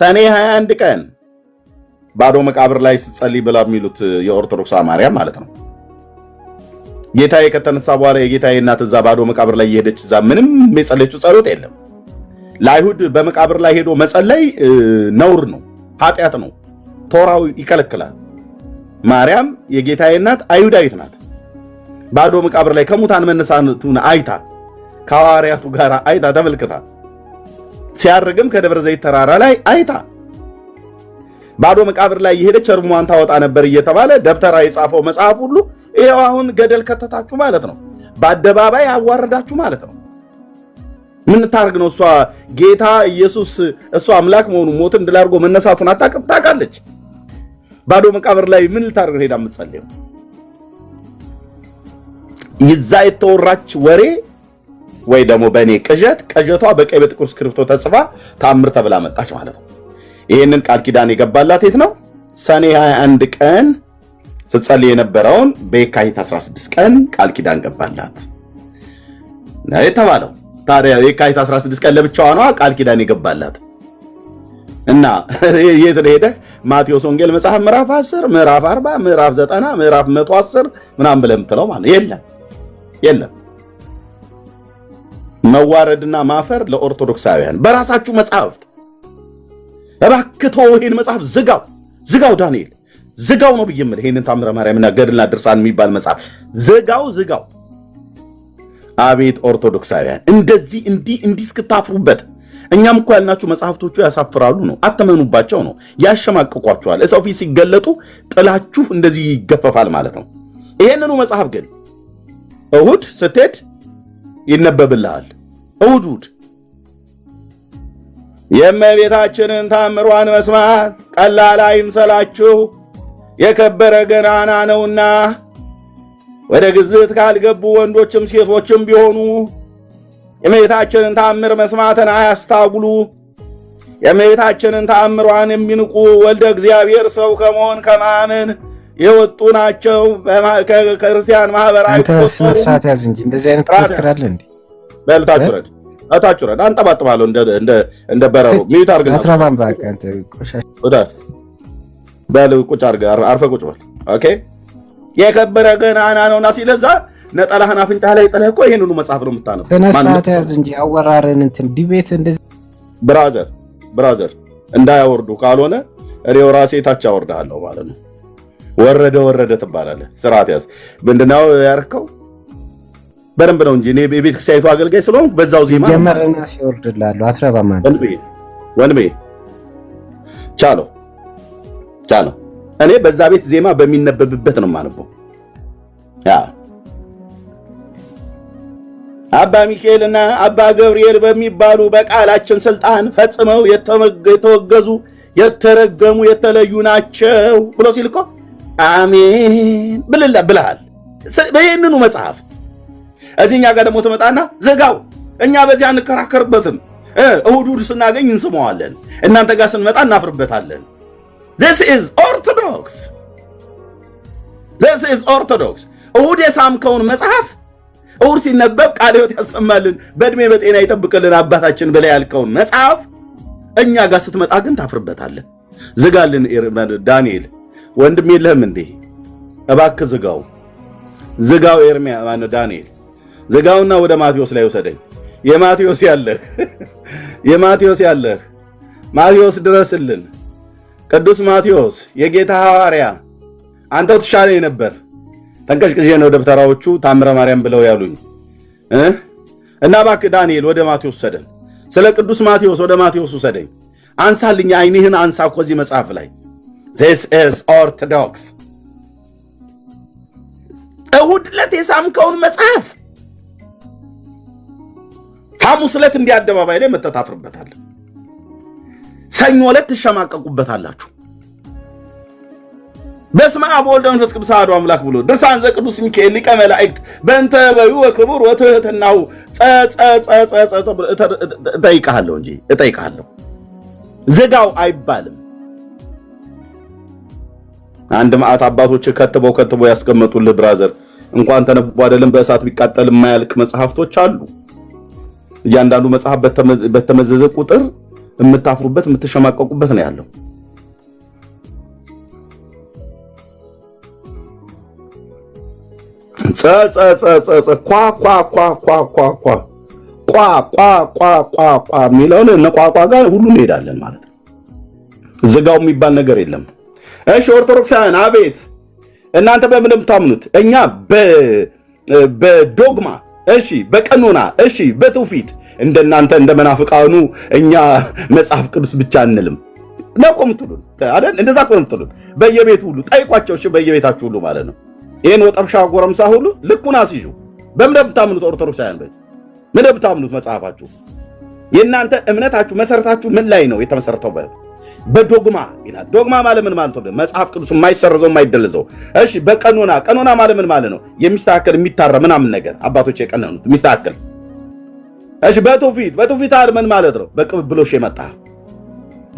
ሰኔ 21 ቀን ባዶ መቃብር ላይ ስትጸልይ ብላ የሚሉት የኦርቶዶክስ ማርያም ማለት ነው። ጌታዬ ከተነሳ በኋላ የጌታዬ እናት እዛ ባዶ መቃብር ላይ የሄደች እዛ ምንም የጸለየችው ጸሎት የለም። ለአይሁድ በመቃብር ላይ ሄዶ መጸለይ ነውር ነው፣ ኃጢአት ነው፣ ቶራው ይከለክላል። ማርያም የጌታዬ እናት አይሁዳዊት ናት። ባዶ መቃብር ላይ ከሙታን መነሳቱን አይታ ከሐዋርያቱ ጋር አይታ ተመልክታ ሲያርግም ከደብረ ዘይት ተራራ ላይ አይታ ባዶ መቃብር ላይ የሄደች እርሟን ታወጣ ነበር እየተባለ ደብተራ የጻፈው መጽሐፍ ሁሉ ይሄው አሁን ገደል ከተታችሁ ማለት ነው። በአደባባይ አዋረዳችሁ ማለት ነው። ምን ታርግ ነው? እሷ ጌታ ኢየሱስ እሷ አምላክ መሆኑ ሞትን ድል አድርጎ መነሳቱን አታውቅም? ታውቃለች። ባዶ መቃብር ላይ ምን ልታርግ ሄዳ የምትጸልየው? ይዛ የተወራች ወሬ ወይ ደግሞ በእኔ ቅዠቷ በቀይ በጥቁር ስክሪፕቶ ተጽፋ ታምር ተብላ መጣች ማለት ነው። ይህንን ቃል ኪዳን የገባላት የት ነው? ሰኔ 21 ቀን ስትጸልይ የነበረውን በየካቲት 16 ቀን ቃል ኪዳን ገባላት ነው የተባለው። ታዲያ የካቲት 16 ቀን ለብቻዋ ነው ቃል ኪዳን የገባላት እና የት ሄደህ ማቴዎስ ወንጌል መጽሐፍ ምዕራፍ 10 ምዕራፍ 40 ምዕራፍ 90 ምዕራፍ 110 ምናምን ብለህ የምትለው ማለት የለም። መዋረድና ማፈር ለኦርቶዶክሳውያን በራሳችሁ መጽሐፍት። እባክህ ተው ይሄን መጽሐፍ ዝጋው ዳንኤል ዝጋው ነው ብዬ የምልህ። ይሄንን ታምረ ማርያምና ገድልና ድርሳን የሚባል መጽሐፍ ዝጋው። አቤት ኦርቶዶክሳውያን እንደዚህ እንዲህ እስክታፍሩበት። እኛም እኮ ያልናችሁ መጽሐፍቶቹ ያሳፍራሉ ነው፣ አተመኑባቸው ነው፣ ያሸማቅቋቸዋል። እሰው ፊት ሲገለጡ ጥላችሁ እንደዚህ ይገፈፋል ማለት ነው። ይሄንኑ መጽሐፍ ግን እሁድ ስትሄድ ይነበብልሃል። እሁድ የእመቤታችንን ታምሯን መስማት ቀላል አይምሰላችሁ፣ የከበረ ገናና ነውና ወደ ግዝት ካልገቡ ወንዶችም ሴቶችም ቢሆኑ የእመቤታችንን ታምር መስማትን አያስታጉሉ። የእመቤታችንን ታምሯን የሚንቁ ወልደ እግዚአብሔር ሰው ከመሆን ከማመን የወጡ ናቸው። ከክርስቲያን ማህበራዊ ስርዓት ያዝ እንጂ እንደዚህ አይነት ትክክራለ እንዴ? በልታችሁ ረድ አንጠባጥባለሁ እንደ በረሮ ሚዩት አርግና አትራባም። በቃ አንተ ቆሻሻ በል ቁጭ አርገ አርፈ ቁጭ በል። ኦኬ የከበረ ገናና ነውና ሲለዛ ነጠላህን አፍንጫ ላይ ጥለህ እኮ ይሄንኑ መጽሐፍ ነው የምታነበው። ስርዓት ያዝ እንጂ አወራረን እንትን ዲቤት እንደዚህ ብራዘር እንዳያወርዱ ካልሆነ እኔው ራሴ ታች አወርዳለሁ ማለት ነው። ወረደ ትባላለህ። ስርዓት ያዝ። ምንድነው ያርከው? በደንብ ነው እንጂ እኔ ቤተ ክርስቲያኒቱ አገልጋይ ስለሆንኩ በዛው ዜማ ጀመረና ሲወርድላሉ አትረባም አንተ ወንቤ ቻለው እኔ በዛ ቤት ዜማ በሚነበብበት ነው የማነበው። አባ ሚካኤልና አባ ገብርኤል በሚባሉ በቃላችን ስልጣን ፈጽመው የተወገዙ የተረገሙ የተለዩ ናቸው ብሎ ሲል እኮ አሜን ብለሃል። በይህንኑ መጽሐፍ እዚህኛ ጋር ደግሞ ትመጣና ዘጋው። እኛ በዚህ አንከራከርበትም። እሁድ ስናገኝ እንስመዋለን፣ እናንተ ጋር ስንመጣ እናፍርበታለን። This is orthodox። እሁድ የሳምከውን መጽሐፍ እሁድ ሲነበብ ቃለ ሕይወት ያሰማልን በእድሜ በጤና ይጠብቅልን አባታችን ብለህ ያልከውን መጽሐፍ እኛ ጋር ስትመጣ ግን ታፍርበታለን። ዝጋልን ዳንኤል ወንድም የለህም እንዴ? እባክህ ዝጋው ኤርሚያ ማነው ዳንኤል ዝጋውና ወደ ማቴዎስ ላይ ወሰደኝ። የማቴዎስ ያለህ ማቴዎስ ድረስልን። ቅዱስ ማቴዎስ የጌታ ሐዋርያ አንተው ትሻለኝ ነበር። ተንቀሽቅሼ ነው ደብተራዎቹ ታምረ ማርያም ብለው ያሉኝ እና እባክህ ዳንኤል ወደ ማቴዎስ ወሰደን። ስለ ቅዱስ ማቴዎስ ወደ ማቴዎስ ወሰደኝ። አንሳልኝ፣ አይንህን አንሳ ከዚህ መጽሐፍ ላይ This is orthodox። እሁድ ዕለት የሳምከውን መጽሐፍ ሐሙስ ዕለት እንዲህ አደባባይ ላይ መተታፍርበታል። ሰኞ ዕለት ትሸማቀቁበታላችሁ። በስመ አብ ወወልድ ወመንፈስ ቅዱስ አሐዱ አምላክ ብሎ ድርሳን ዘቅዱስ ሚካኤል ሊቀ መላእክት በእንተ በዩ ወክቡር ወትሕትናሁ እጠይቅሃለሁ። ዝጋው አይባልም። አንድ ማዕት አባቶች ከትበው ያስቀመጡልህ ብራዘር እንኳን ተነቦ አይደለም በእሳት ቢቃጠል የማያልቅ መጽሐፍቶች አሉ። እያንዳንዱ መጽሐፍ በተመዘዘ ቁጥር የምታፍሩበት የምትሸማቀቁበት ነው ያለው። የሚለውን ነቋቋ ጋር ሁሉ እንሄዳለን ማለት ነው። ዝጋው የሚባል ነገር የለም። እሺ ኦርቶዶክሳውያን አቤት፣ እናንተ በምን የምታምኑት? እኛ በዶግማ እሺ፣ በቀኖና እሺ፣ በትውፊት እንደናንተ እንደ መናፍቃኑ እኛ መጽሐፍ ቅዱስ ብቻ አንልም ነው ቆምጥሉን አይደል? እንደዛ ቆምጥሉን በየቤቱ ሁሉ ጠይቋቸው። እሺ በየቤታችሁ ሁሉ ማለት ነው። ይሄን ወጠብሻ ጎረምሳ ሁሉ ልኩን አስይዙ። በምን እንደምታምኑት ኦርቶዶክሳውያን ምን እንደምታምኑት መጽሐፋችሁ፣ የእናንተ እምነታችሁ መሰረታችሁ ምን ላይ ነው የተመሰረተው? በዶግማ ይላል። ዶግማ ማለት ምን ማለት ነው? መጽሐፍ ቅዱስ የማይሰረዘው የማይደለዘው። እሺ በቀኖና ቀኖና ማለት ምን ማለት ነው? የሚስተካከል የሚታረም ምናምን ነገር አባቶች የቀነኑት የሚስተካከል። እሺ በትውፊት ምን ማለት ነው? በቅብብሎሽ የመጣ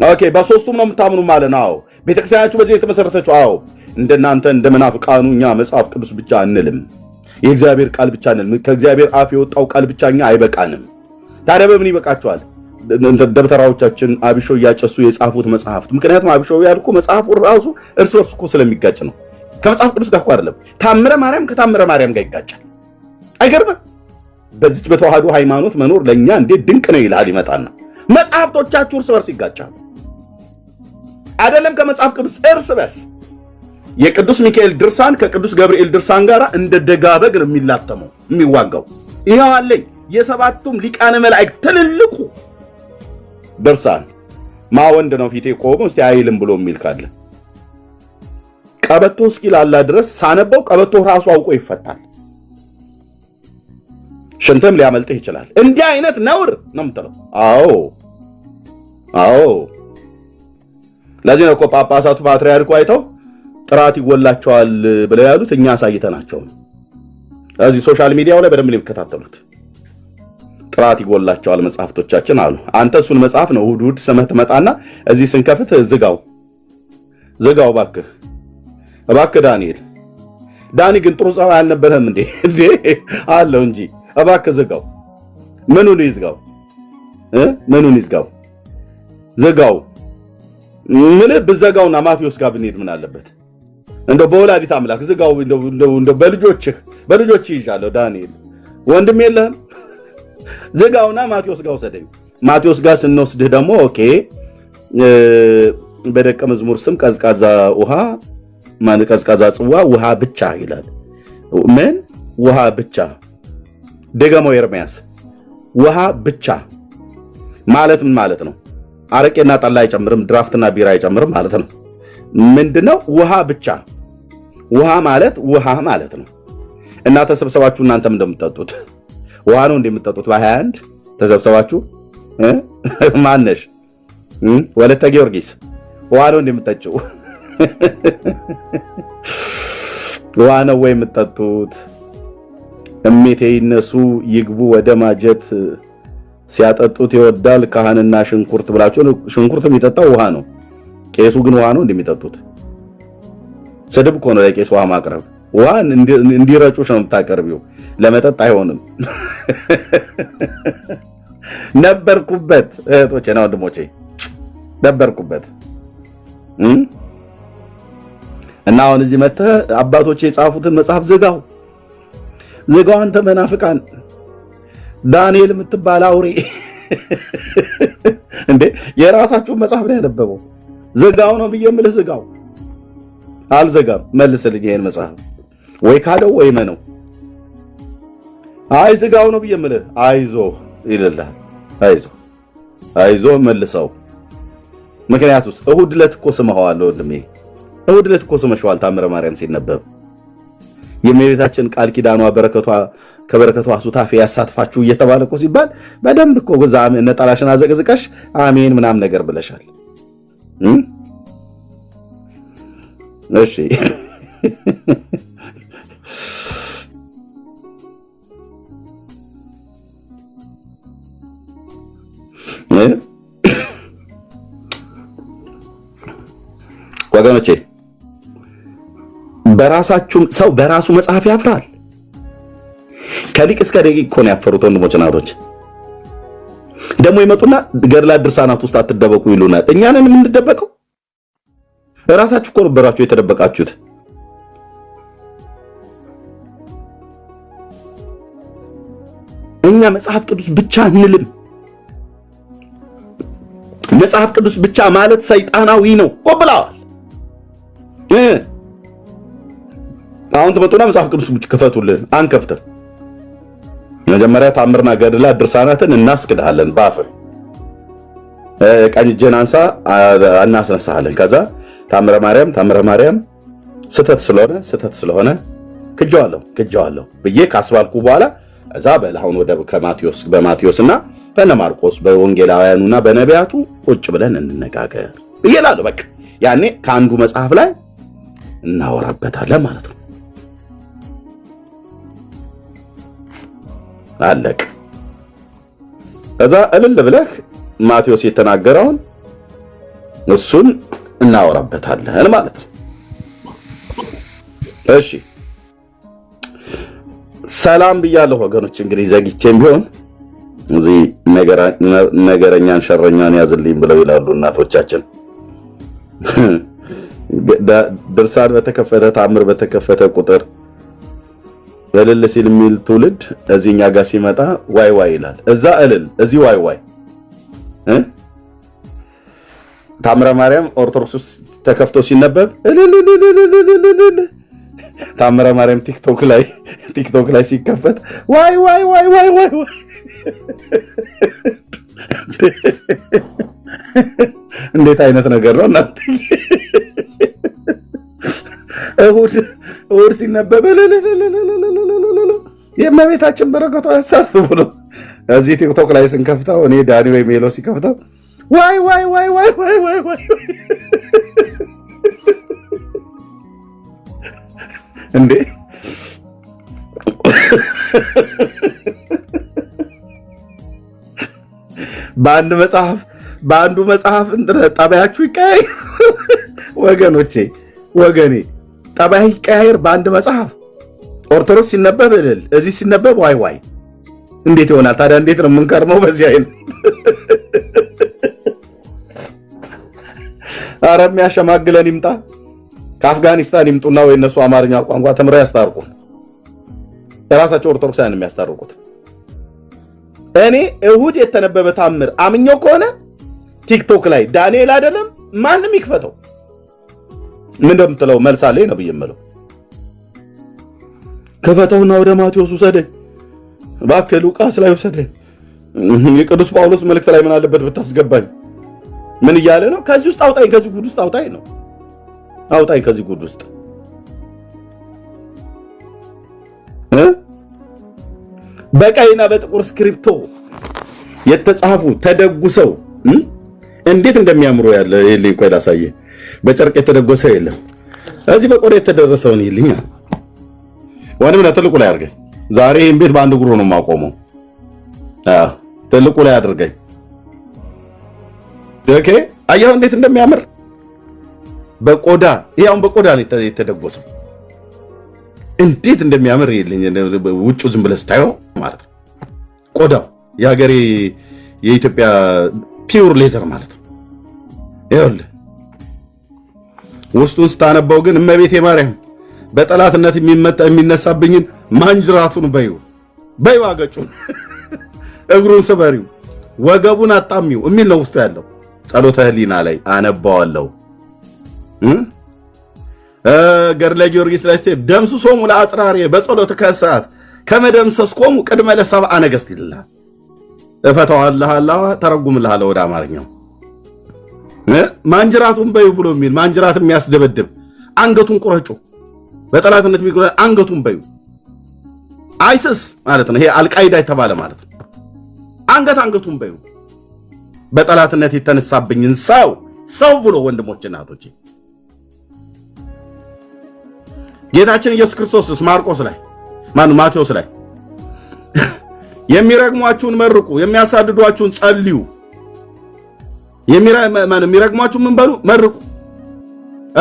ኦኬ። በሶስቱም ነው የምታምኑ ማለት ነው? አዎ። ቤተክርስቲያናችሁ በዚህ የተመሰረተችው? አዎ። እንደናንተ እንደ መናፍቃኑ እኛ መጽሐፍ ቅዱስ ብቻ አንልም፣ የእግዚአብሔር ቃል ብቻ አንልም። ከእግዚአብሔር አፍ የወጣው ቃል ብቻ እኛ አይበቃንም። ታዲያ በምን ይበቃቸዋል? ደብተራዎቻችን አብሾ እያጨሱ የጻፉት መጽሐፍት። ምክንያቱም አብሾ ያልኩ መጽሐፉ ራሱ እርስ በርሱ እኮ ስለሚጋጭ ነው። ከመጽሐፍ ቅዱስ ጋር እኮ አይደለም። ታምረ ማርያም ከታምረ ማርያም ጋር ይጋጫል። አይገርምም? በዚች በተዋህዶ ሃይማኖት መኖር ለእኛ እንዴት ድንቅ ነው ይልሃል። ይመጣና መጽሐፍቶቻችሁ እርስ በርስ ይጋጫሉ። አይደለም ከመጽሐፍ ቅዱስ እርስ በርስ የቅዱስ ሚካኤል ድርሳን ከቅዱስ ገብርኤል ድርሳን ጋር እንደ ደጋበግ ነው የሚላተመው የሚዋጋው። ይሄው አለኝ የሰባቱም ሊቃነ መላእክት ትልልቁ ድርሳን ማወንድ ነው ፊቴ ቆሞ እስቲ አይልም ብሎ የሚል ካለ ቀበቶ እስኪላላ ድረስ ሳነበው ቀበቶ ራሱ አውቆ ይፈታል። ሽንተም ሊያመልጥህ ይችላል። እንዲህ አይነት ነውር ነው የምትለው። አዎ ለዚህ ነው እኮ ጳጳሳቱ ፓትርያርኩ አይተው ጥራት ይጎላቸዋል ብለው ያሉት እኛ አሳይተናቸው ነው። እዚህ ሶሻል ሚዲያው ላይ በደንብ የሚከታተሉት ጥራት ይጎላቸዋል መጽሐፍቶቻችን አሉ። አንተ እሱን መጽሐፍ ነው እሑድ ስመህ ትመጣና እዚህ ስንከፍት ዝጋው እባክህ ዳኒ ግን ጥሩ ጸባይ አልነበረም እንዴ አለው እንጂ እባክህ ዝጋው። ምኑን ይዝጋው? ዝጋው ምን ብዘጋውና ማቴዎስ ጋር ብንሄድ ምን አለበት? እንደው በወላዲት አምላክ ዝጋው። እንደው በልጆች ይዣለሁ። ዳንኤል ወንድም የለህም? ዝጋውና ማቴዎስ ጋር ወሰደኝ። ማቴዎስ ጋር ስንወስድህ ደግሞ ኦኬ በደቀ መዝሙር ስም ቀዝቃዛ ጽዋ ውሃ ብቻ ይላል። ምን ውሃ ብቻ? ደገመው ኤርምያስ። ውሃ ብቻ ማለት ምን ማለት ነው? አረቄና ጠላ አይጨምርም፣ ድራፍትና ቢራ አይጨምርም ማለት ነው። ምንድነው ውሃ ብቻ? ውሃ ማለት ነው። እና ተሰብሰባችሁ እናንተም እንደምትጠጡት ውሃ ነው እንደምትጠጡት በ21 ተሰብሰባችሁ ማነሽ ወለተ ጊዮርጊስ ውሃ ነው እንደምትጠጪው ውሃ ነው ወይ የምትጠጡት? እሜቴ ይነሱ ይግቡ ወደ ማጀት ሲያጠጡት ይወዳል ካህንና ሽንኩርት ብላችሁ። ሽንኩርት የሚጠጣው ውሃ ነው። ቄሱ ግን ውሃ ነው እንደሚጠጡት። ስድብ እኮ ነው ለቄስ ውሃ ማቅረብ። ውሃ እንዲረጩሽ ነው የምታቀርቢው፣ ለመጠጥ አይሆንም። ነበርኩበት እህቶቼና ወንድሞቼ ነበርኩበት። እና አሁን እዚህ መተህ አባቶቼ የጻፉትን መጽሐፍ ዝጋው። አንተ መናፍቃን ዳንኤል የምትባል አውሬ እንዴ የራሳችሁን መጽሐፍ ላይ ያነበበው ዝጋው ነው ብዬ የምልህ ዝጋው። አልዘጋም። መልስልኝ ይሄን መጽሐፍ ወይ ካለው ወይ መነው። አይ ዝጋው ነው ብዬ የምልህ አይዞህ ይልልሃል። አይዞህ መልሰው። ምክንያቱስ እሑድ ዕለት እኮ ስመኸዋል ወንድሜ፣ እሑድ ዕለት እኮ ስመሽዋል ታምረ ማርያም ሲነበብ የእመቤታችን ቃል ኪዳኗ ከበረከቷ ሱታፌ ያሳትፋችሁ እየተባለ እኮ ሲባል በደንብ እኮ ጎዛ ነጠላሽን አዘቅዝቀሽ አሜን ምናምን ነገር ብለሻል። እሺ ወገኖቼ ሰው በራሱ መጽሐፍ ያፍራል። ከሊቅ እስከ ደቂቅ እኮ ነው ያፈሩት ወንድሞች እናቶች። ደግሞ ይመጡና ገድላት ድርሳናት ውስጥ አትደበቁ ይሉናል። እኛንን የምንደበቀው ራሳችሁ እኮ ነበራችሁ የተደበቃችሁት። እኛ መጽሐፍ ቅዱስ ብቻ እንልም። መጽሐፍ ቅዱስ ብቻ ማለት ሰይጣናዊ ነው ብለዋል። አሁን ትመጡና መጽሐፍ ቅዱስ ብቻ ክፈቱልን፣ አንከፍትም። መጀመሪያ ታምርና ገድላት ድርሳናትን እናስክዳለን። ባፍር ቀኝ እጅን አንሳ እናስነሳለን። ከዛ ታምረ ማርያም ስተት ስለሆነ ክጀዋለሁ ብዬ ካስባልኩ በኋላ እዛ በላሁን ወደ በማቴዎስና በነ ማርቆስ በወንጌላውያኑና በነቢያቱ ቁጭ ብለን እንነጋገር ይላሉ። በቃ ያኔ ከአንዱ መጽሐፍ ላይ እናወራበታለን ማለት ነው። አለቅ ከዛ እልል ብለህ ማቴዎስ የተናገረውን እሱን እናወራበታለን ማለት ነው። እሺ ሰላም ብያለሁ ወገኖች። እንግዲህ ዘግቼም ቢሆን እዚህ ነገረኛን ሸረኛን ያዝልኝ ብለው ይላሉ እናቶቻችን። ድርሳን በተከፈተ ታምር በተከፈተ ቁጥር እልል ሲል የሚል ትውልድ እዚህኛ ጋር ሲመጣ ዋይ ዋይ ይላል። እዛ እልል እዚህ ዋይ ዋይ። ታምረ ማርያም ኦርቶዶክስ ተከፍቶ ሲነበብ እልል፣ ታምረ ማርያም ቲክቶክ ላይ ሲከፈት ዋይ ዋይ ዋይ ዋይ ዋይ። እንዴት አይነት ነገር ነው እናንተ! እሁድ ሲነበብ የእመቤታችን በረከቷ ያሳትፍ ብሎ እዚህ ቲክቶክ ላይ ስንከፍተው እኔ ዳኒ ወይ ሜሎ ሲከፍተው ዋይ ዋይ ዋይ ዋይ ዋይ ዋይ ዋይ። እንዴ በአንዱ መጽሐፍ ጠባያችሁ ይቀያየር ወገኔ ጠባይ ይቀያየር። በአንድ መጽሐፍ ኦርቶዶክስ ሲነበብ እልል፣ እዚህ ሲነበብ ዋይ ዋይ። እንዴት ይሆናል ታዲያ? እንዴት ነው የምንከርመው በዚህ አይነት? ኧረ የሚያሸማግለን ይምጣ፣ ከአፍጋኒስታን ይምጡና ወይ እነሱ አማርኛ ቋንቋ ተምረው ያስታርቁን። የራሳቸው ኦርቶዶክሳውያን የሚያስታርቁት። እኔ እሁድ የተነበበ ታምር አምኜው ከሆነ ቲክቶክ ላይ ዳንኤል አይደለም ማንም ይክፈተው። ምን እንደምትለው መልስ አለኝ ነው ብየምለው። ከፈተውና ወደ ማቴዎስ ውሰደኝ እባክህ፣ ሉቃስ ላይ ውሰደኝ፣ የቅዱስ ጳውሎስ መልእክት ላይ ምን አለበት ብታስገባኝ? ምን እያለ ነው? ከዚህ ውስጥ አውጣኝ፣ ከዚህ ጉድ ውስጥ አውጣኝ ነው። አውጣኝ ከዚህ ጉድ ውስጥ። በቀይና በጥቁር ስክሪፕቶ የተጻፉ ተደጉሰው እንዴት እንደሚያምሩ ያለ ይልኝ እንኳን ላሳየ። በጨርቅ የተደጎሰ የለም። እዚህ በቆዳ የተደረሰውን ይልኛ ወንድም ለትልቁ ላይ አድርገኝ። ዛሬ ይሄን ቤት በአንድ እግሩ ነው የማቆመው። ትልቁ ላይ አድርገኝ። ኦኬ፣ አየሁ እንዴት እንደሚያምር በቆዳ ይሄውን በቆዳ ነው የተደጎሰው። እንዴት እንደሚያምር ይልኝ ውጩ ዝም ብለህ ስታየው ማለት ነው። ቆዳው የሀገሬ የኢትዮጵያ ፒውር ሌዘር ማለት ነው። ይኸውልህ ውስጡን ስታነባው ግን እመቤቴ ማርያም በጠላትነት የሚነሳብኝን ማንጅራቱን በይው አገጩን እግሩን ስበሪው ወገቡን አጣሚው የሚል ነው ውስጡ ያለው። ጸሎተ ህሊና ላይ አነባዋለሁ። ገድለ ጊዮርጊስ ላይ ደምስሶሙ ለአጽራሬ በጸሎት ከሰዓት ከመደምሰስኮሙ ቅድመ ለሰብአ ነገሥት ይላል። እፈታዋለሁ ተረጉምልሃለሁ ወደ አማርኛው። ማንጅራቱን በይው ብሎ የሚል ማንጅራት የሚያስደበድብ አንገቱን ቁረጩ፣ በጠላትነት የሚቆራ አንገቱን በይው። አይስስ ማለት ነው። ይሄ አልቃይዳ የተባለ ማለት ነው። አንገቱን በይው። በጠላትነት የተነሳብኝን ሰው ብሎ ወንድሞችና እህቶቼ ጌታችን ኢየሱስ ክርስቶስ ማርቆስ ላይ ማቴዎስ ላይ የሚረግሟችሁን መርቁ፣ የሚያሳድዷችሁን ጸልዩ፣ የሚረግሟችሁን ምን በሉ መርቁ።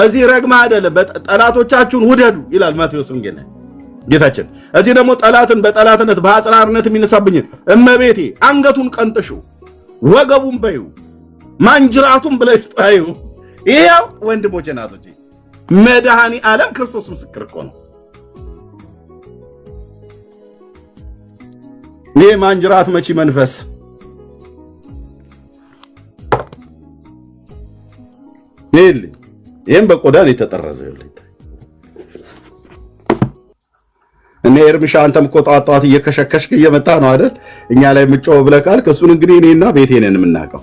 እዚህ ረግማ አይደለም ጠላቶቻችሁን ውደዱ ይላል ማቴዎስ ወንጌል ላይ ጌታችን። እዚህ ደግሞ ጠላትን በጠላትነት በአጽራርነት የሚነሳብኝን እመቤቴ አንገቱን ቀንጥሹ፣ ወገቡን በዩ ማንጅራቱን ብለሽ ጣዩ። ይሄው ወንድሞቼ ናቶቼ መድኃኒ ዓለም ክርስቶስ ምስክር እኮ ነው። ይሄ ማንጅራት መቺ መንፈስ ይሄን በቆዳን የተጠረዘው ይልኝ እኔ ኤርሚሻ አንተም እኮ ጧት እየከሸከሽክ እየመጣ ነው አይደል? እኛ ላይ ምጮህ ብለካል። ከሱን እንግዲህ እኔና ቤቴ ነን የምናውቀው።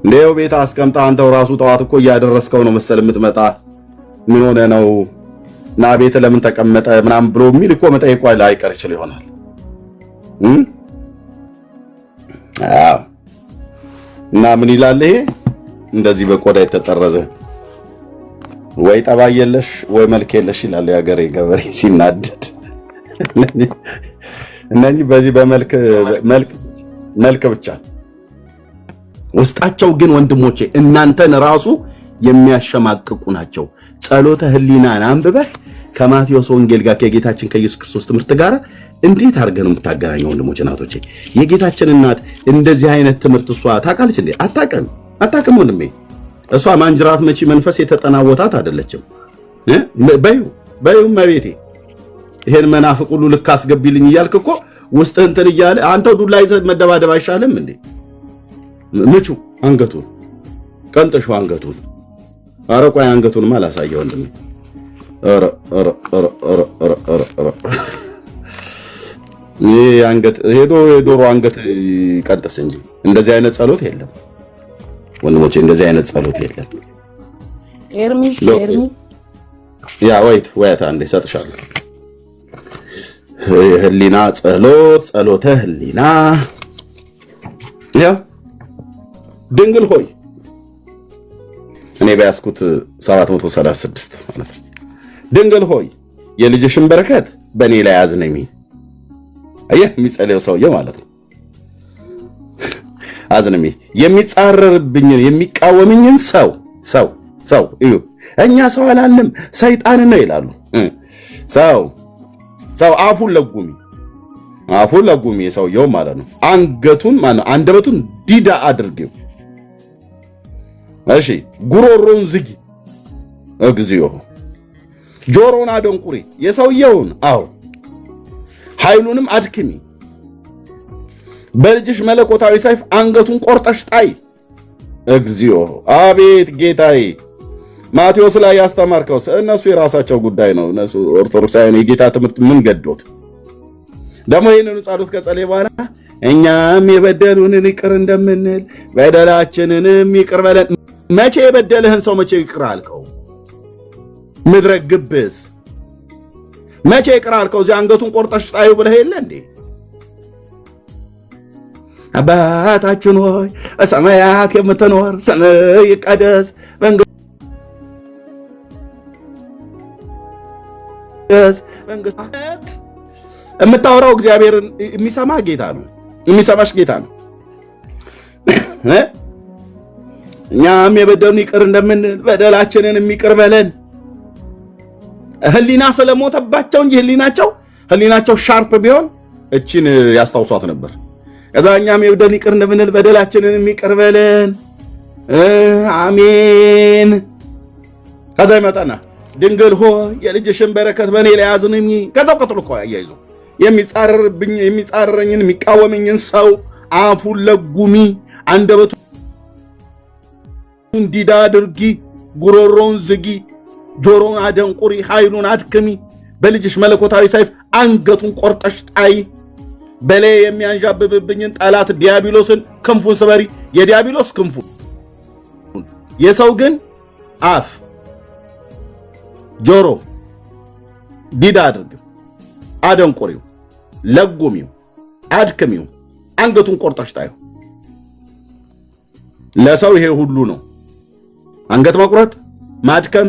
እንደው ቤት አስቀምጣ አንተው ራሱ ጧት እኮ እያደረስከው ነው መሰል የምትመጣ። ምን ሆነ ነው ና ቤት ለምን ተቀመጠ ምናምን ብሎ የሚል እኮ መጠየቁ አይቀር ይችል ይሆናል። አዎ እና ምን ይላል ይሄ እንደዚህ በቆዳ የተጠረዘ ወይ ጠባይ የለሽ ወይ መልክ የለሽ ይላል የሀገሬ ገበሬ ሲናደድ። እነኚህ በዚህ በመልክ ብቻ ውስጣቸው ግን ወንድሞቼ እናንተን ራሱ የሚያሸማቅቁ ናቸው። ጸሎተ ህሊናን አንብበህ ከማቴዎስ ወንጌል ጋር ከጌታችን ከኢየሱስ ክርስቶስ ትምህርት ጋር እንዴት አድርገን የምታገናኘው? ወንድሞቼ እናቶቼ የጌታችን እናት እንደዚህ አይነት ትምህርት እሷ ታውቃለች እንዴ? አታውቅም ወንድሜ። እሷ ማንጅራት መቺ መንፈስ የተጠናወታት አይደለችም። በዩ መቤቴ ይሄን መናፍቅ ሁሉ ልክ አስገቢልኝ እያልክ እኮ ውስጥ እንትን እያለ አንተው ዱላ ይዘህ መደባደብ አይሻልም እንዴ? ምቹ አንገቱን ቀንጥሹ አንገቱን። ኧረ ቆይ አንገቱንማ አላሳየው ወንድሜ። ይሄ አንገት ሄዶ የዶሮ አንገት ቀንጥስ እንጂ እንደዚህ አይነት ጸሎት የለም ወንድሞቼ፣ እንደዚህ አይነት ጸሎት የለም። ኤርሚ ያ ወይት አንዴ ሰጥሻለሁ። ህሊና ጸሎተ ህሊና ያ ድንግል ሆይ እኔ በያዝኩት 736 ማለት ነው። ድንግል ሆይ የልጅሽን በረከት በእኔ ላይ አዝነሚ። አየህ የሚጸልየው ሰውዬ ማለት ነው። አዝነሚ የሚጻረርብኝን የሚቃወምኝን ሰው እዩ። እኛ ሰው አላለም ሰይጣን ነው ይላሉ። ሰው አፉን ለጉሚ ሰውየው ማለት ነው። አንደበቱን ዲዳ አድርጊው። እሺ ጉሮሮን ዝጊ። እግዚኦ ጆሮን አደንቁሪ የሰውየውን። አዎ ኃይሉንም አድክሚ። በልጅሽ መለኮታዊ ሰይፍ አንገቱን ቆርጠሽ ጣይ። እግዚኦ አቤት ጌታዬ። ማቴዎስ ላይ ያስተማርከው እነሱ የራሳቸው ጉዳይ ነው። እነሱ ኦርቶዶክሳውያን የጌታ ትምህርት ምን ገዶት ደግሞ ይህንኑ ጸሎት ከጸለይ በኋላ እኛም የበደሉንን ይቅር እንደምንል በደላችንንም ይቅር በለን። መቼ የበደልህን ሰው መቼ ይቅር አልከው? ምድረ ግብስ መቼ ይቅር አልከው? እዚህ አንገቱን ቆርጠሽ ጣዩ ብለህ የለ እንዴ? አባታችን ሆይ በሰማያት የምትኖር ስምህ ይቀደስ፣ መንግሥት የምታወራው እግዚአብሔርን የሚሰማ ጌታ ነው፣ የሚሰማሽ ጌታ ነው። እኛም የበደሉን ይቅር እንደምንል በደላችንን የሚቅር በለን። ህሊና ስለሞተባቸው እንጂ ህሊናቸው ሻርፕ ቢሆን እቺን ያስታውሷት ነበር። ከዛ እኛም የበደሉን ይቅር እንደምንል በደላችንን የሚቅር በለን። አሜን። ከዛ ይመጣና ድንግል ሆይ የልጅሽን በረከት በእኔ ላይ አዝንኝ። ከዛው ቀጥሎ እኮ አያይዞ የሚጻረረኝን የሚቃወመኝን ሰው አፉን ለጉሚ፣ አንደበቱን ዲዳ አድርጊ፣ ጉሮሮውን ዝጊ፣ ጆሮውን አደንቁሪ፣ ኃይሉን አድክሚ። በልጅሽ መለኮታዊ ሰይፍ አንገቱን ቆርጠሽ ጣይ። በላይ የሚያንዣብብብኝን ጠላት ዲያብሎስን ክንፉን ስበሪ። የዲያብሎስ ክንፉን የሰው ግን አፍ ጆሮ ዲዳ አድርጊው፣ አደንቁሪው፣ ለጉሚው፣ አድክሚው፣ አንገቱን ቆርጠሽ ጣዩ። ለሰው ይሄ ሁሉ ነው። አንገት መቁረጥ፣ ማድከም፣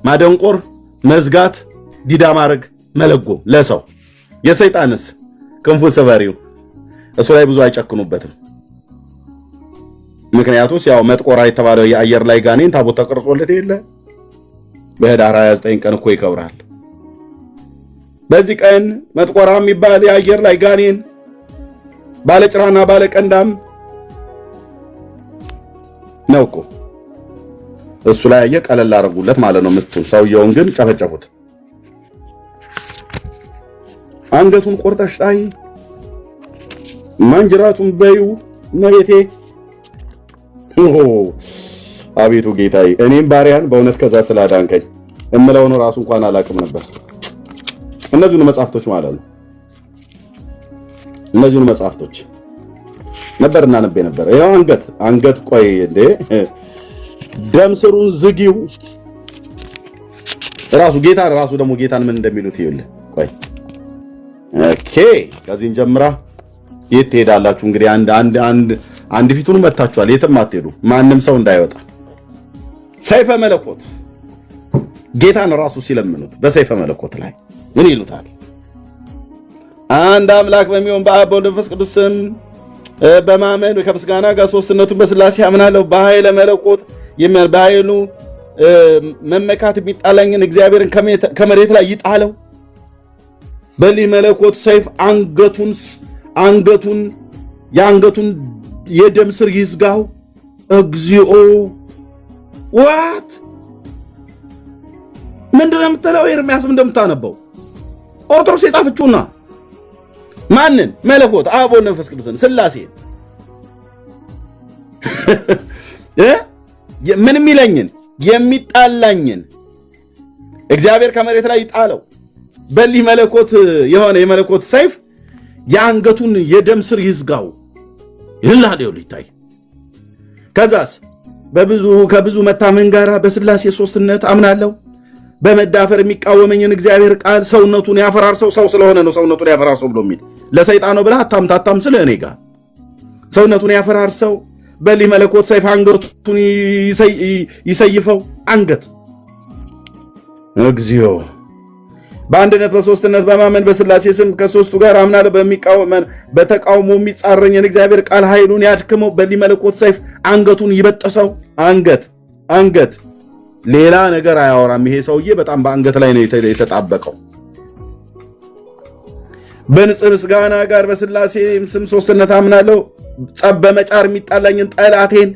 ማደንቆር፣ መዝጋት፣ ዲዳ ማድረግ፣ መለጎም ለሰው። የሰይጣንስ ክንፉን ስበሪው። እሱ ላይ ብዙ አይጨክኑበትም። ምክንያቱስ ያው መጥቆራ የተባለው የአየር ላይ ጋኔን ታቦት ተቀርጾለት የለ በህዳር 29 ቀን እኮ ይከብራል። በዚህ ቀን መጥቆራ የሚባል የአየር ላይ ጋኔን ባለጭራና ባለቀንዳም ነው እኮ እሱ ላይ ያየ ቀለል አደረጉለት ማለት ነው ምቱን። ሰውየውን ግን ጨፈጨፉት። አንገቱን ቆርጠሽ ጣይ ማንጅራቱን በዩ መቤቴ። አቤቱ ጌታዬ እኔም ባሪያን በእውነት ከዛ ስላዳንከኝ እምለውን ራሱ እንኳን አላቅም ነበር። እነዚህን መጽሐፍቶች ማለት ነው እነዚህን መጽሐፍቶች ነበርና ነበር ነበር። ያው አንገት ቆይ እንዴ ደም ስሩን ዝጊው ራሱ ጌታ ራሱ ደግሞ ጌታን ምን እንደሚሉት ይኸውልህ። ቆይ ኦኬ ከዚህን ጀምራ የት ትሄዳላችሁ እንግዲህ? አንድ ፊቱን መታችኋል፣ የትም አትሄዱ፣ ማንም ሰው እንዳይወጣ። ሰይፈ መለኮት ጌታን ራሱ ሲለምኑት በሰይፈ መለኮት ላይ ምን ይሉታል? አንድ አምላክ በሚሆን በአብ በወልድ በመንፈስ ቅዱስ ስም በማመን ከምስጋና ጋር ሶስትነቱን በስላሴ አምናለሁ። በኃይለ መለኮት በኃይሉ መመካት የሚጣላኝን እግዚአብሔርን ከመሬት ላይ ይጣለው። በሊህ መለኮት ሰይፍ የአንገቱን የደም ስር ይዝጋው። እግዚኦ ዋት ምንድነው የምትለው? ኤርምያስ እንደምታነበው ኦርቶዶክስ የጻፈችውና ማንን? መለኮት አብ ወልድ መንፈስ ቅዱስን ስላሴን ምንም ይለኝን የሚጣላኝን እግዚአብሔር ከመሬት ላይ ይጣለው። በሊህ መለኮት የሆነ የመለኮት ሰይፍ የአንገቱን የደም ስር ይዝጋው ይላል ይታይ። ከዛስ ከብዙ መታመን ጋር በስላሴ ሶስትነት አምናለሁ። በመዳፈር የሚቃወመኝን እግዚአብሔር ቃል ሰውነቱን ያፈራርሰው። ሰው ስለሆነ ነው ሰውነቱን ያፈራርሰው ብሎ የሚል ለሰይጣን ነው ብለህ አታምታታም። ስለ እኔ ጋር ሰውነቱን ያፈራርሰው። በሊህ መለኮት ሰይፍ አንገቱን ይሰይፈው። አንገት እግዚኦ በአንድነት በሶስትነት በማመን በስላሴ ስም ከሶስቱ ጋር አምናለሁ። በተቃውሞ የሚጻረኝን እግዚአብሔር ቃል ኃይሉን ያድክመው። በሊህ መለኮት ሰይፍ አንገቱን ይበጥሰው። አንገት ሌላ ነገር አያወራም። ይሄ ሰውዬ በጣም በአንገት ላይ ነው የተጣበቀው። በንጽህ ምስጋና ጋር በስላሴ ስም ሶስትነት አምናለሁ። ጸብ በመጫር የሚጣላኝን ጠላቴን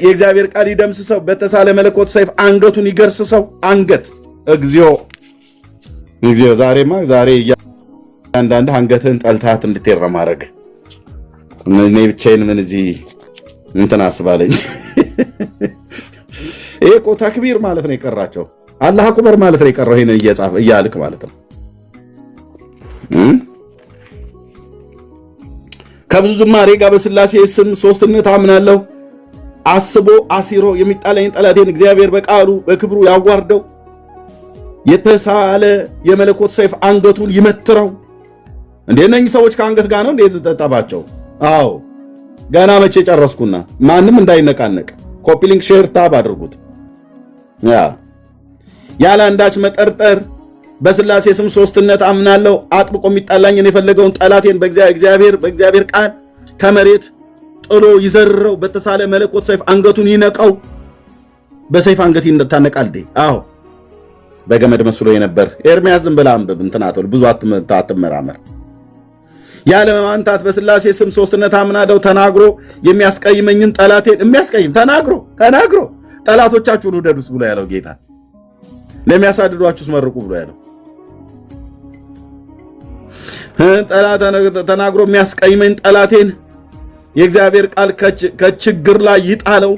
የእግዚአብሔር ቃል ይደምስሰው። በተሳለ መለኮት ሰይፍ አንገቱን ይገርስሰው። አንገት እግዚኦ ዛሬ እያንዳንድ አንገትህን ጠልታት እንድትሄድ ማድረግ እኔ ብቻዬን ምን እዚህ እንትን አስባለኝ። ይሄ እኮ ተክቢር ማለት ነው የቀራቸው። አላህ አክበር ማለት ነው የቀረው። ይሄን እያልክ ማለት ነው። ከብዙ ዝማሬ ጋር በስላሴ ስም ሶስትነት አምናለሁ። አስቦ አሲሮ የሚጣለኝ ጠላቴን እግዚአብሔር በቃሉ በክብሩ ያዋርደው። የተሳለ የመለኮት ሰይፍ አንገቱን ይመትረው። እነኚህ ሰዎች ከአንገት ጋር ነው እንዴ ተጠባቸው? አዎ ገና መቼ ጨረስኩና ማንም እንዳይነቃነቅ ኮፒ ሊንክ ሼር ታብ አድርጉት። ያለ አንዳች መጠርጠር በስላሴ ስም ሶስትነት አምናለሁ። አጥብቆ የሚጣላኝን የፈለገውን ጠላቴን በእግዚአብሔር ቃል ከመሬት ጥሎ ይዘርረው። በተሳለ መለኮት ሰይፍ አንገቱን ይነቀው። በሰይፍ አንገት ይታነቃል። አዎ በገመድ መስሎ የነበር ኤርምያስ ዝም ብለህ አንብብ። እንትን አትበል፣ ብዙ አትመራመር። ያለ መማንታት በስላሴ ስም ሶስትነት አምናለሁ። ተናግሮ የሚያስቀይመኝን ጠላቴን ተናግሮ ጠላቶቻችሁን ውደዱስ ብሎ ያለው ጌታ፣ ለሚያሳድዷችሁስ መርቁ ብሎ ያለው ተናግሮ የሚያስቀይመኝ ጠላቴን የእግዚአብሔር ቃል ከችግር ላይ ይጣለው።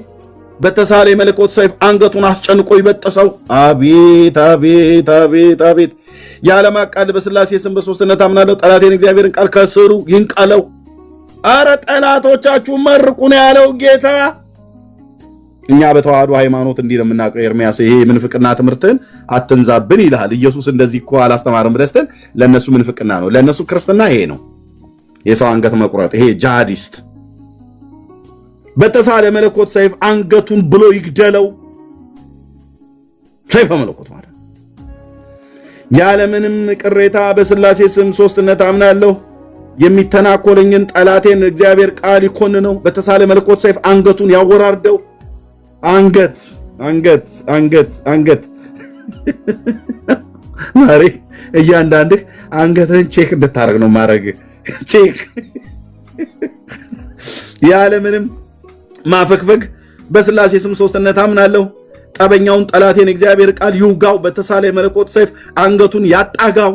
በተሳለ የመለኮት ሰይፍ አንገቱን አስጨንቆ ይበጠሰው። አቤት አቤት አቤት አቤት! ያለማቃል በስላሴ ስም በሶስትነት አምናለሁ። ጠላቴን እግዚአብሔርን ቃል ከስሩ ይንቀለው። አረ ጠላቶቻችሁ መርቁ ነው ያለው ጌታ። እኛ በተዋህዶ ሃይማኖት እንዲህ ነው የምናውቀው። ኤርምያስ ይሄ ምንፍቅና ትምህርትን አትንዛብን ይልሃል። ኢየሱስ እንደዚህ እኮ አላስተማርም ብለስተን ለነሱ ምንፍቅና ነው፣ ለነሱ ክርስትና ይሄ ነው። የሰው አንገት መቁረጥ፣ ይሄ ጂሃዲስት። በተሳለ መለኮት ሰይፍ አንገቱን ብሎ ይግደለው። ሰይፈ መለኮት ማለት ያለምንም ቅሬታ በስላሴ ስም ሶስትነት አምናለሁ። የሚተናኮለኝን ጠላቴን እግዚአብሔር ቃል ይኮንነው። በተሳለ መለኮት ሰይፍ አንገቱን ያወራርደው። አንገት አንገት አንገት አንገት ዛሬ እያንዳንድህ አንገትህን ቼክ እንድታረግ ነው ማድረግ። ቼክ ያለምንም ማፈግፈግ በስላሴ ስም ሶስትነት አምናለሁ። ጠበኛውን ጠላቴን እግዚአብሔር ቃል ይውጋው፣ በተሳለ የመለኮት ሰይፍ አንገቱን ያጣጋው።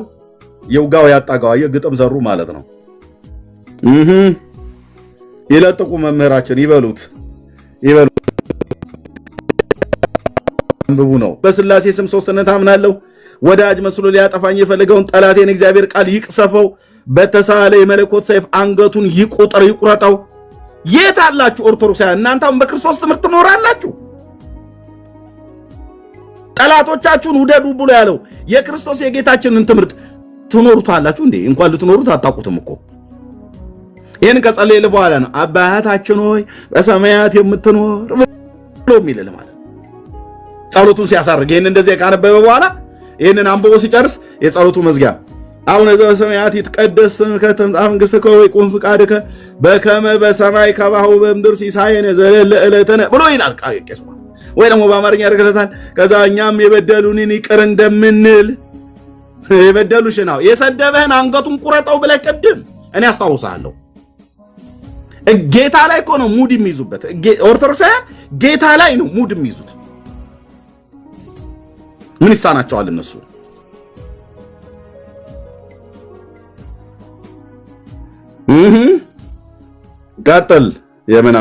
ይውጋው ያጣጋው። ግጥም ሰሩ ማለት ነው። ይለጥቁ መምህራችን ይበሉት አንብቡ ነው። በስላሴ ስም ሶስትነት አምናለሁ። ወዳጅ መስሎ ሊያጠፋኝ የፈለገውን ጠላቴን እግዚአብሔር ቃል ይቅሰፈው፣ በተሳለ የመለኮት ሰይፍ አንገቱን ይቁረጠው። የት አላችሁ ኦርቶዶክሳውያን? እናንተም በክርስቶስ ትምህርት ትኖራላችሁ። ጠላቶቻችሁን ውደዱ ብሎ ያለው የክርስቶስ የጌታችንን ትምህርት ትኖሩታላችሁ እንዴ? እንኳን ልትኖሩት አታውቁትም እኮ። ይህን ከጸለይን በኋላ ነው አባታችን ሆይ በሰማያት የምትኖር ብሎ የሚልል ማለት ጸሎቱን ሲያሳርግ። ይህን እንደዚህ ካነበበ በኋላ ይህንን አንብቦ ሲጨርስ የጸሎቱ መዝጊያ አቡነ ዘበሰማያት ይትቀደስ ስምከ ትምጻእ መንግሥትከ ወይኩን ፍቃድከ በከመ በሰማይ ከማሁ በምድር ሲሳየነ ዘለለ ዕለትነ ብሎ ይላል ቄስ። ወይ ደግሞ በአማርኛ ያደርግለታል። ከዛ እኛም የበደሉንን ይቅር እንደምንል የበደሉሽ ነው የሰደበህን አንገቱን ቁረጠው ብለህ ቅድም እኔ አስታውሳለሁ። ጌታ ላይ እኮ ነው ሙድ የሚይዙበት። ኦርቶዶክሳውያን ጌታ ላይ ነው ሙድ የሚይዙት። ምን ይሳናቸዋል እነሱ? ቀጥል። የምን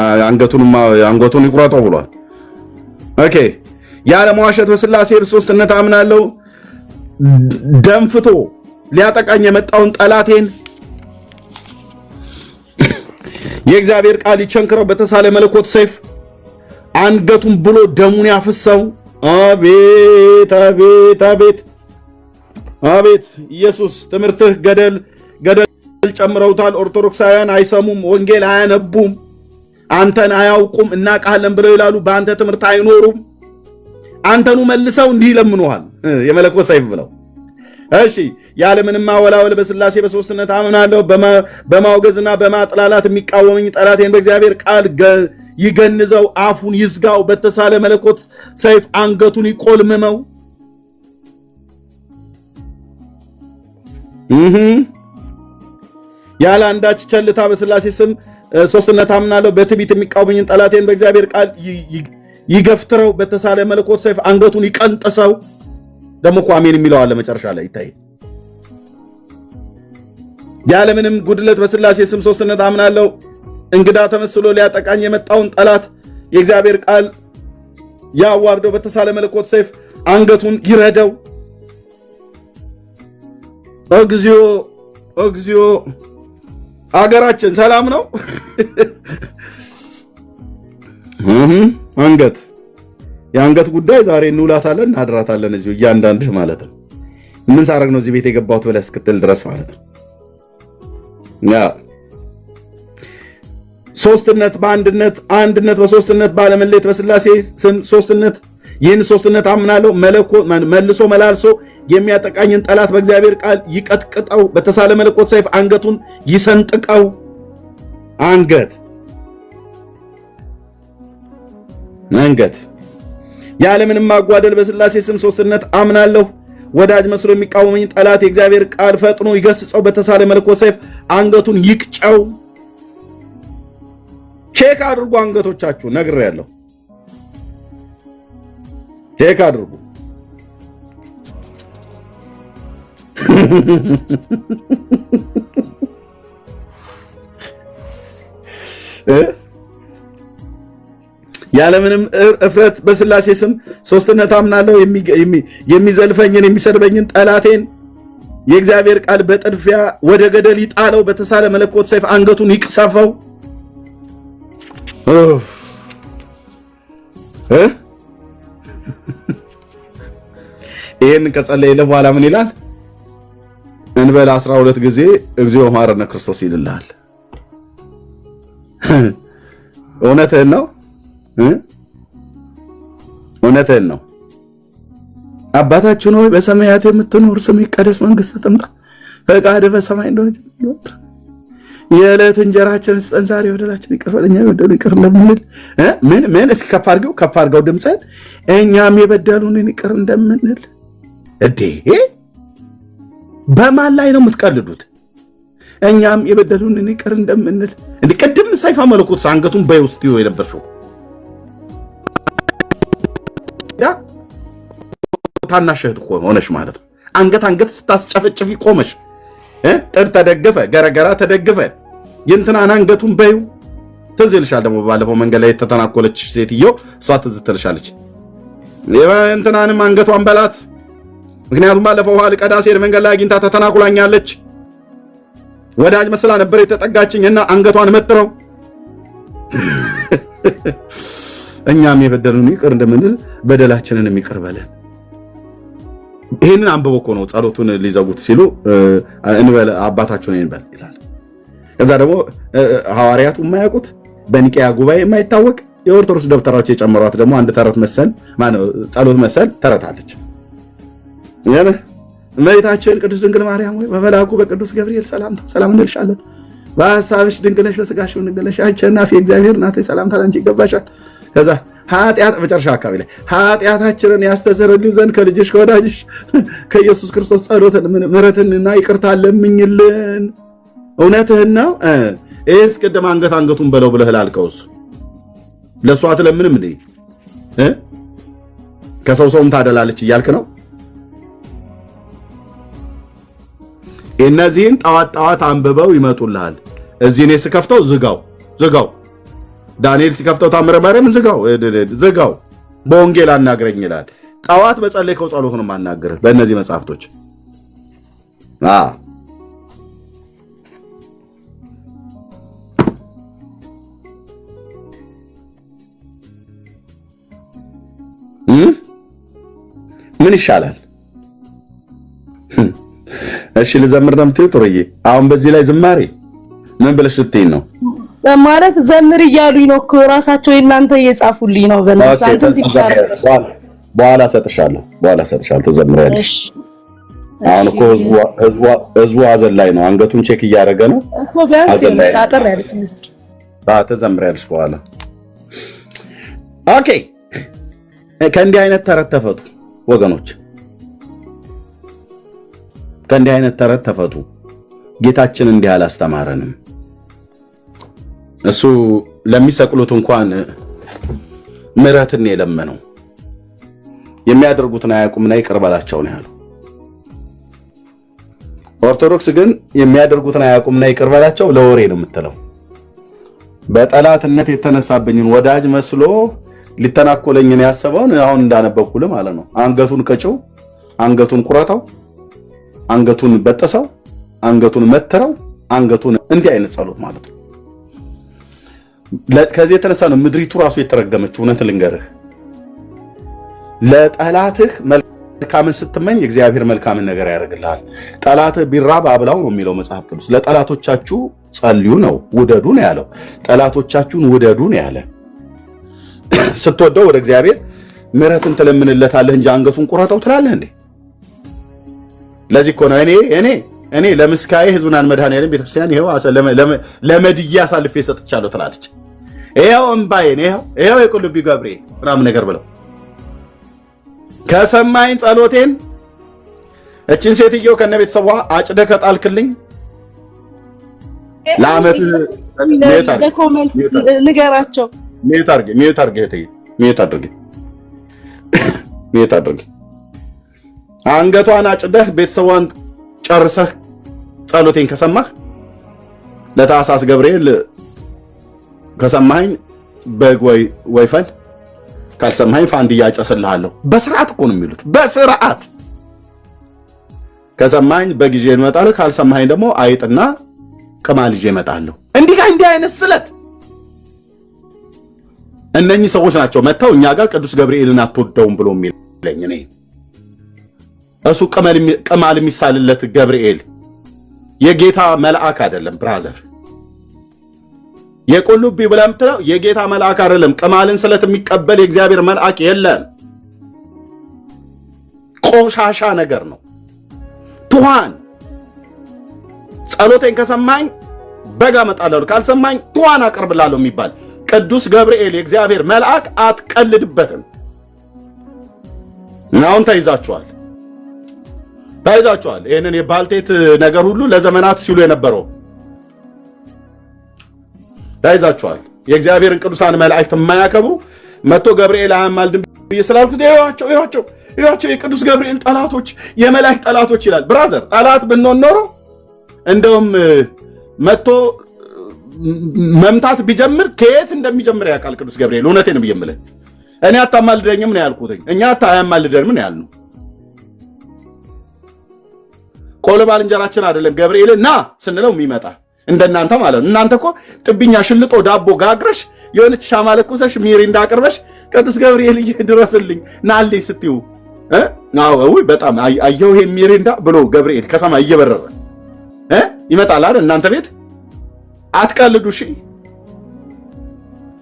አንገቱን ይቁረጠው ብሏል። ኦኬ። ያለ መዋሸት በስላሴ በሶስትነት አምናለሁ። ደንፍቶ ሊያጠቃኝ የመጣውን ጠላቴን የእግዚአብሔር ቃል ይቸንክረው፣ በተሳለ መለኮት ሰይፍ አንገቱን ብሎ ደሙን ያፍሰው። አቤት አቤት አቤት አቤት! ኢየሱስ ትምህርትህ ገደል ጨምረውታል። ኦርቶዶክሳውያን አይሰሙም፣ ወንጌል አያነቡም፣ አንተን አያውቁም። እናውቃለን ብለው ይላሉ፣ በአንተ ትምህርት አይኖሩም። አንተኑ መልሰው እንዲህ ይለምኑሃል የመለኮት ሰይፍ ብለው። እሺ ያለምንም ማወላወል በስላሴ በሶስትነት አምናለሁ። በማውገዝና በማጥላላት የሚቃወመኝ ጠላቴን በእግዚአብሔር ቃል ይገንዘው፣ አፉን ይዝጋው፣ በተሳለ መለኮት ሰይፍ አንገቱን ይቆልምመው። ያለ አንዳች ቸልታ በስላሴ ስም ሶስትነት አምናለሁ። በትዕቢት የሚቃወመኝን ጠላቴን በእግዚአብሔር ቃል ይገፍትረው፣ በተሳለ መለኮት ሰይፍ አንገቱን ይቀንጥሰው። ደግሞ እኮ አሜን የሚለው አለ መጨረሻ ላይ ይታይ። ያለምንም ጉድለት በስላሴ ስም ሶስትነት አምናለሁ። እንግዳ ተመስሎ ሊያጠቃኝ የመጣውን ጠላት የእግዚአብሔር ቃል ያዋርደው፣ በተሳለ መለኮት ሰይፍ አንገቱን ይረደው። እግዚኦ እግዚኦ! አገራችን ሰላም ነው? አንገት የአንገት ጉዳይ ዛሬ እንውላታለን እናድራታለን እዚሁ እያንዳንድህ ማለት ነው። ምን ሳረግ ነው እዚህ ቤት የገባሁት ብለህ እስክትል ድረስ ማለት ነው። ያ ሶስትነት በአንድነት፣ አንድነት በሶስትነት፣ ባለመለየት በስላሴ ስም ሶስትነት። ይህን ሶስትነት አምናለሁ። መልሶ መላልሶ የሚያጠቃኝን ጠላት በእግዚአብሔር ቃል ይቀጥቅጠው፣ በተሳለ መለኮት ሰይፍ አንገቱን ይሰንጥቀው። አንገት ያለምንም ማጓደል በስላሴ ስም ሶስትነት አምናለሁ። ወዳጅ መስሎ የሚቃወመኝ ጠላት የእግዚአብሔር ቃል ፈጥኖ ይገስጸው፣ በተሳለ መለኮት ሰይፍ አንገቱን ይቅጨው። ቼክ አድርጉ አንገቶቻችሁ፣ ነግሬያለሁ። ቼክ አድርጉ። ያለምንም እፍረት በስላሴ ስም ሶስትነት አምናለሁ። የሚዘልፈኝን የሚሰድበኝን ጠላቴን የእግዚአብሔር ቃል በጥድፊያ ወደ ገደል ይጣለው፣ በተሳለ መለኮት ሰይፍ አንገቱን ይቅሰፈው። ይህን ከጸለየ በኋላ ምን ይላል? እንበል 12 ጊዜ እግዚኦ መሐረነ ክርስቶስ ይልልሃል። እውነትህን ነው፣ እውነትህን ነው። አባታችን ሆይ በሰማያት የምትኖር ስምህ ይቀደስ፣ መንግሥትህ ትምጣ፣ ፈቃድህ በሰማይ እንደሆነች በምድር የዕለት እንጀራችንን ስጠን ዛሬ፣ በደላችንን ይቅር በለን እኛም የበደሉንን ይቅር እንደምንል። ምን እስኪ ከፍ አድርገው ድምፅህን፣ እኛም የበደሉንን ይቅር እንደምንል። እንዴ በማን ላይ ነው የምትቀልዱት? እኛም የበደሉንን ይቅር እንደምንል። እንዴ ቅድም ሰይፈ መለኮት አንገቱን በውስጥ የነበርሽው ታናሽ እህት ሆነሽ ማለት ነው። አንገት ስታስጨፈጭፊ ቆመሽ ጥድ ተደግፈ ገረገራ ተደግፈ የእንትናን አንገቱን በዩ ትዝ ይልሻል። ደግሞ ባለፈው መንገድ ላይ የተተናኮለች ሴትዮ እሷ ትዝ ትልሻለች። እንትናንም አንገቷን በላት። ምክንያቱም ባለፈው ውሃ ልቀዳ ስሄድ መንገድ ላይ አግኝታ ተተናኩላኛለች። ወዳጅ መስላ ነበር የተጠጋችኝ እና አንገቷን መጥረው እኛም የበደሉን ይቅር እንደምንል በደላችንን ይቅር በለን። ይሄንን አንብቦ እኮ ነው ጸሎቱን ሊዘጉት ሲሉ እንበል አባታችሁን እንበል ይላል። ከዛ ደግሞ ሐዋርያቱ የማያውቁት በኒቄያ ጉባኤ የማይታወቅ የኦርቶዶክስ ደብተራዎች የጨመሯት ደግሞ አንድ ተረት መሰል ማነው ጸሎት መሰል ተረት አለች። እመቤታችን ቅድስት ድንግል ማርያም ወይ በመልአኩ በቅዱስ ገብርኤል ሰላም እንልሻለን። በሐሳብሽ ድንግል ነሽ፣ በሥጋሽ ድንግል ነሽ። አሸናፊ እግዚአብሔር እናቴ ሰላምታ ላንቺ ይገባሻል። ከዛ ኃጢአት መጨረሻ አካባቢ ላይ ኃጢአታችንን ያስተሰርይልን ዘንድ ከልጅሽ ከወዳጅሽ ከኢየሱስ ክርስቶስ ጸሎትን ምሕረትንና ይቅርታ ለምኝልን። እውነትህን ነው። እስ ቅድም አንገቱን በለው ብለህ ላልከውስ ለሷ አትለምንም እንዴ? ከሰውም ታደላለች እያልክ ነው። እነዚህን ጠዋት አንብበው ይመጡልሃል። እዚህ እኔ ስከፍተው ዝጋው ዳንኤል ሲከፍተው ታምረ ማርያምን ዝጋው በወንጌል አናግረኝ ይላል። ጠዋት በጸለይከው ጸሎት ነው ማናገርህ በእነዚህ መጽሐፍቶች። ምን ይሻላል? እሺ ልዘምር ነው የምትይው ጥሩዬ? አሁን በዚህ ላይ ዝማሬ ምን ብለሽ ስትይ ነው ማለት? ዘምር እያሉኝ ነው እኮ ራሳቸው እናንተ እየጻፉልኝ ነው። በኋላ ሰጥሻለሁ ትዘምሪያለሽ። አሁን እኮ ህዝቡ ሀዘን ላይ ነው። አንገቱን ቼክ እያደረገ ነው እኮ። ቢያንስ አጠር ያለች ትዘምሪያለሽ በኋላ። ኦኬ ከእንዲህ አይነት ተረት ተፈቱ ወገኖች፣ ከእንዲህ አይነት ተረት ተፈቱ። ጌታችን እንዲህ አላስተማረንም። እሱ ለሚሰቅሉት እንኳን ምሕረትን የለመነው የሚያደርጉትን አያውቁምና ይቅር በላቸው ነው ያለው። ኦርቶዶክስ ግን የሚያደርጉትን አያውቁምና ይቅር በላቸው ለወሬ ነው የምትለው። በጠላትነት የተነሳብኝን ወዳጅ መስሎ ሊተናኮለኝን ያሰበውን አሁን እንዳነበብኩልህ ማለት ነው። አንገቱን ቀጨው፣ አንገቱን ቁረጠው፣ አንገቱን በጠሰው፣ አንገቱን መትረው፣ አንገቱን እንዲህ አይነት ጸሎት ማለት ነው። ከዚህ የተነሳ ነው ምድሪቱ ራሱ የተረገመችው። እውነት ልንገርህ፣ ለጠላትህ መልካምን ስትመኝ እግዚአብሔር መልካምን ነገር ያደርግልሃል። ጠላትህ ቢራብ አብላው ነው የሚለው መጽሐፍ ቅዱስ። ለጠላቶቻችሁ ጸልዩ ነው፣ ውደዱ ነው ያለው። ጠላቶቻችሁን ውደዱ ነው ያለ። ስትወደው ወደ እግዚአብሔር ምሕረትን ትለምንለታለህ እንጂ አንገቱን ቁረጠው ትላለህ እንዴ? ለዚህ እኮ ነው እኔ ለምስካዬ ሕዝቡን መድኃኔዓለም ቤተክርስቲያን ይሄው ለመድዬ አሳልፌ ሰጥቻለሁ ትላለች። ይሄው እምባዬን ይሄው የቁልቢ ገብርኤል ምናምን ነገር ብለው ከሰማኝ ጸሎቴን እችን ሴትዮ ከነ ቤተሰቧ አጭደ ከጣልክልኝ ለዓመት ለኮሜንት ንገራቸው። ሚዩት አድርጊ። አንገቷን አጭደህ ቤተሰቧን ጨርሰህ ጸሎቴን ከሰማህ ለታሳስ ገብርኤል ከሰማኸኝ በግ ወይፈን ካልሰማኸኝ ፋንድያ አጨስልሃለሁ። በስርዓት እኮ ነው የሚሉት፣ በስርዓት ከሰማኸኝ በግ ይዤ እመጣለሁ፣ ካልሰማኸኝ ደግሞ አይጥና ቅማል ይዤ እመጣለሁ። እንዲህ አይነት ስለት እነኚህ ሰዎች ናቸው መጥተው እኛ ጋር ቅዱስ ገብርኤልን አትወደውም ብሎ የሚለኝ። እኔ እሱ ቅማል የሚሳልለት ገብርኤል የጌታ መልአክ አይደለም ብራዘር። የቁልቢ ብለህ የምትለው የጌታ መልአክ አይደለም። ቅማልን ስለት የሚቀበል የእግዚአብሔር መልአክ የለም። ቆሻሻ ነገር ነው። ትኋን ጸሎቴን ከሰማኝ በግ አመጣለሁ፣ ካልሰማኝ ትኋን አቀርብላለሁ የሚባል ቅዱስ ገብርኤል የእግዚአብሔር መልአክ አትቀልድበትም። አሁን ተይዛችኋል። ይህንን የባልቴት ነገር ሁሉ ለዘመናት ሲሉ የነበረው ተይዛችኋል። የእግዚአብሔርን ቅዱሳን መላእክት የማያከብሩ መጥቶ ገብርኤል አያማልድም ብዬ ስላልኩት ይኸዋቸው ያቸው የቅዱስ ገብርኤል ጠላቶች የመላእክት ጠላቶች ይላል። ብራዘር ጠላት ብንሆን ኖሮ እንደውም መጥቶ መምታት ቢጀምር ከየት እንደሚጀምር ያውቃል ቅዱስ ገብርኤል። እውነቴን ነው ብየምልህ እኔ አታማልደኝም ነው ያልኩት። እኛ አታያማልደንም ነው ያልነው። ቆሎ ባልንጀራችን አይደለም ገብርኤል ና ስንለው የሚመጣ እንደናንተ ማለት ነው። እናንተ እኮ ጥብኛ ሽልጦ ዳቦ ጋግረሽ የሆነች ሻማ ለኩሰሽ ሚሪንዳ አቅርበሽ ቅዱስ ገብርኤል ድረስልኝ ናልኝ ስትዩ አዎ በጣም አየው ይሄ ሚሪንዳ ብሎ ገብርኤል ከሰማይ እየበረረ ይመጣል አይደል? እናንተ ቤት አትቀልዱ። እሺ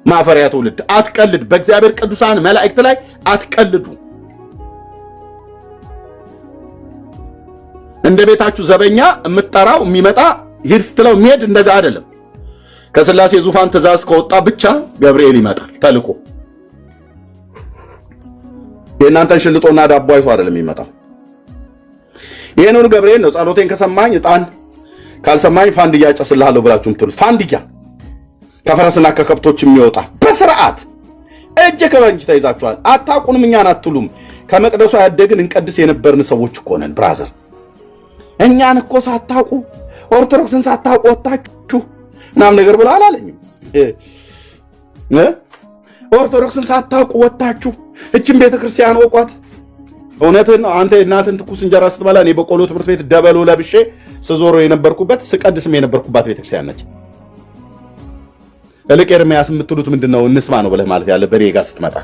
ማፈሪያ ትውልድ አትቀልድ። በእግዚአብሔር ቅዱሳን መላእክት ላይ አትቀልዱ። እንደ ቤታችሁ ዘበኛ የምትጠራው የሚመጣ ሂድ ስትለው የሚሄድ እንደዛ አይደለም። ከሥላሴ ዙፋን ትእዛዝ ከወጣ ብቻ ገብርኤል ይመጣል ተልኮ። የእናንተን ሽልጦና ዳቦ አይቶ አይደለም የሚመጣው። ይሄንን ገብርኤል ነው ጸሎቴን ከሰማኝ ዕጣን ካልሰማኝ ፋንድያ ጨስልሃለሁ ብላችሁ የምትሉት። ፋንድያ ከፈረስና ከከብቶች የሚወጣ በስርዓት እጅ ከበንጅ ተይዛችኋል። አታውቁንም፣ እኛን አትሉም። ከመቅደሱ ያደግን እንቀድስ የነበርን ሰዎች እኮ ነን ብራዘር። እኛን እኮ ሳታውቁ ኦርቶዶክስን ሳታውቁ ወጣችሁ ምናምን ነገር ብሎ አላለኝም። ኦርቶዶክስን ሳታውቁ ወጣችሁ እችን ቤተክርስቲያን ወቋት። እውነትህን ነው። አንተ እናትን ትኩስ እንጀራ ስትበላ እኔ በቆሎ ትምህርት ቤት ደበሎ ለብሼ ስዞሮ የነበርኩበት ስቀድስም የነበርኩባት ቤተክርስቲያን ነች። እልቅ ኤርምያስ የምትሉት ምንድነው? እንስማ ነው ብለህ ማለት ያለ በኔ ጋር ስትመጣ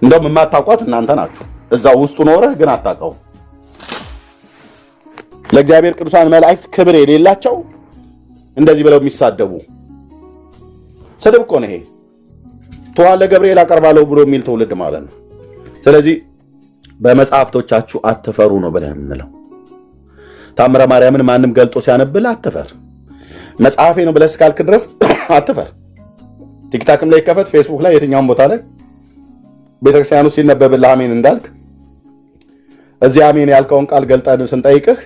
እንደውም የማታውቋት እናንተ ናችሁ። እዛው ውስጡ ኖረህ ግን አታውቀውም። ለእግዚአብሔር ቅዱሳን መላእክት ክብር የሌላቸው እንደዚህ ብለው የሚሳደቡ ስድብ እኮ ነው ይሄ። ተዋለ ገብርኤል አቀርባለሁ ብሎ የሚል ትውልድ ማለት ነው። ስለዚህ በመጽሐፍቶቻችሁ አትፈሩ ነው ብለን የምንለው። ታምረ ማርያምን ማንም ገልጦ ሲያነብል አትፈር። መጽሐፌ ነው ብለህ እስካልክ ድረስ አትፈር። ቲክታክም ላይ ከፈት፣ ፌስቡክ ላይ፣ የትኛውም ቦታ ላይ ቤተክርስቲያኑ ሲነበብልህ አሜን እንዳልክ እዚህ አሜን ያልከውን ቃል ገልጠን ስንጠይቅህ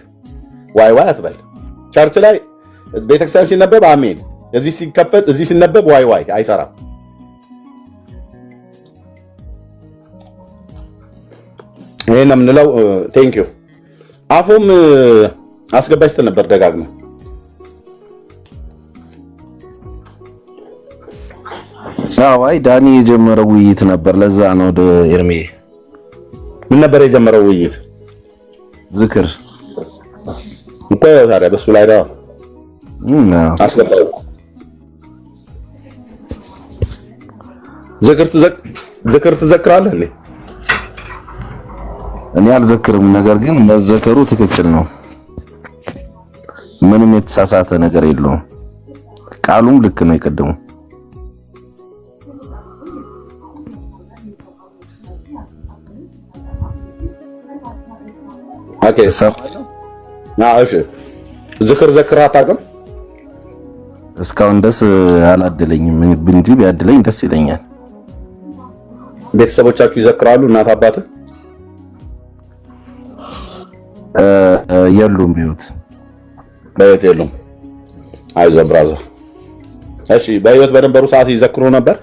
ዋይ ዋይ አትበል። ቸርች ላይ ቤተክርስቲያን ሲነበብ አሜን፣ እዚህ ሲከፈት እዚህ ሲነበብ ዋይ ዋይ አይሰራም። ይሄን ነው የምንለው። ቴንክ ዩ። አፎም አስገባች ስትል ነበር ደጋግመህ። አዎ አይ ዳኒ የጀመረው ውይይት ነበር። ለዛ ነው ኤርሜ። ምን ነበር የጀመረው ውይይት? ዝክር እኮ ታዲያ በሱ ላይ ነው አስገባው። ዝክር ትዘክራለህ እንዴ? እኔ አልዘክርም። ነገር ግን መዘከሩ ትክክል ነው። ምንም የተሳሳተ ነገር የለውም። ቃሉም ልክ ነው። ይቀደሙ ኦኬ እሺ። ዝክር ዘክራ አታውቅም? እስካሁን ደስ አላደለኝም እንጂ ቢያድለኝ ደስ ይለኛል። ቤተሰቦቻችሁ ይዘክራሉ? እናት አባትህ የሉም? በህይወት የሉም? አይዞህ ብራዘር። እሺ በህይወት በነበሩ ሰዓት ይዘክሩ ነበር?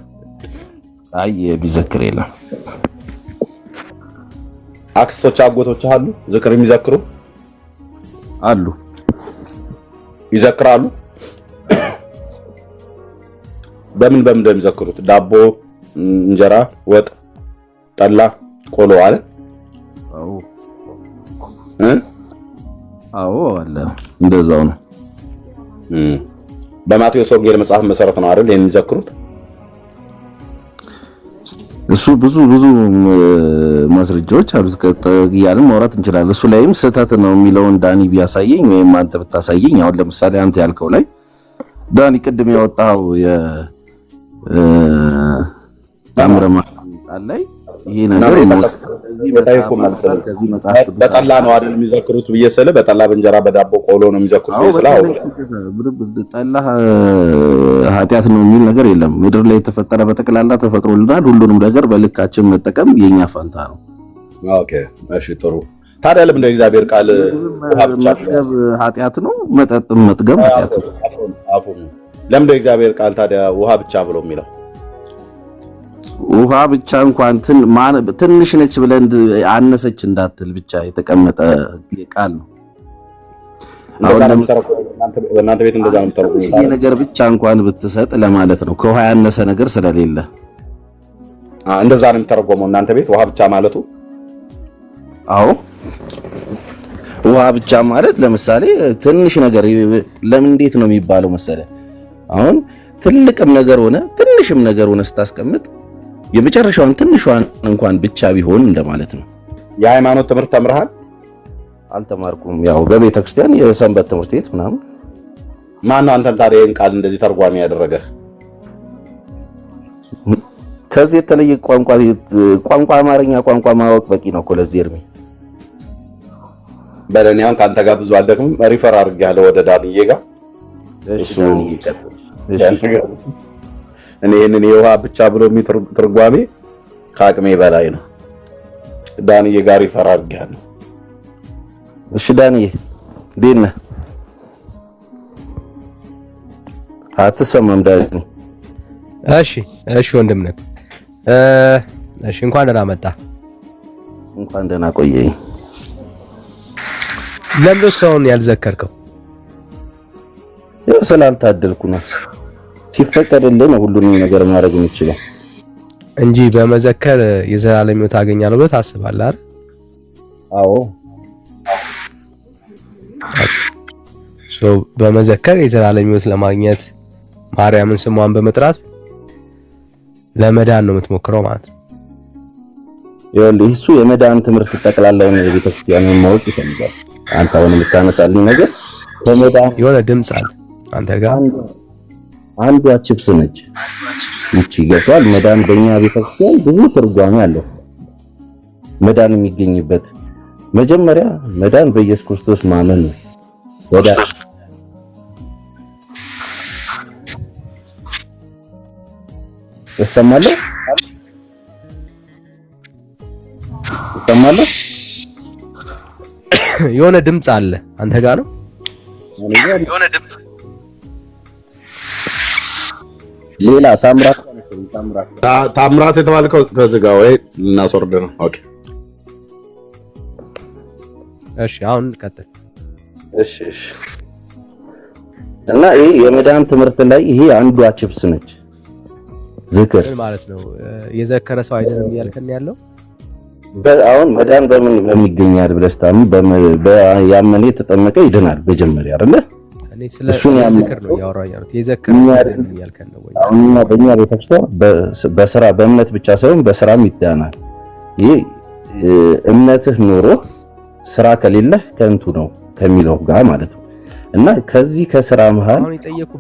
አይ ቢዘክር የለም። አክስቶች አጎቶች አሉ ዝክር የሚዘክሩ? አሉ። ይዘክራሉ? በምን እንደሚዘክሩት? ዳቦ፣ እንጀራ፣ ወጥ፣ ጠላ፣ ቆሎ አለ? አዎ አለ። እንደዛው ነው። በማቴዎስ ወንጌል መጽሐፍ መሰረት ነው አይደል የሚዘክሩት? እሱ ብዙ ማስረጃዎች አሉት። ከያለም ማውራት እንችላለን። እሱ ላይም ስህተት ነው የሚለውን ዳኒ ቢያሳየኝ ወይም አንተ ብታሳየኝ። አሁን ለምሳሌ አንተ ያልከው ላይ ዳኒ ቅድም ያወጣው ታምረ ማርያም ላይ ይሄ ነገር በጠላ ነው አይደል የሚዘክሩት ብዬ ስለ በጠላ በእንጀራ በዳቦ ቆሎ ነው የሚዘክሩት ይስላው። ጠላ ኃጢአት ነው የሚል ነገር የለም። ምድር ላይ የተፈጠረ በጠቅላላ ተፈጥሮልናል። ሁሉንም ነገር በልካችን መጠቀም የኛ ፋንታ ነው። ኦኬ እሺ ጥሩ። ታዲያ ለምን ነው እግዚአብሔር ቃል መጥገብ ኃጢአት ነው፣ መጠጥም መጥገብ ኃጢአት ነው? ለምን ነው እግዚአብሔር ቃል ታዲያ ውሃ ብቻ ብሎ የሚለው? ውሃ ብቻ እንኳን ትንሽ ነች ብለን አነሰች እንዳትል ብቻ የተቀመጠ ቃል ነው። በእናንተ ቤት እንደዛ ነው ተረኩ። ይሄ ነገር ብቻ እንኳን ብትሰጥ ለማለት ነው። ከውሃ ያነሰ ነገር ስለሌለ እንደዛ ነው የሚተረጎመው እናንተ ቤት ውሃ ብቻ ማለቱ። አዎ ውሃ ብቻ ማለት ለምሳሌ ትንሽ ነገር ለምን እንዴት ነው የሚባለው መሰለ? አሁን ትልቅም ነገር ሆነ ትንሽም ነገር ሆነ ስታስቀምጥ የመጨረሻውን ትንሿን እንኳን ብቻ ቢሆን እንደማለት ነው። የሃይማኖት ትምህርት ተምረሃል? አልተማርኩም። ያው በቤተ ክርስቲያን የሰንበት ትምህርት ቤት ምናምን። ማነው አንተን ታዲያ ይሄን ቃል እንደዚህ ተርጓሚ ያደረገህ? ከዚህ የተለየ ቋንቋ አማርኛ ቋንቋ ማወቅ በቂ ነው እኮ ለዚህ እድሜ። በለኔ አሁን ካንተ ጋር ብዙ አልደክምም። ሪፈር አድርጌያለሁ ወደ ዳንዬ ጋር። እሱ እኔ ይሄንን የውሃ ብቻ ብሎ ትርጓሜ ከአቅሜ በላይ ነው። ዳንዬ ጋር ሪፈር አድርጌያለሁ። እሺ ዳንዬ እንዴት ነህ? አትሰማም ዳኒ? እሺ ወንድም ነህ። እሺ እንኳን ደህና መጣ። እንኳን ደህና ቆየኝ። ለምን እስካሁን ያልዘከርከው? ያው ስላልታደልኩ ነው። ሲፈቀድልህ ነው ሁሉንም ነገር ማድረግ የምትችለው እንጂ በመዘከር የዘላለም ሕይወት አገኛለሁ ብለህ ታስባለህ አይደል? አዎ። በመዘከር የዘላለም ሕይወት ለማግኘት ማርያምን ስሟን በመጥራት ለመዳን ነው የምትሞክረው ማለት ነው። ይኸውልህ እሱ የመዳን ትምህርት ጠቅላላውን የቤተክርስቲያንን ማወቅ ይፈልጋል። አንተ አሁን የምታነሳልኝ ነገር ከመዳን የሆነ ድምጽ አለ አንተ ጋር። አንዷ ቺፕስ ነች ይቺ ገብቷል። መዳን በእኛ ቤተክርስቲያን ብዙ ትርጓሜ አለው። መዳን የሚገኝበት መጀመሪያ መዳን በኢየሱስ ክርስቶስ ማመን ነው። ወዳ እሰማለሁ የሆነ ድምጽ አለ አንተ ጋር ነው። የሆነ ድምጽ ሌላ ታምራት የተባልከው ከዚህ ጋር ወይ እናስወርድ ነው። ኦኬ እሺ አሁን ቀጥል። እሺ እና ይሄ የመዳን ትምህርት ላይ ይሄ አንዷ ቺፕስ ነች። ዝክር ማለት ነው። የዘከረ ሰው አይደለም እያልከን ያለው አሁን መዳን በምን ይገኛል ብለህ ስታምን ያመነ የተጠመቀ ይድናል መጀመሪያ አይደለ? እኔ ስለ ዝክር ነው ያወራኝ ያሉት። የዘከረ ሰው አይደለም እያልከን ነው ወይ? አሁን በእኛ ቤተክርስቲያን በስራ በእምነት ብቻ ሳይሆን በስራም ይዳናል። ይሄ እምነትህ ኖሮ ስራ ከሌለህ ከንቱ ነው ከሚለው ጋር ማለት ነው። እና ከዚህ ከስራ መሃል አሁን የጠየቁ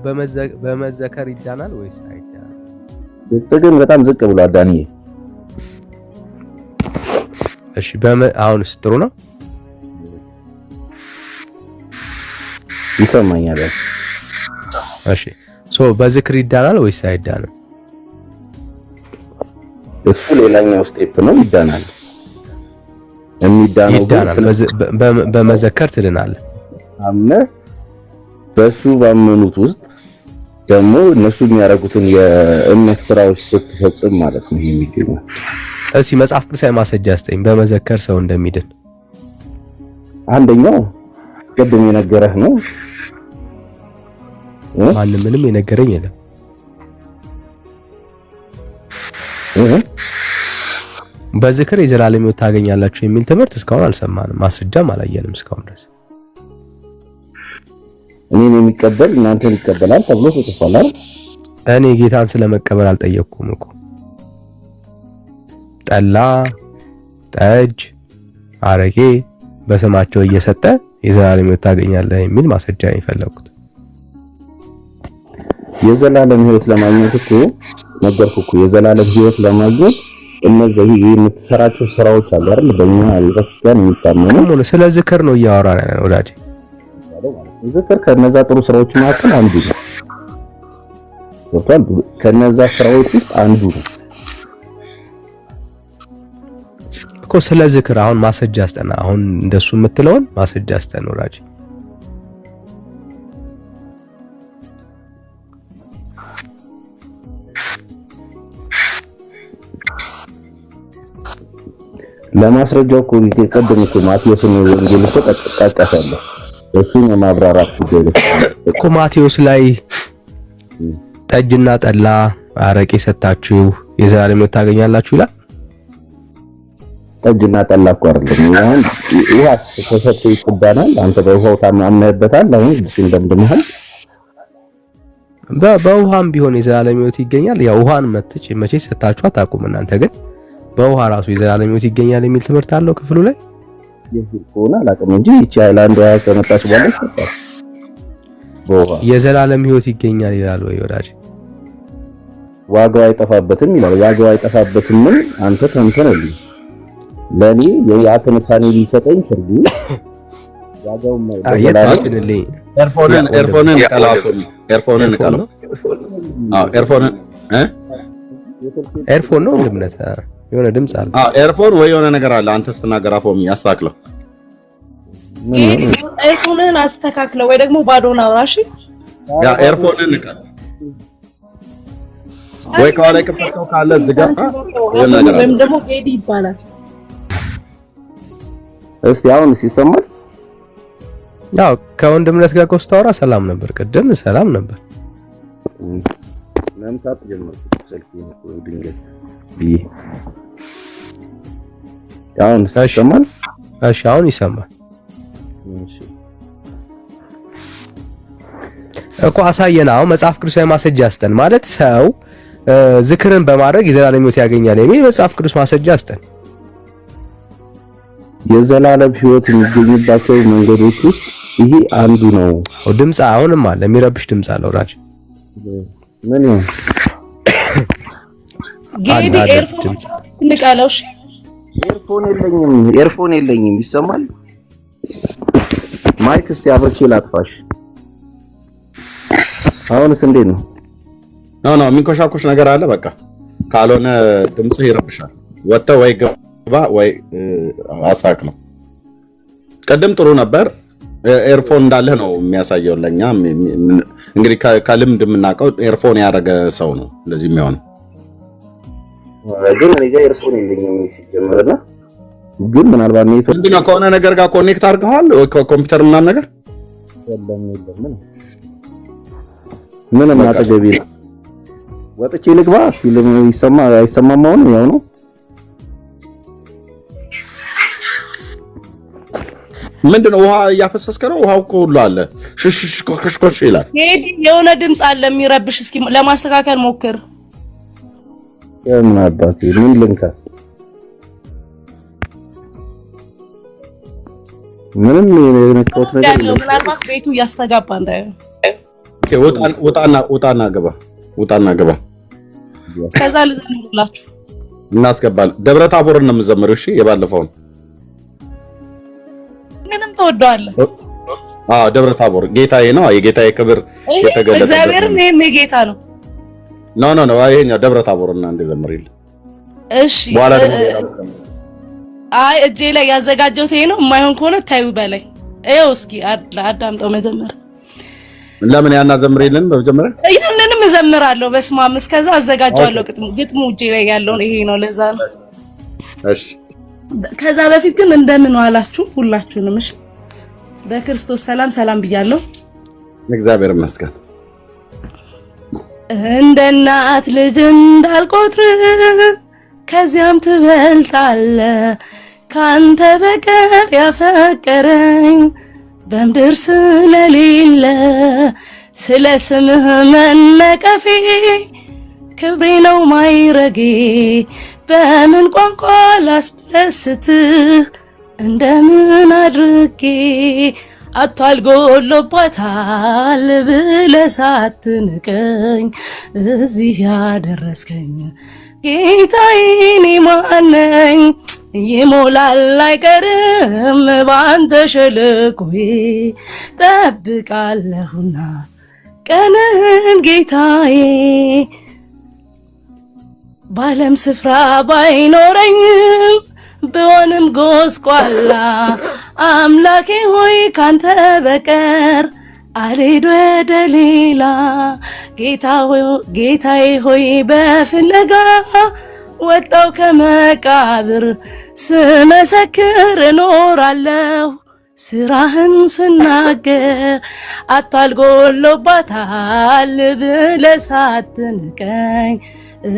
በመዘከር ይዳናል ወይስ አይዳናል? ግን በጣም ዝቅ ብሏል ዳንዬ። እሺ አሁንስ ጥሩ ነው? ይሰማኛል። እሺ በዝክር ይዳናል ወይስ አይዳንም? እሱ ሌላኛው ስቴፕ ነው። ይዳናል። የሚዳነው በመዘከር ትድናለህ። አምነህ በሱ ባመኑት ውስጥ ደግሞ እነሱ የሚያደርጉትን የእምነት ስራዎች ስትፈጽም ማለት ነው የሚገኘው። እሺ መጽሐፍ ቅዱሳዊ ማስረጃ ስጠኝ በመዘከር ሰው እንደሚድን። አንደኛው ቅድም የነገረህ ነው። ማንም ምንም የነገረኝ የለም። በዝክር የዘላለም ሕይወት ታገኛላችሁ የሚል ትምህርት እስካሁን አልሰማንም፣ ማስረጃም አላየንም እስካሁን ድረስ። እኔን የሚቀበል እናንተን ይቀበላል ተብሎ ተጽፏል አይደል? እኔ ጌታን ስለመቀበል አልጠየቅኩም እኮ። ጠላ፣ ጠጅ፣ አረቄ በስማቸው እየሰጠ የዘላለም ሕይወት ታገኛለህ የሚል ማስረጃ ነው የፈለኩት። የዘላለም ሕይወት ለማግኘት እኮ ነገርኩህ እኮ የዘላለም ሕይወት ለማግኘት እነዚህ የምትሰራቸው ስራዎች አሉ አይደል? በእኛ ቤተክርስቲያን የሚታመኑ ስለ ዝክር ነው እያወራን ያለው ወዳጅ። ዝክር ከነዛ ጥሩ ስራዎች መካከል አንዱ ነው። ወጣን ከነዛ ስራዎች ውስጥ አንዱ ነው እኮ። ስለ ዝክር አሁን ማስረጃ አስጠና። አሁን እንደሱ የምትለውን ማስረጃ አስጠና ወዳጅ። ለማስረጃው እኮ ይቀደም እኮ ማቴዎስን ወንጌል እኮ ጠቅቃቀሳለሁ። እሱን የማብራራት ጉዳይ እኮ ማቴዎስ ላይ ጠጅና ጠላ አረቄ ሰጣችሁ የዘላለም ሕይወት ታገኛላችሁ ይላል። ጠጅና ጠላ እኮ አይደለም። አሁን ውሃስ ተሰጥቶ ይቀዳናል። አንተ በውሃው ታምነህበታል። አሁን እንደምድመሃል በውሃም ቢሆን የዘላለም ሕይወት ይገኛል። ያው ውሃን መቼ ሰጣችሁ አታውቁም እናንተ ግን በውሃ ራሱ የዘላለም ሕይወት ይገኛል የሚል ትምህርት አለው ክፍሉ ላይ ይሆና አላውቅም እንጂ እቺ ሃይላንድ ውሃ ከመጣች በኋላ ይሰጣል። በውሃ የዘላለም ሕይወት ይገኛል ይላል ወይ ወዳጅ? ዋጋው አይጠፋበትም ይላል። ዋጋው አይጠፋበትም ምን አንተ ተንተነልኝ ለኔ የያተነታኔ ሊሰጠኝ ትርጉ ዋጋው አይጠፋብልኝ። ኤርፎንን ቀላፉን ኤርፎንን ቀላው ኤርፎን ነው እንደምነት የሆነ ድምጽ አለ። ኤርፎን ወይ የሆነ ነገር አለ። አንተ ስትናገር አፎም ያስተካክለው። ኤርፎንን አስተካክለው ወይ ደግሞ ባዶን አውራሽ ያ ኤርፎንን ቀላው ወይ ካለ ከፈተው ካለ ዝጋታ ወይም ደግሞ ሄዲ ይባላል። እስቲ አሁን ሲሰማል ያው ከወንድምነት ጋር ኮስታውራ ሰላም ነበር፣ ቅድም ሰላም ነበር። ለምሳሌ ጀመርኩ ስልክ ነው ድንገት አሁን ይሰማል። እሺ አሁን ይሰማል እኮ አሳየና። አሁን መጽሐፍ ቅዱሳዊ ማስረጃ አስጠን ማለት ሰው ዝክርን በማድረግ የዘላለም ሕይወት ያገኛል የሚል መጽሐፍ ቅዱስ ማስረጃ አስጠን። የዘላለም ሕይወት የሚገኝባቸው መንገዶች ውስጥ ይሄ አንዱ ነው። ድምጽ አሁንም አለ፣ የሚረብሽ ድምጽ አለ ወራጅ ምን ነው ጌዲ ኤርፎን ንቃለው። እሺ ኤርፎን የለኝም። ይሰማል ማይክ እስቲ አብርቼ ላጥፋሽ። አሁንስ እንዴት ነው? ኖ የሚንኮሻኮሽ ነገር አለ። በቃ ካልሆነ ድምጽ ይረብሻል። ወጣ ወይ ገባ ወይ አስተካክለው። ቀደም ጥሩ ነበር። ኤርፎን እንዳለ ነው የሚያሳየው። ለኛ እንግዲህ ከልምድ የምናውቀው ኤርፎን ያደረገ ሰው ነው እንደዚህ የሚሆነው። ግን እኔ ጋር ኤርፎን የለኝም ሲጀመርና ግን ምናልባት ነው ምንድነው ከሆነ ነገር ጋር ኮኔክት አድርገዋል ወይ ኮምፒውተር ምናምን ነገር የለም። ምንም አጠገቤ ነው። ወጥቼ ልግባ ፊልም አይሰማም። አሁን ያው ነው ምንድነው ውሃ እያፈሰስከ ነው? ውሃው እኮ ሁሉ አለ ሽሽሽ ኮሽኮሽ ይላል። ሄዲ የሆነ ድምጽ አለ የሚረብሽ። እስኪ ለማስተካከል ሞክር። የምን አባቴ ምን ልንካ? ምንም የነካሁት ነገር የለም። ምናልባት ቤቱ እያስተጋባ እንዳይሆን። ኦኬ ውጣና ገባ። ከዛ ልዘምርላችሁ እናስገባለን። ደብረ ታቦርን ነው የምዘምረው። እሺ የባለፈውን ምንም ተወደዋለህ። ደብረ ታቦር ጌታዬ ነው። የጌታዬ ክብር የተገለጸ እግዚአብሔርም ይሄም የጌታ ነው። ኖ ይሄኛው ደብረ ታቦርና እንደዘምርልኝ። እሺ አይ እጄ ላይ ያዘጋጀሁት ይሄ ነው። የማይሆን ከሆነ ታዩ በላይ ይኸው። እስኪ አዳምጠው መጀመሪያ። ለምን ያና ዘምርልኝ? በመጀመሪያ ይሄንንም እዘምራለሁ። በስማም እስከዛ አዘጋጃለሁ። ግጥሙ እጄ ላይ ያለውን ይሄ ነው። ለዛ ነው። እሺ ከዛ በፊት ግን እንደምን ዋላችሁ ሁላችሁንም። እሺ በክርስቶስ ሰላም ብያለሁ። እግዚአብሔር ይመስገን። እንደ እናት ልጅ እንዳልቆጥር ከዚያም ትበልጣለ ካንተ በቀር ያፈቀረኝ በምድር ስለሌለ ስለ ስምህ መነቀፌ ክብሬ ነው ማይረጌ በምን ቋንቋ ላስደስትህ እንደምን አድርጌ አቷል ጎሎባታል ብለህ ሳትንቀኝ እዚህ ያደረስከኝ ጌታዬ እኔ ማን ነኝ? ይሞላል አይቀርም ባንተ ሸለቆዬ ጠብቃለሁና ቀንህን ጌታዬ። ባለም ስፍራ ባይኖረኝም ብሆንም ጎስቋላ አምላኬ ሆይ ካንተ በቀር አልሄድ ወደ ሌላ ጌታዬ ሆይ በፍለጋ ወጣው ከመቃብር ስመሰክር እኖራለሁ ስራህን ስናገር አታልጎሎባታል ብለህ ሳትንቀኝ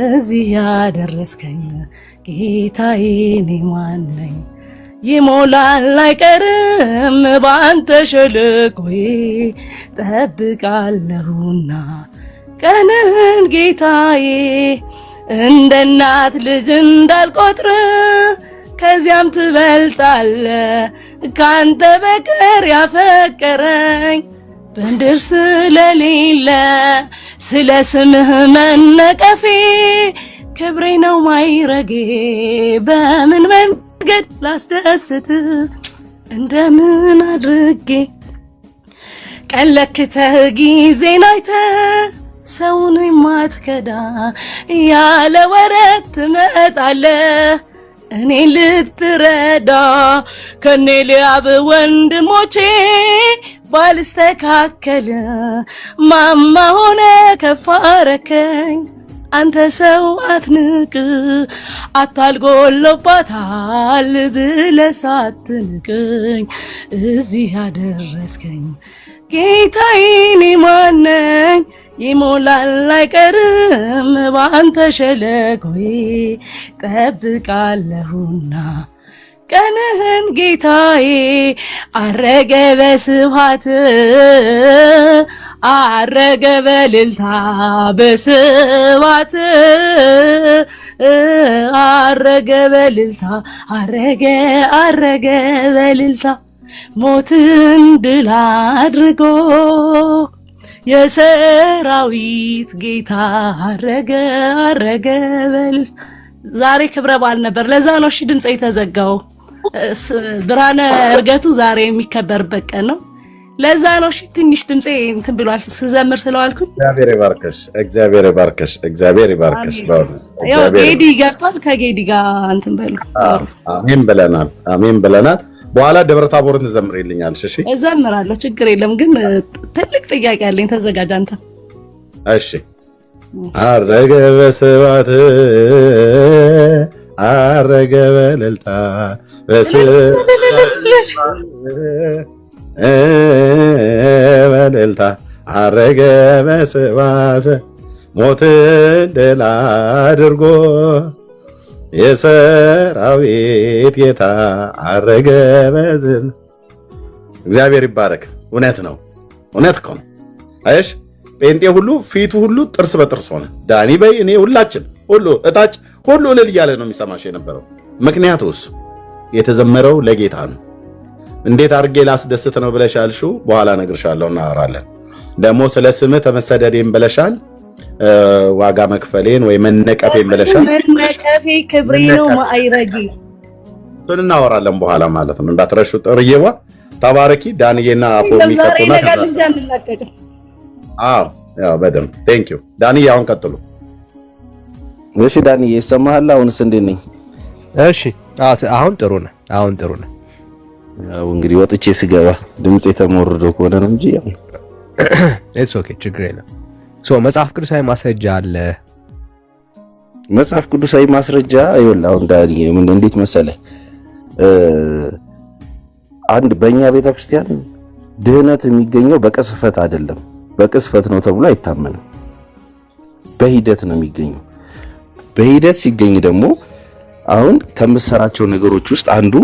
እዚህ ያደረስከኝ ጌታዬ እኔ ማን ነኝ? ይሞላል አይቀርም ባንተ ሸለቆዬ ጠብቃለሁና ቀንህን ጌታዬ እንደ እናት ልጅ እንዳልቆጥር ከዚያም ትበልጣለ ካንተ በቀር ያፈቀረኝ በምድር ስለሌለ ስለ ስምህ መነቀፌ ክብሬ ነው ማይረጌ በምን መንገድ ላስደስት እንደምን አድርጌ ቀለክተህ ጊዜን አይተህ ሰውን የማትከዳ ያለ ወረት ትመጣለህ እኔ ልትረዳ ከኔ ሊያብ ወንድሞቼ ባልስተካከል ማማ ሆነ ከፋረከኝ አንተ ሰው አትንቅ አታልጎሎባታል ብለህ ሳትንቅኝ እዚህ ያደረስከኝ ጌታዬ እኔ ማን ነኝ? ይሞላል አይቀርም ባንተ ሸለቆዬ ጠብቃለሁና ቀንህን ጌታዬ አረገ በስብሐት አረገ በእልልታ በስብሐት አረገ በእልልታ አረገ በእልልታ ሞትን ድል አድርጎ የሰራዊት ጌታ አረገ በእልልታ። ዛሬ ክብረ በዓል ነበር፣ ለዛ ነው እሺ ድምጼ የተዘጋው። ብርሃነ እርገቱ ዛሬ የሚከበርበት ቀን ነው፣ ለዛ ነው እሺ ትንሽ ድምጼ እንትን ብሏል ስዘምር ስለዋልኩኝ። እግዚአብሔር ይባርክሽ። ያው ጌዲ ገብቷል፣ ከጌዲ ጋር እንትን በሉ። አሜን ብለናል። በኋላ ደብረ ታቦርን ትዘምሪልኛለሽ? እሺ እዘምራለሁ፣ ችግር የለም። ግን ትልቅ ጥያቄ አለኝ፣ ተዘጋጅ አንተ። እሺ አረገ በስብሐት አረገ በእልልታ በእልልታ አረገ በስብሐት ሞትን ድል አድርጎ የሰራዊት ጌታ አረገ በዝል። እግዚአብሔር ይባረክ። እውነት ነው፣ እውነት እኮ ነው። አይሽ ጴንጤ ሁሉ ፊቱ ሁሉ ጥርስ በጥርስ ሆነ። ዳኒ በይ እኔ ሁላችን ሁሉ እታች ሁሉ እልል እያለ ነው የሚሰማሽ የነበረው። ምክንያቱስ የተዘመረው ለጌታ ነው። እንዴት አድርጌ ላስደስት ነው ብለሻልሽው፣ በኋላ እነግርሻለሁ፣ እናወራለን። ደግሞ ስለ ስምህ ተመሰደዴን ብለሻል፣ ዋጋ መክፈሌን ወይ መነቀፌን ብለሻል። መነቀፌ ክብሬ ነው ማይረጌ፣ እሱን እናወራለን በኋላ ማለት ነው። እንዳትረሹ። ጥርዬዋ ተባረኪ። ዳንዬና አፎሚ ከቶና ያው በደምብ ቴንክ ዩ ዳንዬ። አሁን ቀጥሉ። እሺ ዳንዬ ይሰማሃል? አሁንስ እንዴት ነኝ? እሺ አሁን ጥሩ ነህ፣ አሁን ጥሩ ነህ። ያው እንግዲህ ወጥቼ ስገባ ድምጼ ተሞርዶ ከሆነ ነው እንጂ ያው ኢትስ ኦኬ፣ ችግር የለም። መጽሐፍ ቅዱሳዊ ማስረጃ አለ? መጽሐፍ ቅዱሳዊ ማስረጃ ይኸውልህ፣ አሁን ዳንዬ ምን እንዴት መሰለህ፣ አንድ በእኛ ቤተክርስቲያን ድህነት የሚገኘው በቅስፈት አይደለም። በቅስፈት ነው ተብሎ አይታመንም። በሂደት ነው የሚገኘው። በሂደት ሲገኝ ደግሞ አሁን ከምሰራቸው ነገሮች ውስጥ አንዱ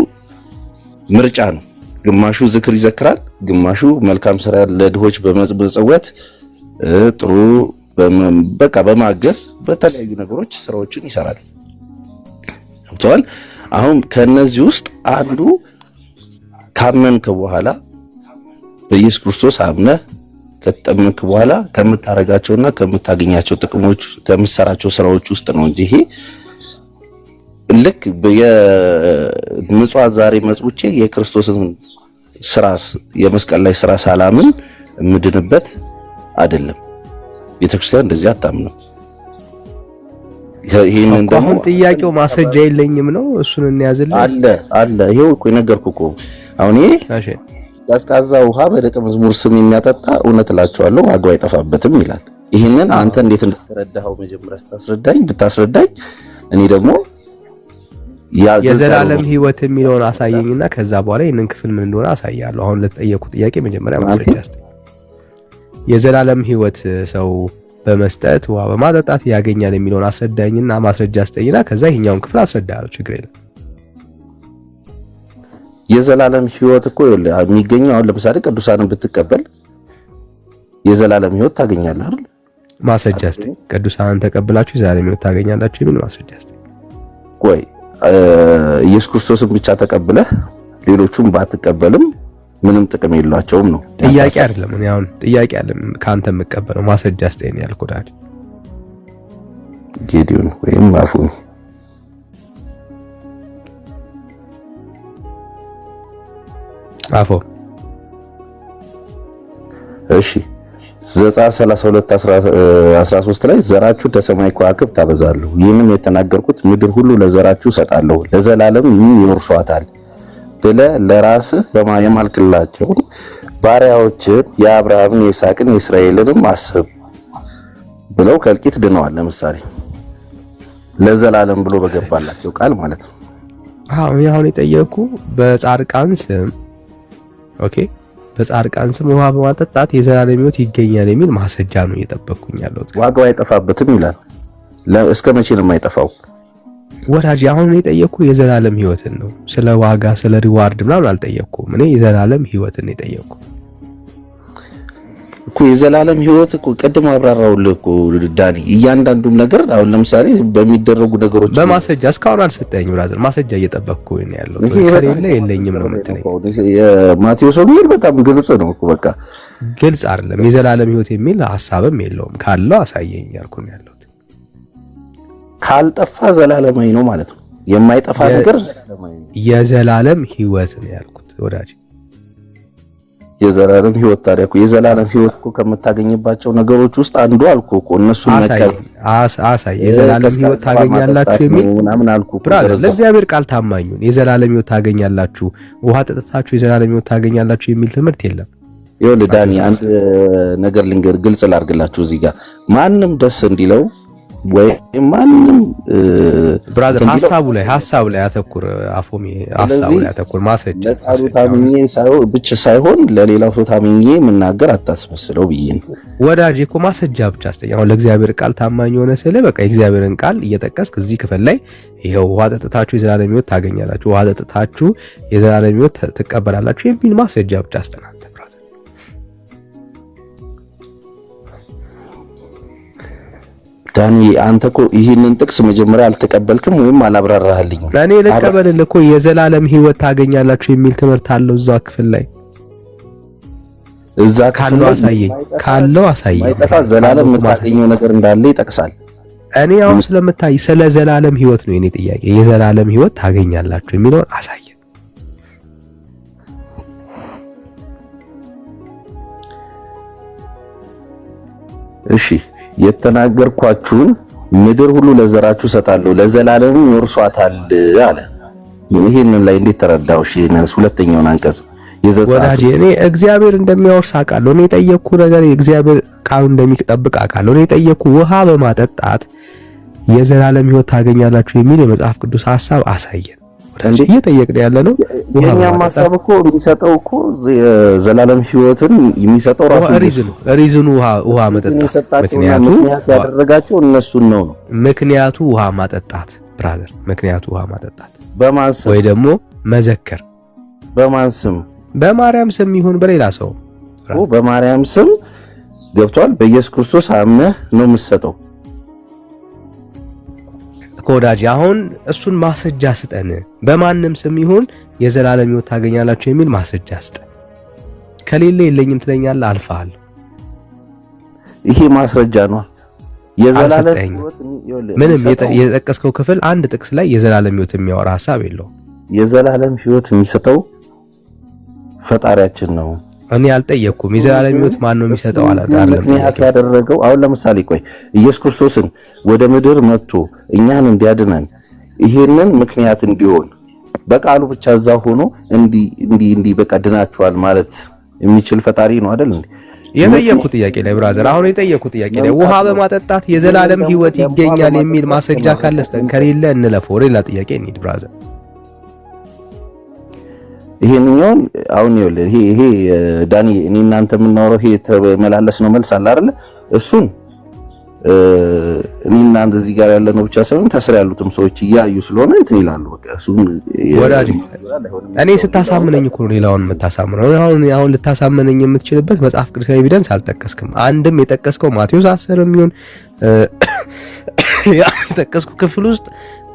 ምርጫ ነው። ግማሹ ዝክር ይዘክራል፣ ግማሹ መልካም ስራ ለድሆች በመጽወት ጥሩ በቃ በማገዝ በተለያዩ ነገሮች ስራዎችን ይሰራል። እንቷል አሁን ከነዚህ ውስጥ አንዱ ካመንክ በኋላ በኢየሱስ ክርስቶስ አምነህ ከተጠመቅክ በኋላ ከምታረጋቸውና ከምታገኛቸው ጥቅሞች ከምትሰራቸው ስራዎች ውስጥ ነው እንጂ ይሄ ልክ የምጽዋት ዛሬ መጽውቼ የክርስቶስን ስራ የመስቀል ላይ ስራ ሳላምን እምድንበት አይደለም። ቤተክርስቲያን እንደዚህ አታምነው። ይሄንን ደግሞ ጥያቄው ማስረጃ የለኝም ነው። እሱን እንያዝልኝ። አለ ይሄው እኮ የነገርኩህ እኮ አሁን ይሄ ቀዝቃዛ ውሃ በደቀ መዝሙር ስም የሚያጠጣ እውነት እላቸዋለሁ ዋጋው አይጠፋበትም ይላል። ይሄንን አንተ እንዴት እንደተረዳኸው መጀመሪያ ብታስረዳኝ እኔ ደግሞ የዘላለም ህይወት የሚለውን አሳየኝና ከዛ በኋላ ይሄንን ክፍል ምን እንደሆነ አሳያለሁ። አሁን ለተጠየቁ ጥያቄ መጀመሪያ ማስረጃ አስጠኝ። የዘላለም ህይወት ሰው በመስጠት ውሃ በማጠጣት ያገኛል የሚለውን አስረዳኝና ማስረጃ አስጠኝና ከዛ ይሄኛውን ክፍል አስረዳለሁ። ችግር የለም። የዘላለም ህይወት እኮ የሚገኘው አሁን ለምሳሌ ቅዱሳንን ብትቀበል የዘላለም ህይወት ታገኛለህ አይደል? ማስረጃ አስጠኝ። ቅዱሳንን ተቀብላችሁ የዘላለም ህይወት ታገኛላችሁ የሚል ማስረጃ አስጠኝ። ቆይ ኢየሱስ ክርስቶስን ብቻ ተቀብለህ ሌሎቹን ባትቀበልም ምንም ጥቅም የላቸውም ነው ጥያቄ አይደለም። እኔ አሁን ጥያቄ አይደለም ካንተ የምቀበለው ማስረጃ አስጠኝ ያልኩህ ዳድ ጌዲዮን ወይም አፉኝ አፎ እሺ ዘጸአት 32:13 ላይ ዘራችሁ ከሰማይ ከዋክብት ታበዛለሁ፣ ይህንም የተናገርኩት ምድር ሁሉ ለዘራችሁ እሰጣለሁ፣ ለዘላለም ይወርሷታል ብለህ ለራስህ የማልክላቸው ባሪያዎችን የአብርሃምን የይስሐቅን የእስራኤልንም አስብ ብለው ከእልቂት ድነዋል። ለምሳሌ ለዘላለም ብሎ በገባላቸው ቃል ማለት ነው። አሁን የጠየቁ በጻድቃን ስም ኦኬ በጻድቃን ስም ውሃ በማጠጣት የዘላለም ሕይወት ይገኛል የሚል ማስረጃ ነው እየጠበቅኩኝ ያለሁት። ዋጋው አይጠፋበትም ይላል። እስከ መቼ ነው የማይጠፋው? ወዳጅ አሁን የጠየቅኩ የዘላለም ሕይወትን ነው። ስለ ዋጋ ስለ ሪዋርድ ምናምን አልጠየቅኩም። እኔ የዘላለም ሕይወትን የጠየቅኩ እኮ የዘላለም ሕይወት እኮ ቅድም አብራራውልህ እኮ ዳኒ። እያንዳንዱን ነገር አሁን ለምሳሌ በሚደረጉ ነገሮች በማስረጃ እስካሁን አልሰጠኝም። ብራዘር ማስረጃ እየጠበቅኩኝ ነው ያለው። ከሌለ የለኝም ነው የምትለኝ። የማቴዎስ ወንጌል በጣም ግልጽ ነው እኮ በቃ ግልጽ አይደለም። የዘላለም ሕይወት የሚል ሐሳብም የለውም። ካለው አሳየኝ ያልኩ ነው ያለሁት። ካልጠፋ ዘላለማዊ ነው ማለት ነው። የማይጠፋ ነገር ዘላለማዊ ነው። የዘላለም ሕይወት ነው ያልኩት ወዳጅ። የዘላለም ሕይወት ታዲያ እኮ የዘላለም ሕይወት እኮ ከምታገኝባቸው ነገሮች ውስጥ አንዱ አልኩ እኮ እነሱን አሳይ የዘላለም ሕይወት ታገኛላችሁ የሚል ምናምን አልኩ እኮ። ብራዘር ለእግዚአብሔር ቃል ታማኙን የዘላለም ሕይወት ታገኛላችሁ፣ ውሃ ጠጥታችሁ የዘላለም ሕይወት ታገኛላችሁ የሚል ትምህርት የለም። ይኸውልህ ዳኒ አንድ ነገር ልንገር፣ ግልጽ ላድርግላችሁ እዚህ ጋር ማንም ደስ እንዲለው ወይ ማንም ብራዘር ሐሳቡ ላይ አተኩር። አፎሚ ሐሳቡ ላይ አተኩር። ማስረጃ ለቃሉ ታምኜ ብቻ ሳይሆን ለሌላው ሰው ታምኜ መናገር አታስመስለው ብዬ ነው ወዳጅ እኮ ማስረጃ ብቻ አስተኛ። አሁን ለእግዚአብሔር ቃል ታማኝ ሆነ ስለ በቃ የእግዚአብሔርን ቃል እየጠቀስክ እዚህ ክፍል ላይ ይሄው ውሃ ጠጥታችሁ የዘላለም ሕይወት ታገኛላችሁ፣ ውሃ ጠጥታችሁ የዘላለም ሕይወት ትቀበላላችሁ የሚል ማስረጃ ብቻ አስተናንተ። ዳኒ አንተ እኮ ይሄንን ጥቅስ መጀመሪያ አልተቀበልክም ወይም አላብራራህልኝም። እኔ ልቀበልልህ እኮ የዘላለም ሕይወት ታገኛላችሁ የሚል ትምህርት አለው እዛ ክፍል ላይ። እዛ ካለው አሳየኝ። ማይጠፋ ዘላለም የምታገኘው ነገር እንዳለ ይጠቅሳል። እኔ አሁን ስለምታይ ስለ ዘላለም ሕይወት ነው የኔ ጥያቄ። የዘላለም ሕይወት ታገኛላችሁ የሚለውን አሳየኝ። እሺ የተናገርኳችሁን ምድር ሁሉ ለዘራችሁ ሰጣለሁ ለዘላለም ይወርሷታል አለ። ይሄንን ላይ እንዴት ተረዳው? እሺ ይሄንስ ሁለተኛውን አንቀጽ ወዳጄ እኔ እግዚአብሔር እንደሚያወርስ አውቃለሁ። እኔ የጠየቅኩ ነገር እግዚአብሔር ቃሉ እንደሚጠብቅ አውቃለሁ። እኔ የጠየቅኩ ውሃ በማጠጣት የዘላለም ሕይወት ታገኛላችሁ የሚል የመጽሐፍ ቅዱስ ሐሳብ አሳየን። ወዳጄ እየጠየቅን ያለ ነው። የኛም ሐሳብ እኮ የሚሰጠው እኮ የዘላለም ሕይወትን የሚሰጠው ራሱ ሪዝኑ ውሃ መጠጣት ምክንያቱ ያደረጋቸው እነሱን ነው። ምክንያቱ ውሃ ማጠጣት ብራዘር፣ ምክንያቱ ውሃ ማጠጣት በማን ስም ወይ ደግሞ መዘከር በማን ስም? በማርያም ስም ይሁን በሌላ ሰው በማርያም ስም ገብቷል። በኢየሱስ ክርስቶስ አምነህ ነው የምትሰጠው ኮዳጅ። አሁን እሱን ማስረጃ ስጠን። በማንም ስም ይሁን የዘላለም ሕይወት ታገኛላችሁ የሚል ማስረጃ ስጠን። ከሌለ የለኝም ትለኛለህ። አልፈሃል። ይሄ ማስረጃ ነው። የዘላለም ሕይወት ምንም የጠቀስከው ክፍል አንድ ጥቅስ ላይ የዘላለም ሕይወት የሚያወራ ሐሳብ የለውም። የዘላለም ሕይወት የሚሰጠው ፈጣሪያችን ነው። እኔ አልጠየቅኩም። የዘላለም ሕይወት ማን ነው የሚሰጠው? ምክንያት ያደረገው አሁን ለምሳሌ ቆይ ኢየሱስ ክርስቶስን ወደ ምድር መጥቶ እኛን እንዲያድነን ይሄንን ምክንያት እንዲሆን በቃሉ ብቻ እዛ ሆኖ እንዲ በቃ ድናችኋል ማለት የሚችል ፈጣሪ ነው አይደል እንዴ? የጠየኩት ጥያቄ ላይ ብራዘር፣ አሁን የጠየኩት ጥያቄ ላይ ውሃ በማጠጣት የዘላለም ህይወት ይገኛል የሚል ማስረጃ ካለስተን ከሌለ እንለፈው፣ ሌላ ጥያቄ እንሂድ ብራዘር። ይሄንኛውን አሁን ይኸውልህ ይሄ ዳኒ እኔ እናንተ የምናወራው ይሄ ተመላለስ ነው መልስ አለ አይደል? እሱን እኔ እናንተ እዚህ ጋር ያለነው ብቻ ሳይሆን ከስራ ያሉትም ሰዎች እያዩ ስለሆነ እንትን ይላሉ። በቃ እሱን ወዳጅ እኔ ስታሳምነኝ እኮ ነው ሌላውን የምታሳምነው። አሁን ልታሳምነኝ የምትችልበት መጽሐፍ ቅዱስ ኤቪደንስ አልጠቀስክም። አንድም የጠቀስከው ማቴዎስ 10 የሚሆን የጠቀስከው ክፍል ውስጥ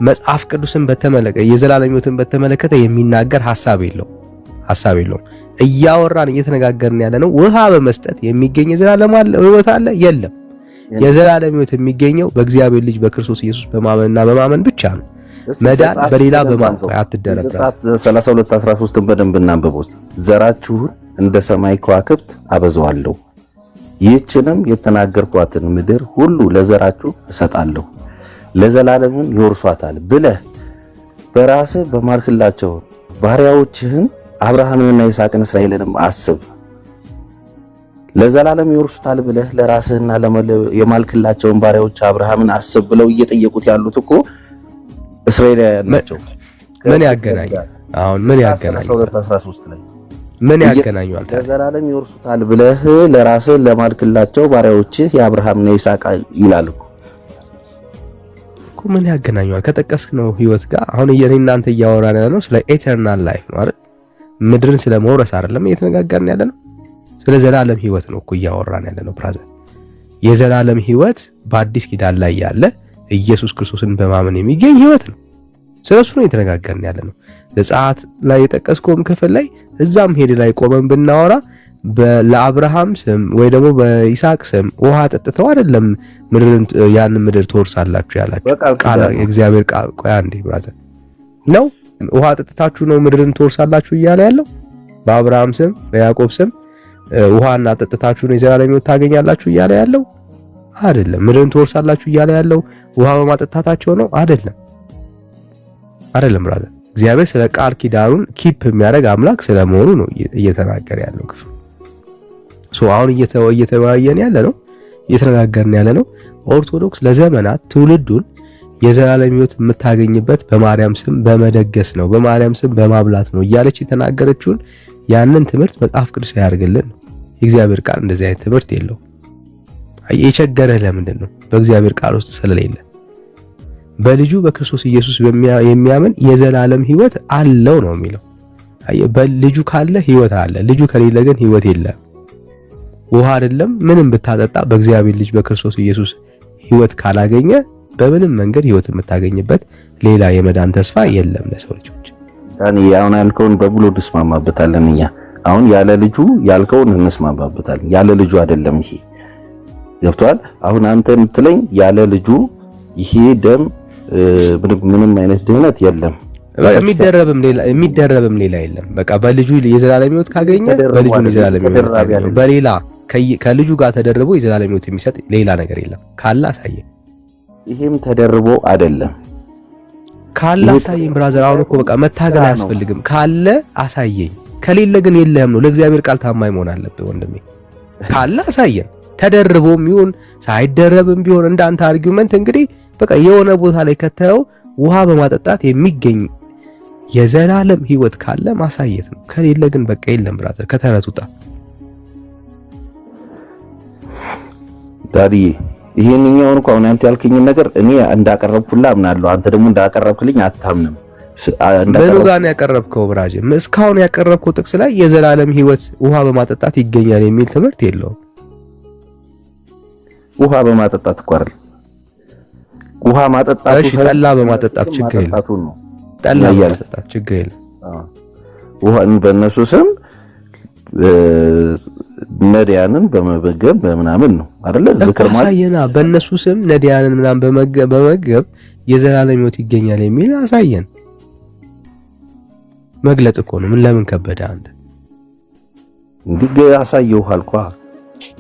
መጽሐፍ ቅዱስን በተመለከተ የዘላለም ሕይወትን በተመለከተ የሚናገር ሐሳብ የለውም። እያወራን እየተነጋገርን ያለ ነው ውሃ በመስጠት የሚገኝ የዘላለም ሕይወት አለ የለም። የዘላለም ሕይወት የሚገኘው በእግዚአብሔር ልጅ በክርስቶስ ኢየሱስ በማመንና በማመን ብቻ ነው። መዳን በሌላ በማንኳ አትደረብራ። 32:13 በደንብ እናንብበው። ዘራችሁን እንደ ሰማይ ከዋክብት አበዛዋለሁ፣ ይህችንም የተናገርኳትን ምድር ሁሉ ለዘራችሁ እሰጣለሁ፣ ለዘላለምም ይወርሷታል ብለህ በራስህ በማልክላቸው ባሪያዎችህን አብርሃምንና ይስሐቅን እስራኤልንም አስብ። ለዘላለም ይወርሱታል ብለህ ለራስህና የማልክላቸውን ባሪያዎች አብርሃምን አስብ ብለው እየጠየቁት ያሉት እኮ እስራኤላውያን ናቸው። ምን ያገናኛል? አሁን ምን ያገናኛል? 32:13 ላይ ምን ያገናኛል? ለዘላለም ይወርሱታል ብለህ ለራስህ ለማልክላቸው ባሪያዎችህ የአብርሃምና ይስሐቅ ይላል እኮ። ምን ያገናኛል? ከጠቀስክ ነው ህይወት ጋር አሁን እናንተ እያወራን ያለነው ስለ ኤተርናል ላይፍ ነው አይደል? ምድርን ስለ መውረስ አይደለም እየተነጋገርን ያለነው። ስለ ዘላለም ህይወት ነው እኮ እያወራን ያለነው ብራዘር። የዘላለም ህይወት በአዲስ ኪዳን ላይ ያለ ኢየሱስ ክርስቶስን በማመን የሚገኝ ህይወት ነው። ስለሱ ነው እየተነጋገርን ያለነው። ዘጸአት ላይ የጠቀስከውም ክፍል ላይ እዛም ሄድ ላይ ቆመን ብናወራ ለአብርሃም ስም ወይ ደግሞ በይስሐቅ ስም ውሃ ጠጥተው አይደለም ምድርን ያንን ምድር ትወርሳላችሁ ያላችሁ ቃል የእግዚአብሔር ቃል። ቆይ አንዴ ብራዘር ነው ውሃ ጠጥታችሁ ነው ምድርን ትወርሳላችሁ እያለ ያለው? በአብርሃም ስም በያዕቆብ ስም ውሃና ጠጥታችሁ ነው የዘላለም ሕይወት ታገኛላችሁ እያለ ያለው አይደለም። ምድርን ትወርሳላችሁ እያለ ያለው ውሃ በማጠጣታቸው ነው አይደለም ብራዘር። እግዚአብሔር ስለ ቃል ኪዳኑን ኪፕ የሚያደርግ አምላክ ስለመሆኑ ነው እየተናገረ ያለው ክፍል። አሁን እየተወያየን ያለ ነው እየተነጋገርን ያለ ነው ኦርቶዶክስ ለዘመናት ትውልዱን የዘላለም ሕይወት የምታገኝበት በማርያም ስም በመደገስ ነው፣ በማርያም ስም በማብላት ነው እያለች የተናገረችውን ያንን ትምህርት መጽሐፍ ቅዱስ ያርግልን። የእግዚአብሔር ቃል እንደዚህ አይነት ትምህርት የለው። የቸገረህ ለምንድን ነው? በእግዚአብሔር ቃል ውስጥ ስለሌለ። በልጁ በክርስቶስ ኢየሱስ የሚያምን የዘላለም ሕይወት አለው ነው የሚለው። በልጁ ካለ ሕይወት አለ፣ ልጁ ከሌለ ግን ሕይወት የለም። ውሃ አይደለም ምንም ብታጠጣ በእግዚአብሔር ልጅ በክርስቶስ ኢየሱስ ሕይወት ካላገኘ በምንም መንገድ ሕይወት የምታገኝበት ሌላ የመዳን ተስፋ የለም ለሰው ልጆች። ዳኒ አሁን ያልከውን በሙሉ እንስማማበታለን። እኛ አሁን ያለ ልጁ ያልከውን እንስማማበታለን። ያለ ልጁ አይደለም ይሄ ገብቷል። አሁን አንተ የምትለኝ ያለ ልጁ ይሄ ደም ምንም አይነት ድህነት የለም፣ የሚደረብም ሌላ የለም። በቃ በልጁ የዘላለም ሕይወት ካገኘ በልጁ የዘላለም ሕይወት ካገኘ በሌላ ከልጁ ጋር ተደርቦ የዘላለም ሕይወት የሚሰጥ ሌላ ነገር የለም። ካለ አሳየኝ። ይሄም ተደርቦ አይደለም። ካለ አሳየኝ ብራዘር። አሁን እኮ በቃ መታገል አያስፈልግም። ካለ አሳየኝ፣ ከሌለ ግን የለህም ነው። ለእግዚአብሔር ቃል ታማኝ መሆን አለብህ ወንድሜ። ካለ አሳየን። ተደርቦም ይሁን ሳይደረብም ቢሆን እንዳንተ አርጊውመንት እንግዲህ በቃ የሆነ ቦታ ላይ ከተው ውሃ በማጠጣት የሚገኝ የዘላለም ሕይወት ካለ ማሳየት ነው። ከሌለ ግን በቃ የለም ብራዘር። ከተረቱጣ ዳዲ ይሄንኛውን እንኳን አሁን አንተ ያልከኝን ነገር እኔ እንዳቀረብኩላ አምናለሁ። አንተ ደግሞ እንዳቀረብክልኝ አታምንም። ምኑ ጋር ነው ያቀረብከው ብራጅ? እስካሁን ያቀረብከው ጥቅስ ላይ የዘላለም ሕይወት ውሃ በማጠጣት ይገኛል የሚል ትምህርት የለውም። ውሃ በማጠጣት እኮ አይደል? ውሃ ማጠጣቱ እሺ፣ ጠላ በማጠጣት ችግር የለም። ጠላ በማጠጣት ችግር የለም። ውሃ በእነሱ ስም ነዲያንን በመገብ በምናምን ነው አይደለ? ዝክር ማለት አሳየና። በእነሱ ስም ነዲያንን ምናምን በመገብ የዘላለም ሕይወት ይገኛል የሚል አሳየን። መግለጥ እኮ ነው። ምን ለምን ከበደ አንተ? እንዲህ አሳየው አልኳ።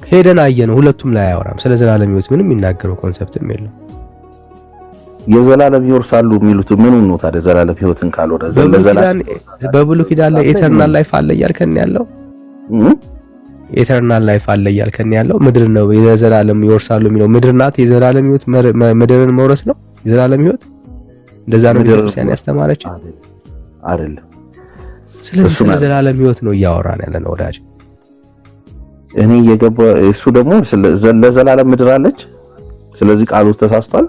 ሄደን አየነው። ሁለቱም ላይ አያወራም። ስለ ዘላለም ሕይወት ምንም የሚናገረው ኮንሰፕትም የለም። የዘላለም ይወርሳሉ የሚሉት ምን ነው ታዲያ? ዘላለም ሕይወትን ካልወረ በብሉይ ኪዳን ላይ ኤተርናል ላይፍ አለ እያልከን ያለው ኢተርናል ላይፍ አለ እያልከን ያለው ምድር ነው የዘላለም ይወርሳሉ የሚለው ምድር ናት። የዘላለም ህይወት ምድርን መውረስ ነው የዘላለም ህይወት። እንደዛ ነው ቤተክርስቲያን ያስተማረች አይደለም። ስለዚህ ስለ ዘላለም ህይወት ነው እያወራን ያለ ነው ወዳጅ። እኔ እየገባ እሱ ደግሞ ለዘላለም ምድር አለች። ስለዚህ ቃሉ ተሳስቷል።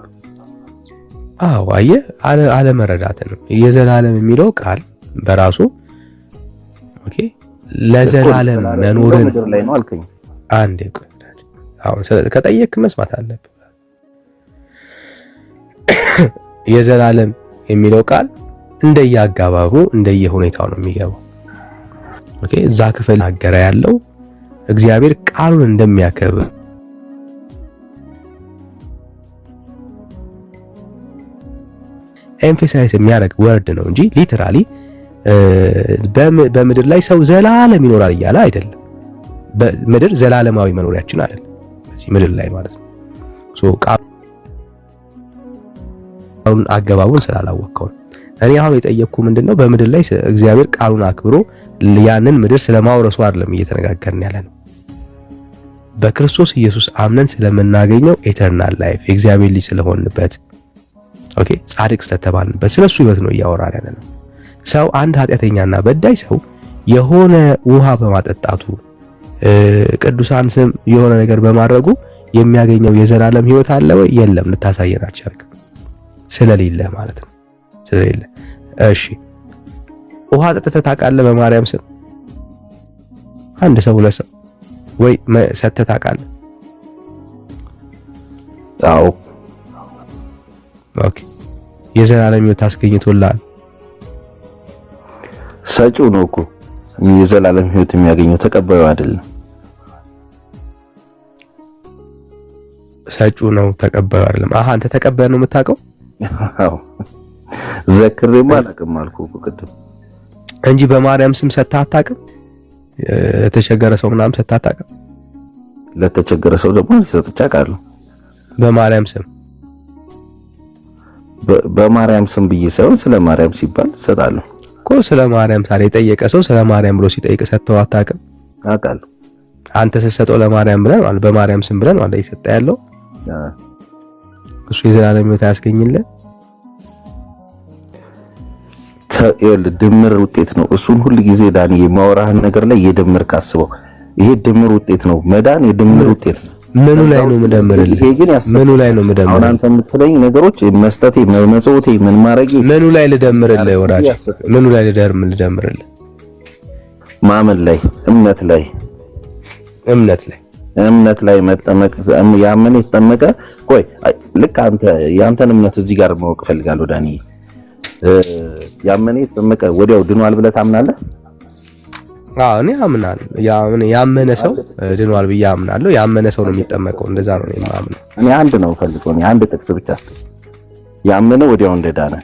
አዎ አየህ፣ አለመረዳት ነው። የዘላለም የሚለው ቃል በራሱ ኦኬ ለዘላለም መኖርን ምድር ላይ ነው አልከኝ። አንዴ ቆይ አሁን ከጠየቅክ መስማት አለብህ። የዘላለም የሚለው ቃል እንደየአጋባቡ እንደየሁኔታው ነው የሚገባው። ኦኬ እዛ ክፍል አገረ ያለው እግዚአብሔር ቃሉን እንደሚያከብር ኤምፋሳይዝ የሚያደርግ ወርድ ነው እንጂ ሊተራሊ በምድር ላይ ሰው ዘላለም ይኖራል እያለ አይደለም። በምድር ዘላለማዊ መኖሪያችን አይደለም በዚህ ምድር ላይ ማለት ነው። ሶ ቃሉን አገባቡን ስላላወቀው እኔ አሁን የጠየቅኩ ምንድነው በምድር ላይ እግዚአብሔር ቃሉን አክብሮ ያንን ምድር ስለማውረሱ አይደለም እየተነጋገርን ያለ ነው። በክርስቶስ ኢየሱስ አምነን ስለምናገኘው ኢተርናል ላይፍ የእግዚአብሔር ልጅ ስለሆንበት ኦኬ ጻድቅ ስለተባልንበት ስለሱ ህይወት ነው እያወራን ያለ ነው። ሰው አንድ ኃጢአተኛና በዳይ ሰው የሆነ ውሃ በማጠጣቱ ቅዱሳን ስም የሆነ ነገር በማድረጉ የሚያገኘው የዘላለም ህይወት አለ ወይ? የለም። ልታሳየን አልቻልክም። ስለሌለ ማለት ነው። ስለሌለ እሺ፣ ውሃ ጠጥተህ ታውቃለህ? በማርያም ስም አንድ ሰው ሁለት ሰው ወይ ሰጥተህ ታውቃለህ? አዎ። ኦኬ፣ የዘላለም ህይወት አስገኝቶልሃል። ሰጪው ነው እኮ የዘላለም ህይወት የሚያገኘው ተቀባዩ አይደለም። ሰጪው ነው ተቀባዩ አይደለም። አሃ አንተ ተቀባዩ ነው የምታውቀው? አዎ ዘክሬማ አላውቅም አልኩህ እኮ ቅድም እንጂ በማርያም ስም ሰጥተህ አታውቅም? ለተቸገረ ሰው ምናምን ሰጥተህ አታውቅም? ለተቸገረ ሰው ደግሞ ሰጥቼ አውቃለሁ። በማርያም ስም በማርያም ስም ብዬ ሳይሆን ስለ ማርያም ሲባል ሰጣለሁ እኮ። ስለ ማርያም ታዲያ የጠየቀ ሰው ስለ ማርያም ብሎ ሲጠይቅ ሰጥተው አታውቅም? አውቃለሁ። አንተ ስትሰጠው ለማርያም ብለን ማለት በማርያም ስም ብለን ማለት ይሰጣ ያለው እሱ የዘላለም ህይወት አያስገኝልህ። ድምር ውጤት ነው። እሱን ሁሉ ጊዜ ዳኒ የማወራህን ነገር ላይ የድምር ካስበው ይሄ ድምር ውጤት ነው። መዳን የድምር ውጤት ነው። ምኑ ላይ ነው የምደምርልህ? ይሄ ግን ምኑ ላይ ነው የምደምርልህ? አሁን አንተ የምትለኝ ነገሮች መስጠቴ፣ መጽወቴ፣ ምን ማረጌ ምኑ ላይ ልደምርልህ? ወራጅ ምኑ ላይ ልደምርልህ? ማመን ላይ፣ እምነት ላይ እምነት ላይ መጠመቅ ያመነ የተጠመቀ ቆይ ልክ አንተ ያንተን እምነት እዚህ ጋር ማወቅ ፈልጋለሁ ዳኒ። ያመነ የተጠመቀ ወዲያው ድኗል ብለህ ታምናለህ? አዎ እኔ አምናለሁ። ያመነ ሰው ድኗል ብዬ አምናለሁ። ያመነ ሰው ነው የሚጠመቀው። እንደዛ ነው እኔ የማምነው። እኔ አንድ ነው ፈልገው እኔ አንድ ጥቅስ ብቻ አስተው ያመነ ወዲያው እንደዳነ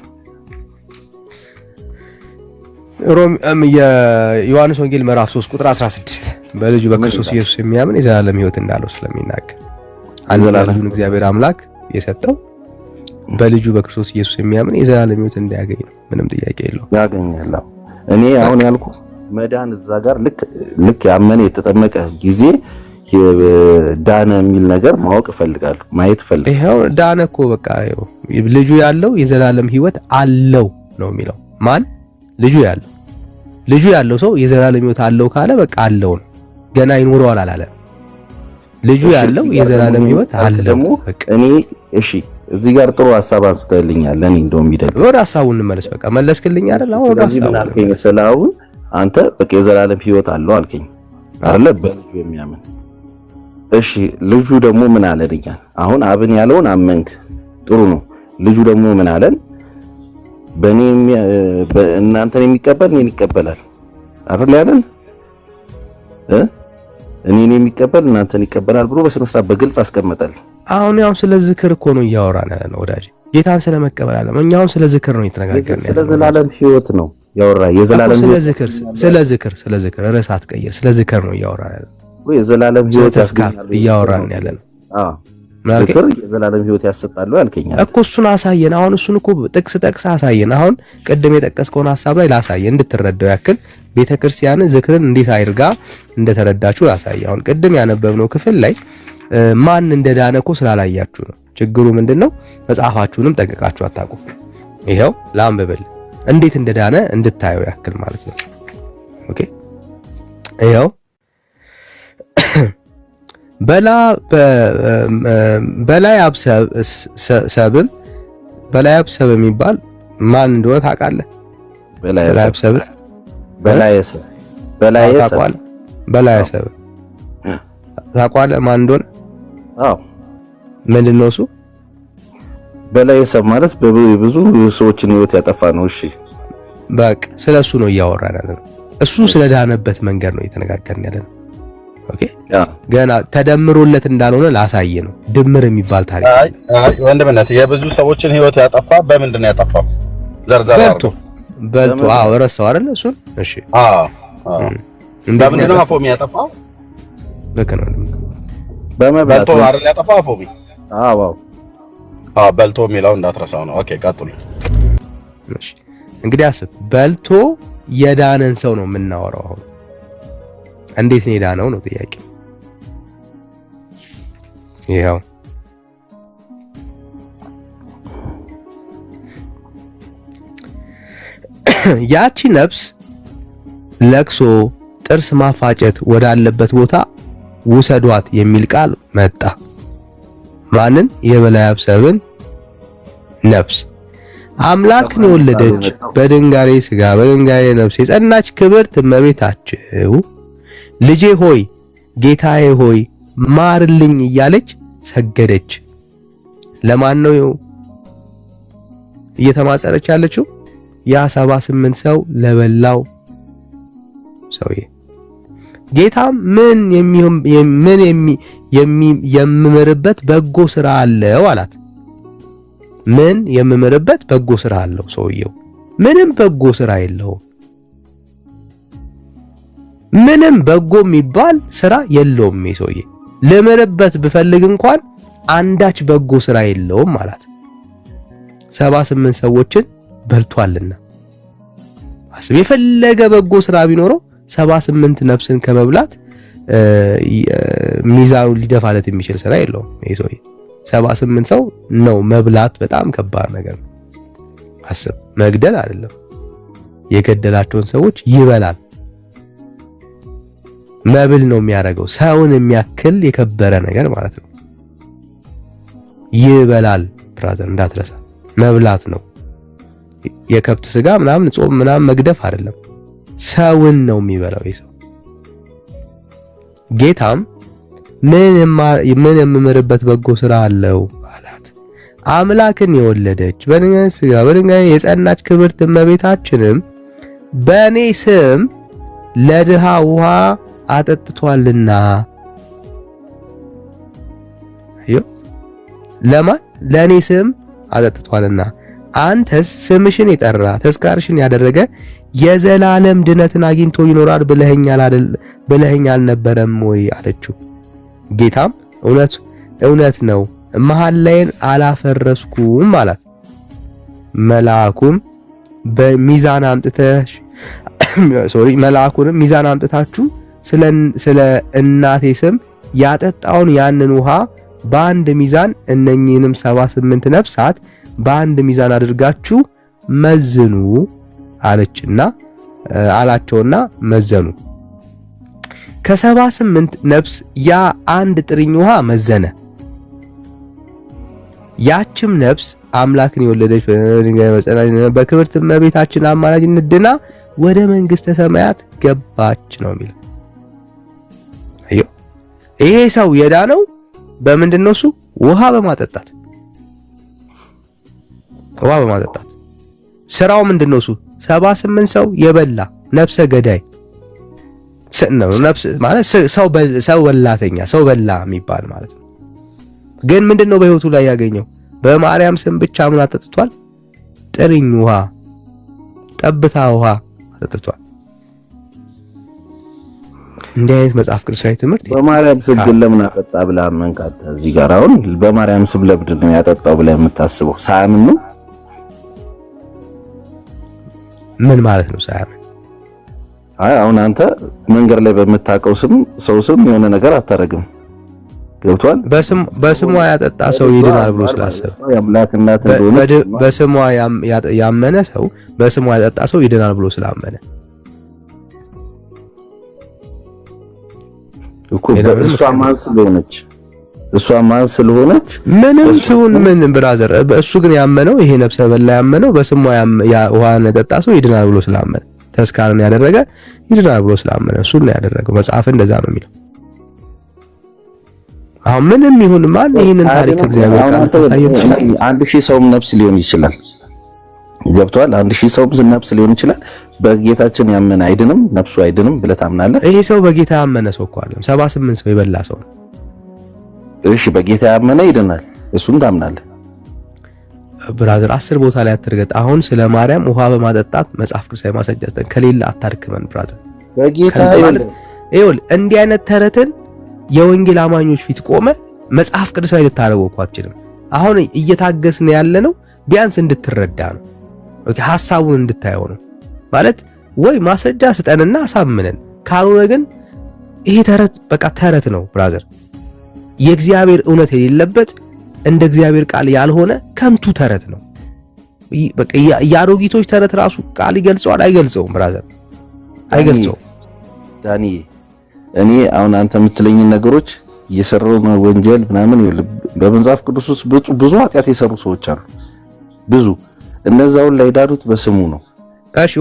የዮሐንስ ወንጌል ምዕራፍ 3 ቁጥር 16 በልጁ በክርስቶስ ኢየሱስ የሚያምን የዘላለም ህይወት እንዳለው ስለሚናገር አንድ ልጁን እግዚአብሔር አምላክ የሰጠው በልጁ በክርስቶስ ኢየሱስ የሚያምን የዘላለም ህይወት እንዲያገኝ ነው። ምንም ጥያቄ የለውም። ያገኛል። እኔ አሁን ያልኩ መዳን እዛ ጋር ልክ ያመነ የተጠመቀ ጊዜ ዳነ የሚል ነገር ማወቅ እፈልጋለሁ፣ ማየት እፈልጋለሁ። ይሄው ዳነ እኮ በቃ ይሄው ልጁ ያለው የዘላለም ህይወት አለው ነው የሚለው። ማን ልጁ ያለው ሰው የዘላለም ህይወት አለው ካለ በቃ አለው ነው። ገና ይኖረዋል አላለም። ልጁ ያለው የዘላለም ህይወት አለው በቃ። እኔ እሺ እዚህ ጋር ጥሩ ሐሳብ አንስተልኛል። ለኔ እንደውም ይደግ ወደ ሐሳቡን እንመለስ። በቃ መለስክልኝ አይደል? አሁን ወደ ሐሳቡ አልከኝ መሰለህ። አንተ በቃ የዘላለም ህይወት አለው አልከኝ አይደለ? በልጁ የሚያምን እሺ። ልጁ ደግሞ ምን አለልኛል? አሁን አብን ያለውን አመንክ፣ ጥሩ ነው። ልጁ ደግሞ ምን አለን? በእኔ እናንተን የሚቀበል እኔን ይቀበላል አይደል ያለን? እኔን የሚቀበል እናንተን ይቀበላል ብሎ በስነ ስርዓት በግልጽ አስቀመጠል። አሁን ያው ስለ ዝክር እኮ ነው እያወራን ያለ ነው ወዳጅ። ጌታን ስለመቀበል አለ። እኛውን ስለ ዝክር ነው እየተነጋገርን ያለው። ስለ ዘላለም ህይወት ነው ያወራ። የዘላለም ስለ ዝክር ርዕስ አትቀይር። ስለ ዝክር ነው እያወራን ያለው። ወይ የዘላለም ህይወት ያስገኛል እያወራን ያለ ነው። ዝክር የዘላለም ህይወት ያሰጣሉ ያልከኛል እኮ እሱን አሳየን። አሁን እሱን እኮ ጥቅስ አሳየን። አሁን ቅድም የጠቀስከውን ሐሳብ ላይ ላሳየን እንድትረዳው ያክል ቤተክርስቲያን ዝክርን እንዴት አይርጋ እንደተረዳችሁ ላሳየ። አሁን ቅድም ያነበብነው ክፍል ላይ ማን እንደዳነ እኮ ስላላያችሁ ነው። ችግሩ ምንድነው? መጽሐፋችሁንም ጠንቅቃችሁ አታውቁም። ይሄው ላንብብል እንዴት እንደዳነ እንድታየው ያክል ማለት ነው። ኦኬ ይሄው በላያብ ሰብ የሚባል ማን እንደሆነ ታውቃለህ? በላያብ ሰብ ታውቃለህ ማን እንደሆነ? አዎ ምንድነው እሱ? በላያብ ማለት በብዙ ሰዎችን ህይወት ያጠፋ ነው። እሺ በቃ ስለሱ ነው እያወራን ያለነው። እሱ ስለዳነበት መንገድ ነው እየተነጋገርን ያለነው። ኦኬ ገና ተደምሮለት እንዳልሆነ ላሳየ ነው። ድምር የሚባል ታሪክ አይ ወንድምነት የብዙ ሰዎችን ህይወት ያጠፋ በምንድን ነው ያጠፋው? ዘርዘር በልቶ አዎ ረሳው አይደል እሱን? እሺ በምንድን ነው አፎሚ ያጠፋው? ልክ ነው። በልቶ አይደል ያጠፋው አፎሚ? አዎ በልቶ የሚለው እንዳትረሳው ነው። ኦኬ ቀጥሉ። እሺ እንግዲህ አስብ፣ በልቶ የዳነን ሰው ነው የምናወራው አሁን። እንዴት ነው የዳነው ነው ጥያቄ። ይሄው ያቺ ነፍስ ለቅሶ ጥርስ ማፋጨት ወዳለበት ቦታ ውሰዷት የሚል ቃል መጣ። ማንን? የበላያብ ሰብን ነፍስ አምላክን የወለደች በድንጋሌ ስጋ በድንጋሌ ነፍስ የጸናች ክብርት እመቤታችሁ ልጄ ሆይ ጌታዬ ሆይ ማርልኝ እያለች ሰገደች። ለማን ነው እየተማጸነች ያለችው? ያ 78 ሰው ለበላው ሰውዬ። ጌታም ምን የምምርበት በጎ ስራ አለው አላት። ምን የምምርበት በጎ ስራ አለው? ሰውየው ምንም በጎ ስራ የለውም። ምንም በጎ የሚባል ስራ የለውም። ሰውዬ ልምርበት ብፈልግ እንኳን አንዳች በጎ ስራ የለውም ማለት 78 ሰዎችን በልቷልና አስብ። የፈለገ በጎ ስራ ቢኖረው 78 ነፍስን ከመብላት ሚዛኑ ሊደፋለት የሚችል ስራ የለውም። ሰውዬ 78 ሰው ነው መብላት በጣም ከባድ ነገር ነው። አስብ፣ መግደል አይደለም የገደላቸውን ሰዎች ይበላል። መብል ነው የሚያደርገው። ሰውን የሚያክል የከበረ ነገር ማለት ነው። ይበላል። ብራዘር እንዳትረሳ፣ መብላት ነው። የከብት ስጋ ምናምን ጾም ምናምን መግደፍ አይደለም፣ ሰውን ነው የሚበላው ይሰው። ጌታም ምን የምምርበት በጎ ስራ አለው አላት። አምላክን የወለደች በድንጋሌ ስጋ በድንጋሌ የጸናች ክብርት እመቤታችንም በእኔ ስም ለድሃ ውሃ አጠጥቷልና። አዮ ለማን? ለኔ ስም አጠጥቷልና። አንተስ ስምሽን የጠራ ተስካርሽን ያደረገ የዘላለም ድነትን አግኝቶ ይኖራል ብለኸኝ አልነበረም ወይ አለችው። ጌታም እውነት ነው፣ መሐላዬን አላፈረስኩም አላት። መልአኩንም ሚዛን አምጥታችሁ ስለ እናቴ ስም ያጠጣውን ያንን ውሃ በአንድ ሚዛን እነኚህንም 78 ነፍሳት በአንድ ሚዛን አድርጋችሁ መዝኑ አላቸውና መዘኑ። ከ78 ነፍስ ያ አንድ ጥርኝ ውሃ መዘነ። ያችም ነፍስ አምላክን የወለደች በክብርት እመቤታችን አማላጅነት ድና ወደ መንግስተ ሰማያት ገባች ነው የሚለው። አዮ ይሄ ሰው የዳነው በምንድን ነው? እሱ ውሃ በማጠጣት ስራው ምንድን ነው? እሱ 78 ሰው የበላ ነፍሰ ገዳይ ነው። ነፍስ ማለት ሰው በላተኛ ሰው በላ የሚባል ማለት ነው። ግን ምንድነው በህይወቱ ላይ ያገኘው? በማርያም ስም ብቻ ምን አጠጥቷል? ጥርኝ ውሃ፣ ጠብታ ውሃ አጠጥቷል። እንዲህ አይነት መጽሐፍ ቅዱሳዊ ትምህርት በማርያም ስም ግን ለምን አጠጣ ብለህ አመንካት? እዚህ ጋር አሁን በማርያም ስም ለምንድን ነው ያጠጣው ብለህ የምታስበው? ሳያምን ነው? ምን ማለት ነው ሳያምን? አይ አሁን አንተ መንገድ ላይ በምታውቀው ስም ሰው ስም የሆነ ነገር አታረግም። ገብቷል? በስሟ ያጠጣ ሰው ይድናል ብሎ ስላሰበ የአምላክ እናት እንደሆነ በስሟ ያመነ ሰው በስሟ ያጠጣ ሰው ይድናል ብሎ ስላመነ እኮ እሷ ማን ስለሆነች ምንም ትሁን ምን ብራዘር፣ እሱ ግን ያመነው ይሄ ነፍሰ በላ ያመነው በስሟ ውሃን ያጠጣ ሰው ይድናል ብሎ ስላመነ ተስካርን ያደረገ ይድናል ብሎ ስላመነ እሱ ነው ያደረገው። መጽሐፍ እንደዛ ነው የሚለው። አሁን ምንም ይሁን ማን ይሄንን ታሪክ እግዚአብሔር ቃል ተሳየው ይችላል። 1000 ሰውም ነፍስ ሊሆን ይችላል። ገብቷል? 1000 ሰውም ነፍስ ሊሆን ይችላል። በጌታችን ያመነ አይድንም፣ ነፍሱ አይድንም ብለህ ታምናለህ? ይሄ ሰው በጌታ ያመነ ሰው እኮ አይደለም፣ 78 ሰው የበላ ሰው ነው። እሺ በጌታ ያመነ ይድናል፣ እሱን ታምናለህ? ብራዘር 10 ቦታ ላይ አትርገጥ። አሁን ስለ ማርያም ውሃ በማጠጣት መጽሐፍ ቅዱሳዊ ማስረጃ ከሌለ አታርክመን ብራዘር። በጌታ ይኸውልህ እንዲህ አይነት ተረትን የወንጌል አማኞች ፊት ቆመ መጽሐፍ ቅዱሳዊ ልታረገው እኮ አትችልም። አሁን እየታገስን ያለ ነው ቢያንስ እንድትረዳ ነው። ኦኬ ሐሳቡን እንድታየው ነው ማለት ወይ ማስረጃ ስጠንና አሳምነን፣ ካልሆነ ግን ይሄ ተረት በቃ ተረት ነው ብራዘር። የእግዚአብሔር እውነት የሌለበት እንደ እግዚአብሔር ቃል ያልሆነ ከንቱ ተረት ነው። በቃ የአሮጊቶች ተረት ራሱ ቃል ይገልጸዋል አይገልጸውም? ብራዘር አይገልጸውም። ዳኒ እኔ አሁን አንተ የምትለኝን ነገሮች እየሰራው ወንጀል ምናምን በመጽሐፍ ቅዱስ ውስጥ ብዙ ኃጢአት የሰሩ ሰዎች አሉ። ብዙ እነዛውን ላይ ዳዱት በስሙ ነው። እሺ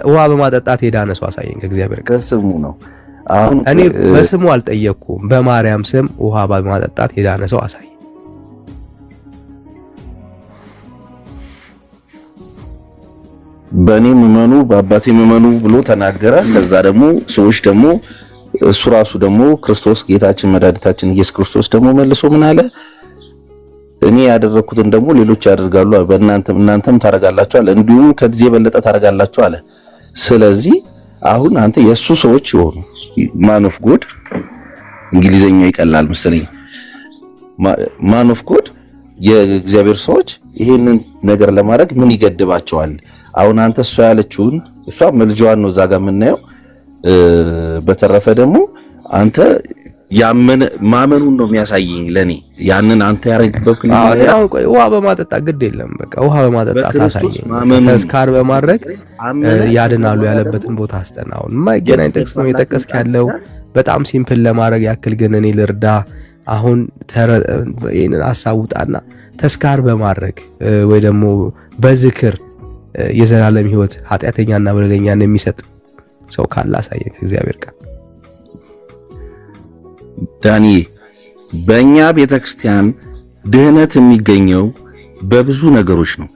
ውሃ በማጠጣት የዳነ ሰው አሳየኝ ከእግዚአብሔር ቃል። በስሙ ነው። አሁን እኔ በስሙ አልጠየቅኩም። በማርያም ስም ውሃ በማጠጣት የዳነ ሰው አሳየኝ። በእኔ እመኑ በአባቴ እመኑ ብሎ ተናገረ። ከዛ ደግሞ ሰዎች ደግሞ እሱ ራሱ ደግሞ ክርስቶስ ጌታችን መድኃኒታችን ኢየሱስ ክርስቶስ ደግሞ መልሶ ምን አለ? እኔ ያደረኩትን ደግሞ ሌሎች ያደርጋሉ፣ እናንተም ታረጋላችሁ አለ። እንዲሁም ከዚህ የበለጠ ታረጋላችሁ አለ። ስለዚህ አሁን አንተ የሱ ሰዎች ይሆኑ ማን ኦፍ ጎድ እንግሊዘኛው ይቀላል መሰለኝ። ማን ኦፍ ጎድ የእግዚአብሔር ሰዎች ይሄንን ነገር ለማድረግ ምን ይገድባቸዋል? አሁን አንተ እሷ ያለችውን እሷ መልጃዋን ነው እዛ ጋር የምናየው። በተረፈ ደግሞ አንተ ማመኑን ነው የሚያሳየኝ ለኔ። ያንን አንተ ያረግበው አሁን ቆይ ውሃ በማጠጣት ግድ የለም በቃ ውሃ በማጠጣት አሳየኝ። ተስካር በማድረግ ያድናሉ ያለበትን ቦታ አስጠናው። የማይገናኝ ጥቅስ ነው የጠቀስክ ያለው። በጣም ሲምፕል ለማድረግ ያክል ግን እኔ ልርዳ። አሁን ይሄንን አሳውጣና ተስካር በማድረግ ወይ ደግሞ በዝክር የዘላለም ሕይወት ኃጢአተኛና በደለኛን የሚሰጥ ሰው ካለ አሳየን እግዚአብሔር ቃል። ዳኒ በእኛ ቤተክርስቲያን ድህነት የሚገኘው በብዙ ነገሮች ነው።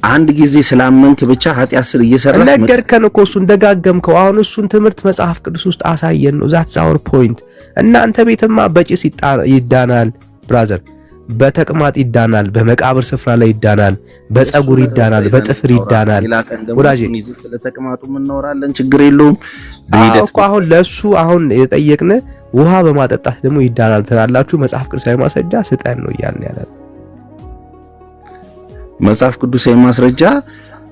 አንድ ጊዜ ስላመንክ ብቻ ኃጢአት ስር እየሰራህ ነገርከን እኮ እሱን ደጋገምከው። አሁን እሱን ትምህርት መጽሐፍ ቅዱስ ውስጥ አሳየን ነው። ዛትስ አወር ፖይንት። እናንተ ቤትማ በጭስ ይዳናል ብራዘር፣ በተቅማጥ ይዳናል፣ በመቃብር ስፍራ ላይ ይዳናል፣ በፀጉር ይዳናል፣ በጥፍር ይዳናል። ወዳጄ ስለተቅማጡ እናወራለን፣ ችግር የለውም እኮ። አሁን ለሱ አሁን የጠየቅን ውሃ በማጠጣት ደግሞ ይዳናል ትላላችሁ። መጽሐፍ ቅዱሳዊ ማስረጃ ስጠን ነው እያልን ያለ። መጽሐፍ ቅዱሳዊ ማስረጃ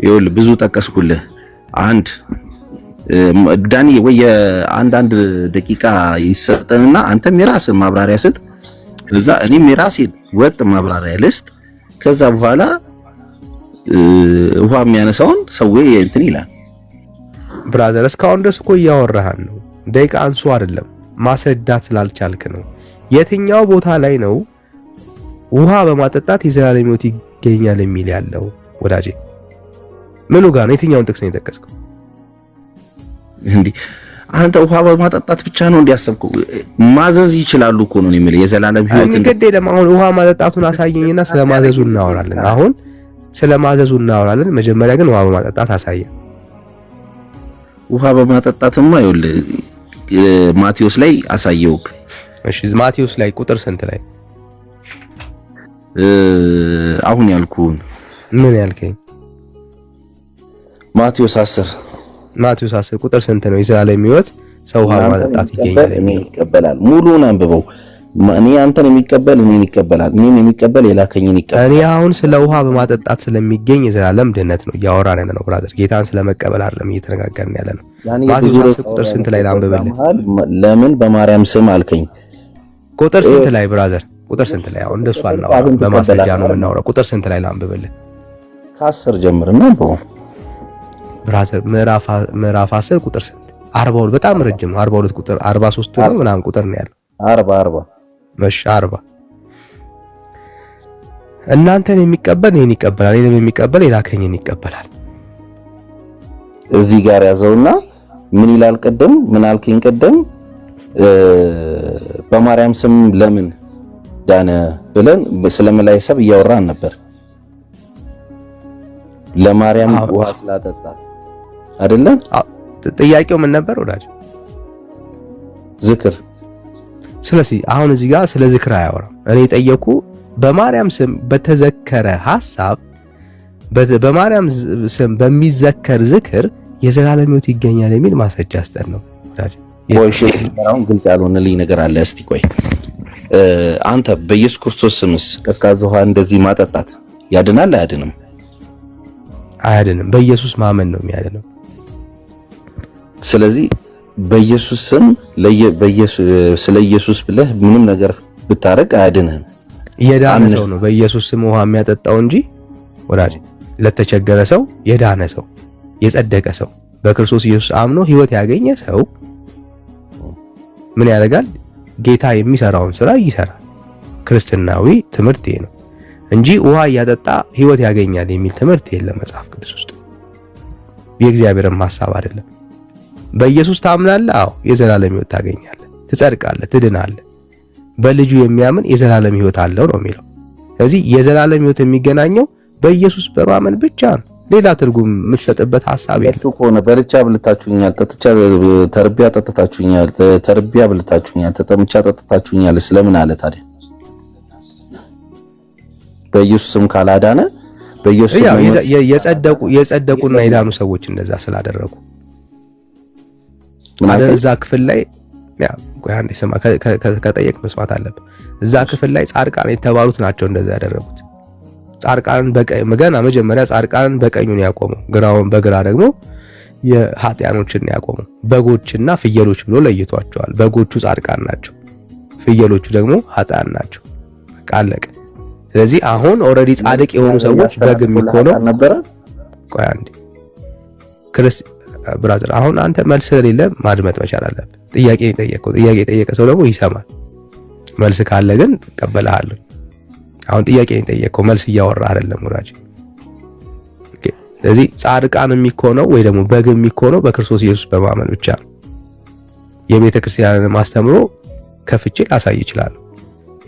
ይኸውልህ ብዙ ጠቀስኩልህ። አንድ ዳኒ ወይ አንድ ደቂቃ ይሰጠንና አንተም የራስህን ማብራሪያ ስጥ። ከዛ እኔም የራሴን ወጥ ማብራሪያ ልስጥ። ከዛ በኋላ ውሃ የሚያነሳውን ሰው እንትን ይላል። ብራዘር እስካሁን ድረስ እኮ እያወራሃን ነው። ደቂቃ አንሱ አይደለም ማስረዳት ስላልቻልክ ነው። የትኛው ቦታ ላይ ነው ውሃ በማጠጣት የዘላለም ሕይወት ይገኛል የሚል ያለው ወዳጄ? ምኑ ጋር ነው? የትኛውን ጥቅስ ነው የጠቀስከው? እንዴ አንተ ውሃ በማጠጣት ብቻ ነው እንዲያሰብከው? ማዘዝ ይችላሉ እኮ ነው የሚል የዘላለም ሕይወት እንግዲህ ለማሁን ውሃ ማጠጣቱን አሳየኝና ስለማዘዙ እናወራለን። አሁን ስለማዘዙ እናወራለን። መጀመሪያ ግን ውሃ በማጠጣት አሳየን። ውሃ በማጠጣትማ ይኸውልህ ማቴዎስ ላይ አሳየውክ። እሺ ማቴዎስ ላይ ቁጥር ስንት ላይ? አሁን ያልኩን ምን ያልከኝ? ማቴዎስ 10 ቁጥር ስንት ነው? የዘላለም ሕይወት ሰው ውሃ በማጠጣት ይገኛል የሚለው ይቀበላል። ሙሉውን አንብበው። እኔ አንተን የሚቀበል እኔን ይቀበላል፣ እኔን የሚቀበል የላከኝን ይቀበላል። እኔ አሁን ስለ ውሃ በማጠጣት ስለሚገኝ የዘላለም ድህነት ነው እያወራን ያለ ነው ብራዘር። ጌታን ስለመቀበል አይደለም እየተነጋገርን ያለ ነው። ማቴዎስ ቁጥር ስንት ላይ ላንብብልህ? ለምን በማርያም ስም አልከኝ? ቁጥር ስንት ላይ ብራዘር? ቁጥር ስንት ላይ? አሁን እንደሱ አናወራም፣ በማስረጃ ነው የምናወራው። ቁጥር ስንት ላይ ላንብብልህ? ከ10 ጀምርና ብራዘር ምዕራፍ 10 ቁጥር ስንት? 42 በጣም ረጅም ነው። 42 ቁጥር 43 ነው ምናምን ቁጥር ነው ያለው። 40 እሺ 40 እናንተን የሚቀበል እኔን ይቀበላል፣ እኔንም የሚቀበል የላከኝን ይቀበላል። እዚህ ጋር ያዘውና ምን ይላል? ቅድም ምን አልከኝ? ቅድም በማርያም ስም ለምን ዳነ ብለን ስለመላይ ሰብ እያወራን ነበር። ለማርያም ውሃ ስላጠጣ አይደለ? ጥያቄው ምን ነበር ወዳጅ? ዝክር። ስለዚህ አሁን እዚህ ጋር ስለ ዝክር አያወራም። እኔ ጠየቁ በማርያም ስም በተዘከረ ሐሳብ በማርያም ስም በሚዘከር ዝክር የዘላለም ሕይወት ይገኛል የሚል ማስረጃ አስጠን ነው ወዳጅ። ወይሽ አሁን ግልጽ ያልሆነልኝ ነገር አለ። እስቲ ቆይ አንተ በኢየሱስ ክርስቶስ ስምስ ቀዝቃዛ ውሃ እንደዚህ ማጠጣት ያድናል አያድንም? አያድንም። በኢየሱስ ማመን ነው የሚያድነው። ስለዚህ በኢየሱስ ስም ስለ ኢየሱስ ብለህ ምንም ነገር ብታረግ አያድንህም። የዳነ ሰው ነው በኢየሱስ ስም ውሃ የሚያጠጣው እንጂ ወዳጅ ለተቸገረ ሰው የዳነ ሰው የጸደቀ ሰው በክርስቶስ ኢየሱስ አምኖ ሕይወት ያገኘ ሰው ምን ያደርጋል? ጌታ የሚሰራውን ስራ ይሰራል። ክርስትናዊ ትምህርት ይሄ ነው እንጂ ውሃ እያጠጣ ሕይወት ያገኛል የሚል ትምህርት የለም መጽሐፍ ቅዱስ ውስጥ። የእግዚአብሔርም ሐሳብ አይደለም። በኢየሱስ ታምናለህ? አዎ የዘላለም ሕይወት ታገኛለህ፣ ትጸድቃለህ፣ ትድናለህ። በልጁ የሚያምን የዘላለም ሕይወት አለው ነው የሚለው። ስለዚህ የዘላለም ሕይወት የሚገናኘው በኢየሱስ በማመን ብቻ ነው። ሌላ ትርጉም የምትሰጥበት ሐሳብ የለም። እሱ ከሆነ በልቻ ብልታችሁኛል፣ ጠጥቻ ተርቢያ ጠጥታችሁኛል፣ ተርቢያ ብልታችሁኛል፣ ተጠምቻ ጠጥታችሁኛል ስለምን አለ ታዲያ? በኢየሱስ ስም ካላዳነ በኢየሱስ የጸደቁና የዳኑ ሰዎች እንደዛ ስላደረጉ እዛ ክፍል ላይ ቆይ አንዴ ስማ፣ ከጠየቅ መስማት አለብህ። እዛ ክፍል ላይ ጻድቃን የተባሉት ናቸው እንደዛ ያደረጉት። ጻድቃንን ገና መጀመሪያ ጻድቃንን በቀኙን ያቆመው፣ ግራውን በግራ ደግሞ የኃጢያኖችን ያቆመው። በጎችና ፍየሎች ብሎ ለይቷቸዋል። በጎቹ ጻድቃን ናቸው፣ ፍየሎቹ ደግሞ ኃጢያን ናቸው። በቃ አለቀ። ስለዚህ አሁን ኦልሬዲ ጻድቅ የሆኑ ሰዎች በግ የሚኮነው ነበረ። ቆይ አንዴ ብራዘር፣ አሁን አንተ መልስ ስለሌለ ማድመጥ መቻል አለብህ። ጥያቄ የጠየቀ ሰው ደግሞ ይሰማል። መልስ ካለ ግን ተቀበልሃለሁ። አሁን ጥያቄ የጠየቀው መልስ እያወራ አይደለም ወዳጅ። ስለዚህ ጻድቃን የሚኮነው ወይ ደግሞ በግ የሚኮነው በክርስቶስ ኢየሱስ በማመን ብቻ ነው። የቤተ ክርስቲያንን ማስተምሮ ከፍቼ ላሳይ ይችላል።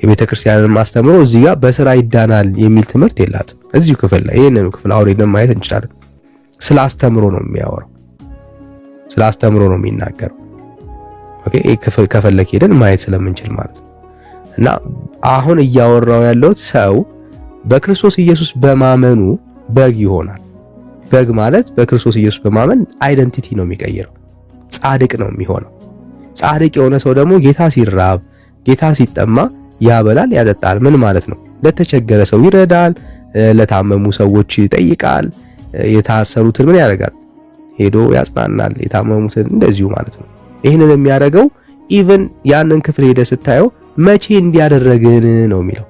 የቤተ ክርስቲያንን ማስተምሮ እዚህ ጋር በስራ ይዳናል የሚል ትምህርት የላትም። እዚሁ ክፍል ላይ ይሄንን ክፍል አውሬን ማየት እንችላለን። ስለ አስተምሮ ነው የሚያወራው፣ ስለ አስተምሮ ነው የሚናገረው። ኦኬ፣ ይሄ ክፍል ከፈለክ ሄደን ማየት ስለምንችል ማለት ነው። እና አሁን እያወራው ያለው ሰው በክርስቶስ ኢየሱስ በማመኑ በግ ይሆናል። በግ ማለት በክርስቶስ ኢየሱስ በማመን አይደንቲቲ ነው የሚቀይረው፣ ጻድቅ ነው የሚሆነው። ጻድቅ የሆነ ሰው ደግሞ ጌታ ሲራብ፣ ጌታ ሲጠማ ያበላል፣ ያጠጣል። ምን ማለት ነው? ለተቸገረ ሰው ይረዳል፣ ለታመሙ ሰዎች ይጠይቃል፣ የታሰሩትን ምን ያደርጋል? ሄዶ ያጽናናል፣ የታመሙትን እንደዚሁ ማለት ነው። ይህንን የሚያደርገው ኢቭን ያንን ክፍል ሄደ ስታየው መቼ እንዲያደረግን ነው የሚለው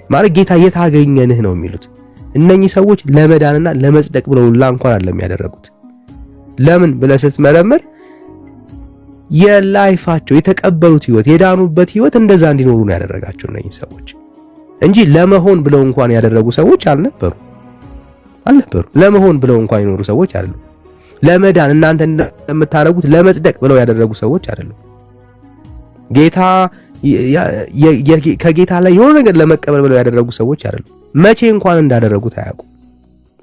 ማለት ጌታ የታገኘንህ ነው የሚሉት እነኚህ ሰዎች ለመዳንና ለመጽደቅ ብለው እንኳን አይደለም ያደረጉት። ለምን ብለህ ስትመረምር የላይፋቸው የተቀበሉት ህይወት የዳኑበት ህይወት እንደዛ እንዲኖሩ ነው ያደረጋቸው እነኚህ ሰዎች እንጂ ለመሆን ብለው እንኳን ያደረጉ ሰዎች አልነበሩ። ለመሆን ብለው እንኳን ይኖሩ ሰዎች አይደሉም። ለመዳን እናንተ እንደምታደርጉት ለመጽደቅ ብለው ያደረጉ ሰዎች አይደሉም። ጌታ ከጌታ ላይ የሆነ ነገር ለመቀበል ብለው ያደረጉ ሰዎች አይደሉም። መቼ እንኳን እንዳደረጉት አያውቁም።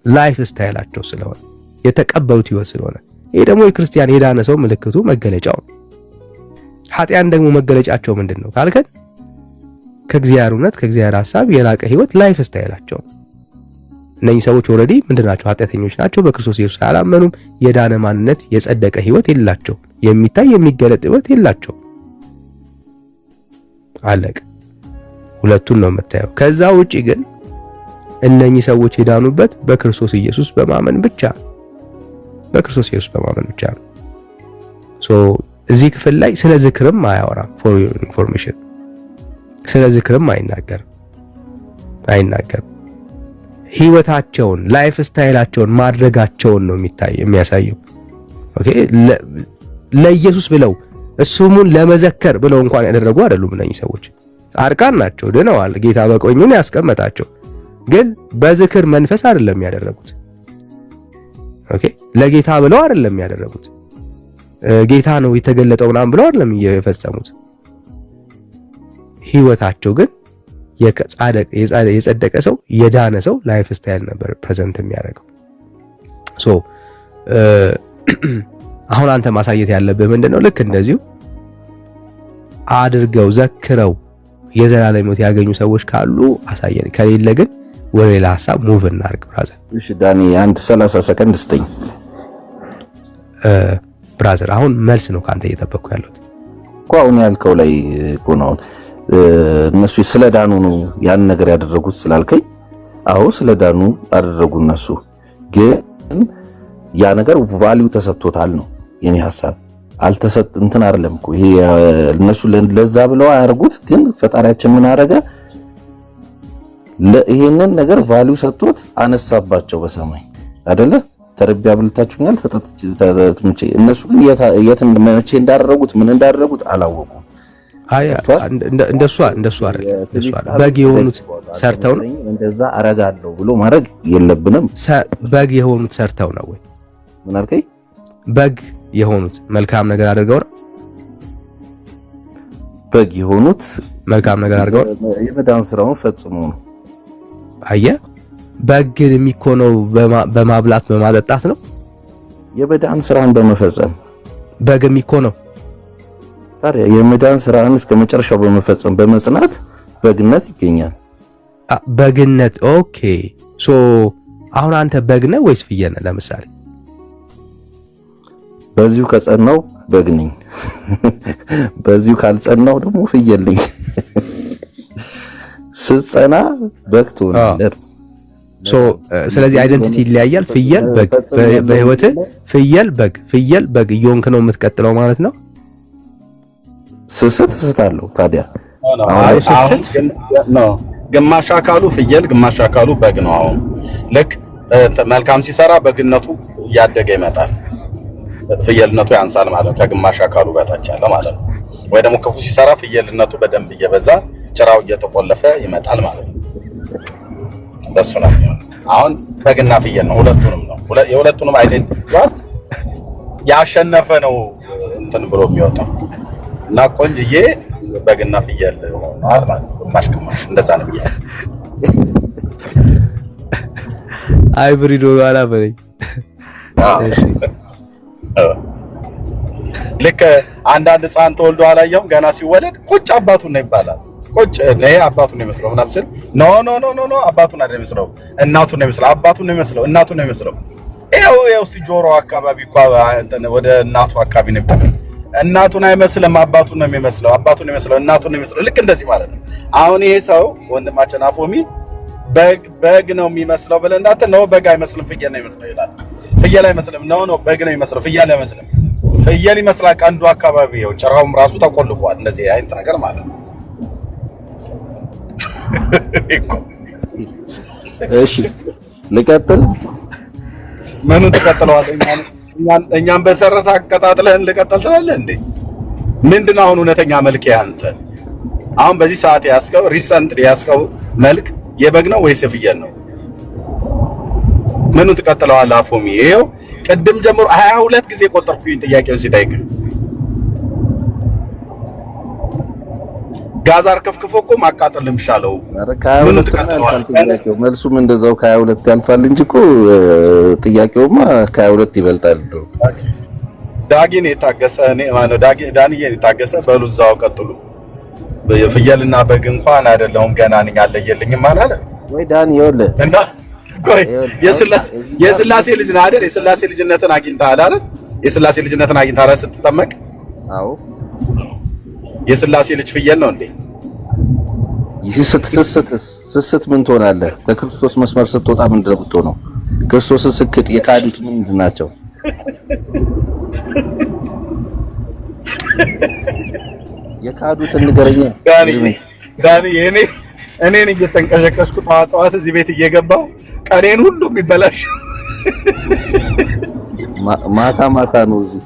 ላይፍ ስታይላቸው ስለሆነ የተቀበሉት ህይወት ስለሆነ ይሄ ደግሞ የክርስቲያን የዳነ ሰው ምልክቱ መገለጫው ነው። ኃጢያን ደግሞ መገለጫቸው ምንድነው ካልከን ከእግዚአብሔር እውነት ከእግዚአብሔር ሐሳብ የራቀ ህይወት ላይፍ ስታይላቸው። እነኚህ ሰዎች ኦልሬዲ ምንድናቸው? ኃጢአተኞች ናቸው። በክርስቶስ ኢየሱስ አላመኑም። የዳነ ማንነት የጸደቀ ህይወት የላቸውም። የሚታይ የሚገለጥ ህይወት የላቸው። አለቀ። ሁለቱን ነው የምታየው። ከዛ ውጪ ግን እነኚህ ሰዎች የዳኑበት በክርስቶስ ኢየሱስ በማመን ብቻ፣ በክርስቶስ ኢየሱስ በማመን ብቻ ነው። እዚህ ክፍል ላይ ስለ ዝክርም አያወራም። ፎር ዩር ኢንፎርሜሽን ስለ ዝክርም አይናገርም። ህይወታቸውን ላይፍ ስታይላቸውን ማድረጋቸውን ነው የሚያሳየው። ኦኬ ለኢየሱስ ብለው ስሙን ለመዘከር ብለው እንኳን ያደረጉ አይደሉም እነኚህ ሰዎች። ጻድቃን ናቸው፣ ድነዋል። ጌታ በቀኙን ያስቀመጣቸው፣ ግን በዝክር መንፈስ አይደለም ያደረጉት። ኦኬ ለጌታ ብለው አይደለም ያደረጉት። ጌታ ነው የተገለጠው ምናምን ብለው አይደለም የፈጸሙት። ህይወታቸው ግን የጸደቀ ሰው የዳነ ሰው ላይፍ ስታይል ነበር ፕሬዘንት የሚያደርገው። አሁን አንተ ማሳየት ያለብህ ምንድነው? ልክ እንደዚሁ አድርገው ዘክረው የዘላለም ሕይወት ያገኙ ሰዎች ካሉ አሳየን። ከሌለ ግን ወደ ሌላ ሐሳብ ሙቭ እናድርግ ብራዘር። እሺ ዳኒ አንድ 30 ሰከንድ ስጠኝ። ብራዘር አሁን መልስ ነው ካንተ እየጠበቅኩ ያለሁት እኮ አሁን ያልከው ላይ እኮ ነው። እነሱ ስለዳኑ ነው ያን ነገር ያደረጉት ስላልከኝ፣ አዎ ስለዳኑ አደረጉ። እነሱ ግን ያ ነገር ቫልዩ ተሰጥቶታል ነው የኔ ሐሳብ። አልተሰጥ እንትን አይደለም እኮ ይሄ እነሱ ለዛ ብለው አያርጉት። ግን ፈጣሪያችን ምን አረገ? ይሄንን ነገር ቫልዩ ሰጥቶት አነሳባቸው በሰማይ አይደለ? ተረቢያ ብልታችሁኛል ተጠጥቼ። እነሱ ግን የት መቼ እንዳደረጉት ምን እንዳደረጉት አላወቁም። አይ እንደሱ አይደል? በግ የሆኑት ሰርተው ነው እንደዛ አረጋለሁ ብሎ ማድረግ የለብንም። በግ የሆኑት ሰርተው ነው ወይ? ምን አልከኝ? በግ የሆኑት መልካም ነገር አድርገው ነው። በግ የሆኑት መልካም ነገር አድርገው የመዳን ስራውን ፈጽመው ነው። አየህ፣ በግ የሚኮነው በማብላት በማጠጣት ነው። የመዳን ስራን በመፈጸም በግ የሚኮነው ታዲያ የመዳን ስራን እስከ መጨረሻው በመፈጸም በመጽናት በግነት ይገኛል። በግነት ኦኬ። አሁን አንተ በግ ነህ ወይስ ፍየል ነህ? ለምሳሌ በዚሁ ከጸናው በግ ነኝ፣ በዚሁ ካልጸናው ደግሞ ፍየል ነኝ። ስትጸና በግ ትሆናለህ። ስለዚህ አይደንቲቲ ይለያያል። ፍየል በግ፣ በህይወትህ ፍየል በግ እየሆንክ ነው የምትቀጥለው ማለት ነው። ስስታለሁ ታዲያ ግማሽ አካሉ ፍየል ግማሽ አካሉ በግ ነው። አሁን ልክ መልካም ሲሰራ በግነቱ እያደገ ይመጣል፣ ፍየልነቱ ያንሳል ማለት ነው። ከግማሽ አካሉ በታች ያለ ማለት ነው። ወይ ደግሞ ክፉ ሲሰራ ፍየልነቱ በደንብ እየበዛ ጭራው እየተቆለፈ ይመጣል ማለት ነው። እንደሱ ነው። አሁን በግና ፍየል ነው፣ ሁለቱንም ነው። የሁለቱንም አይደንቲቲ ያሸነፈ ነው እንትን ብሎ የሚወጣው እና ቆንጅዬ በግና ፍየል ሆኗል ማለት ነው። ግማሽ እንደዛ ነው የሚያዝ። ሃይብሪድ ሆኗል በለኝ። ልክ አንዳንድ ሕፃን ተወልዶ አላየሁም ገና ሲወለድ ቁጭ አባቱን ነው ይባላል። ቁጭ ነው አባቱን ነው የሚመስለው ምናምን ስል ኖ አባቱን አይደለም የሚመስለው እናቱን ነው የሚመስለው። አባቱን ነው የሚመስለው እናቱን ነው የሚመስለው። ይኸው እስቲ ጆሮ አካባቢ እንኳን ወደ እናቱ አካባቢ ነው የሚባለው። እናቱን አይመስልም አባቱን ነው የሚመስለው። አባቱን ነው የሚመስለው እናቱን ነው የሚመስለው። ልክ እንደዚህ ማለት ነው። አሁን ይሄ ሰው ወንድማችን አፎሚ በግ ነው የሚመስለው ብለህ እንዳትል ነው። በግ አይመስልም ፍየል ነው የሚመስለው ይላል። ፍየል አይመስልም ነው በግ ነው የሚመስለው። ፍየል አይመስልም። ፍየል ይመስላል ቀንዱ አካባቢ ይኸው ጭራውም ራሱ ተቆልፏል። እንደዚህ አይነት ነገር ማለት ነው። እሺ ልቀጥል። ምኑን ትቀጥለዋለህ? እኛም በተረታ አቀጣጥለህን ልቀጥል ትላለህ እንዴ? ምንድነው አሁን እውነተኛ መልክ ያንተ? አሁን በዚህ ሰዓት ያስከው ሪሰንትሊ ያስከው መልክ የበግ ነው ወይስ የፍየል ነው? ምኑን ትቀጥለዋለህ? አፎሚ ይሄው ቅድም ጀምሮ 22 ጊዜ ቆጠርኩኝ ጥያቄውን ሲጠይቅ ጋዛር ከፍክፎ እኮ ማቃጠል ልምሻለው። ምኑን ትቀጥለዋለህ? መልሱም እንደዛው ከ22 ያልፋል እንጂ እኮ ጥያቄውማ ከ22 ይበልጣል። ዳጊን የታገሰ እኔ ማነው ዳንዬ የታገሰ በሉ እዛው ቀጥሉ። የፍየልና በግ እንኳን አይደለሁም ገና ነኝ አለየልኝም አላለ ወይ ዳኒ? ይኸውልህ እና ቆይ የስላሴ ልጅ ነህ አይደል? የስላሴ ልጅነትን አግኝተሃል አይደል? የስላሴ ልጅነትን አግኝታ ስትጠመቅ? አዎ። የስላሴ ልጅ ፍየል ነው እንዴ? ስስት ምን ትሆናለህ? ከክርስቶስ መስመር ስትወጣ ምንድን ነው የምትሆነው? ክርስቶስን ስክድ የካዱት ምንድን ናቸው? የካዱትን ንገረኝ ዳኒ። እኔን እየተንቀሸቀሽኩ ጠዋት እዚህ ቤት እየገባው ቀኔን ሁሉ የሚበላሽ ማታ ነው እዚህ።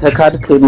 ተካድክን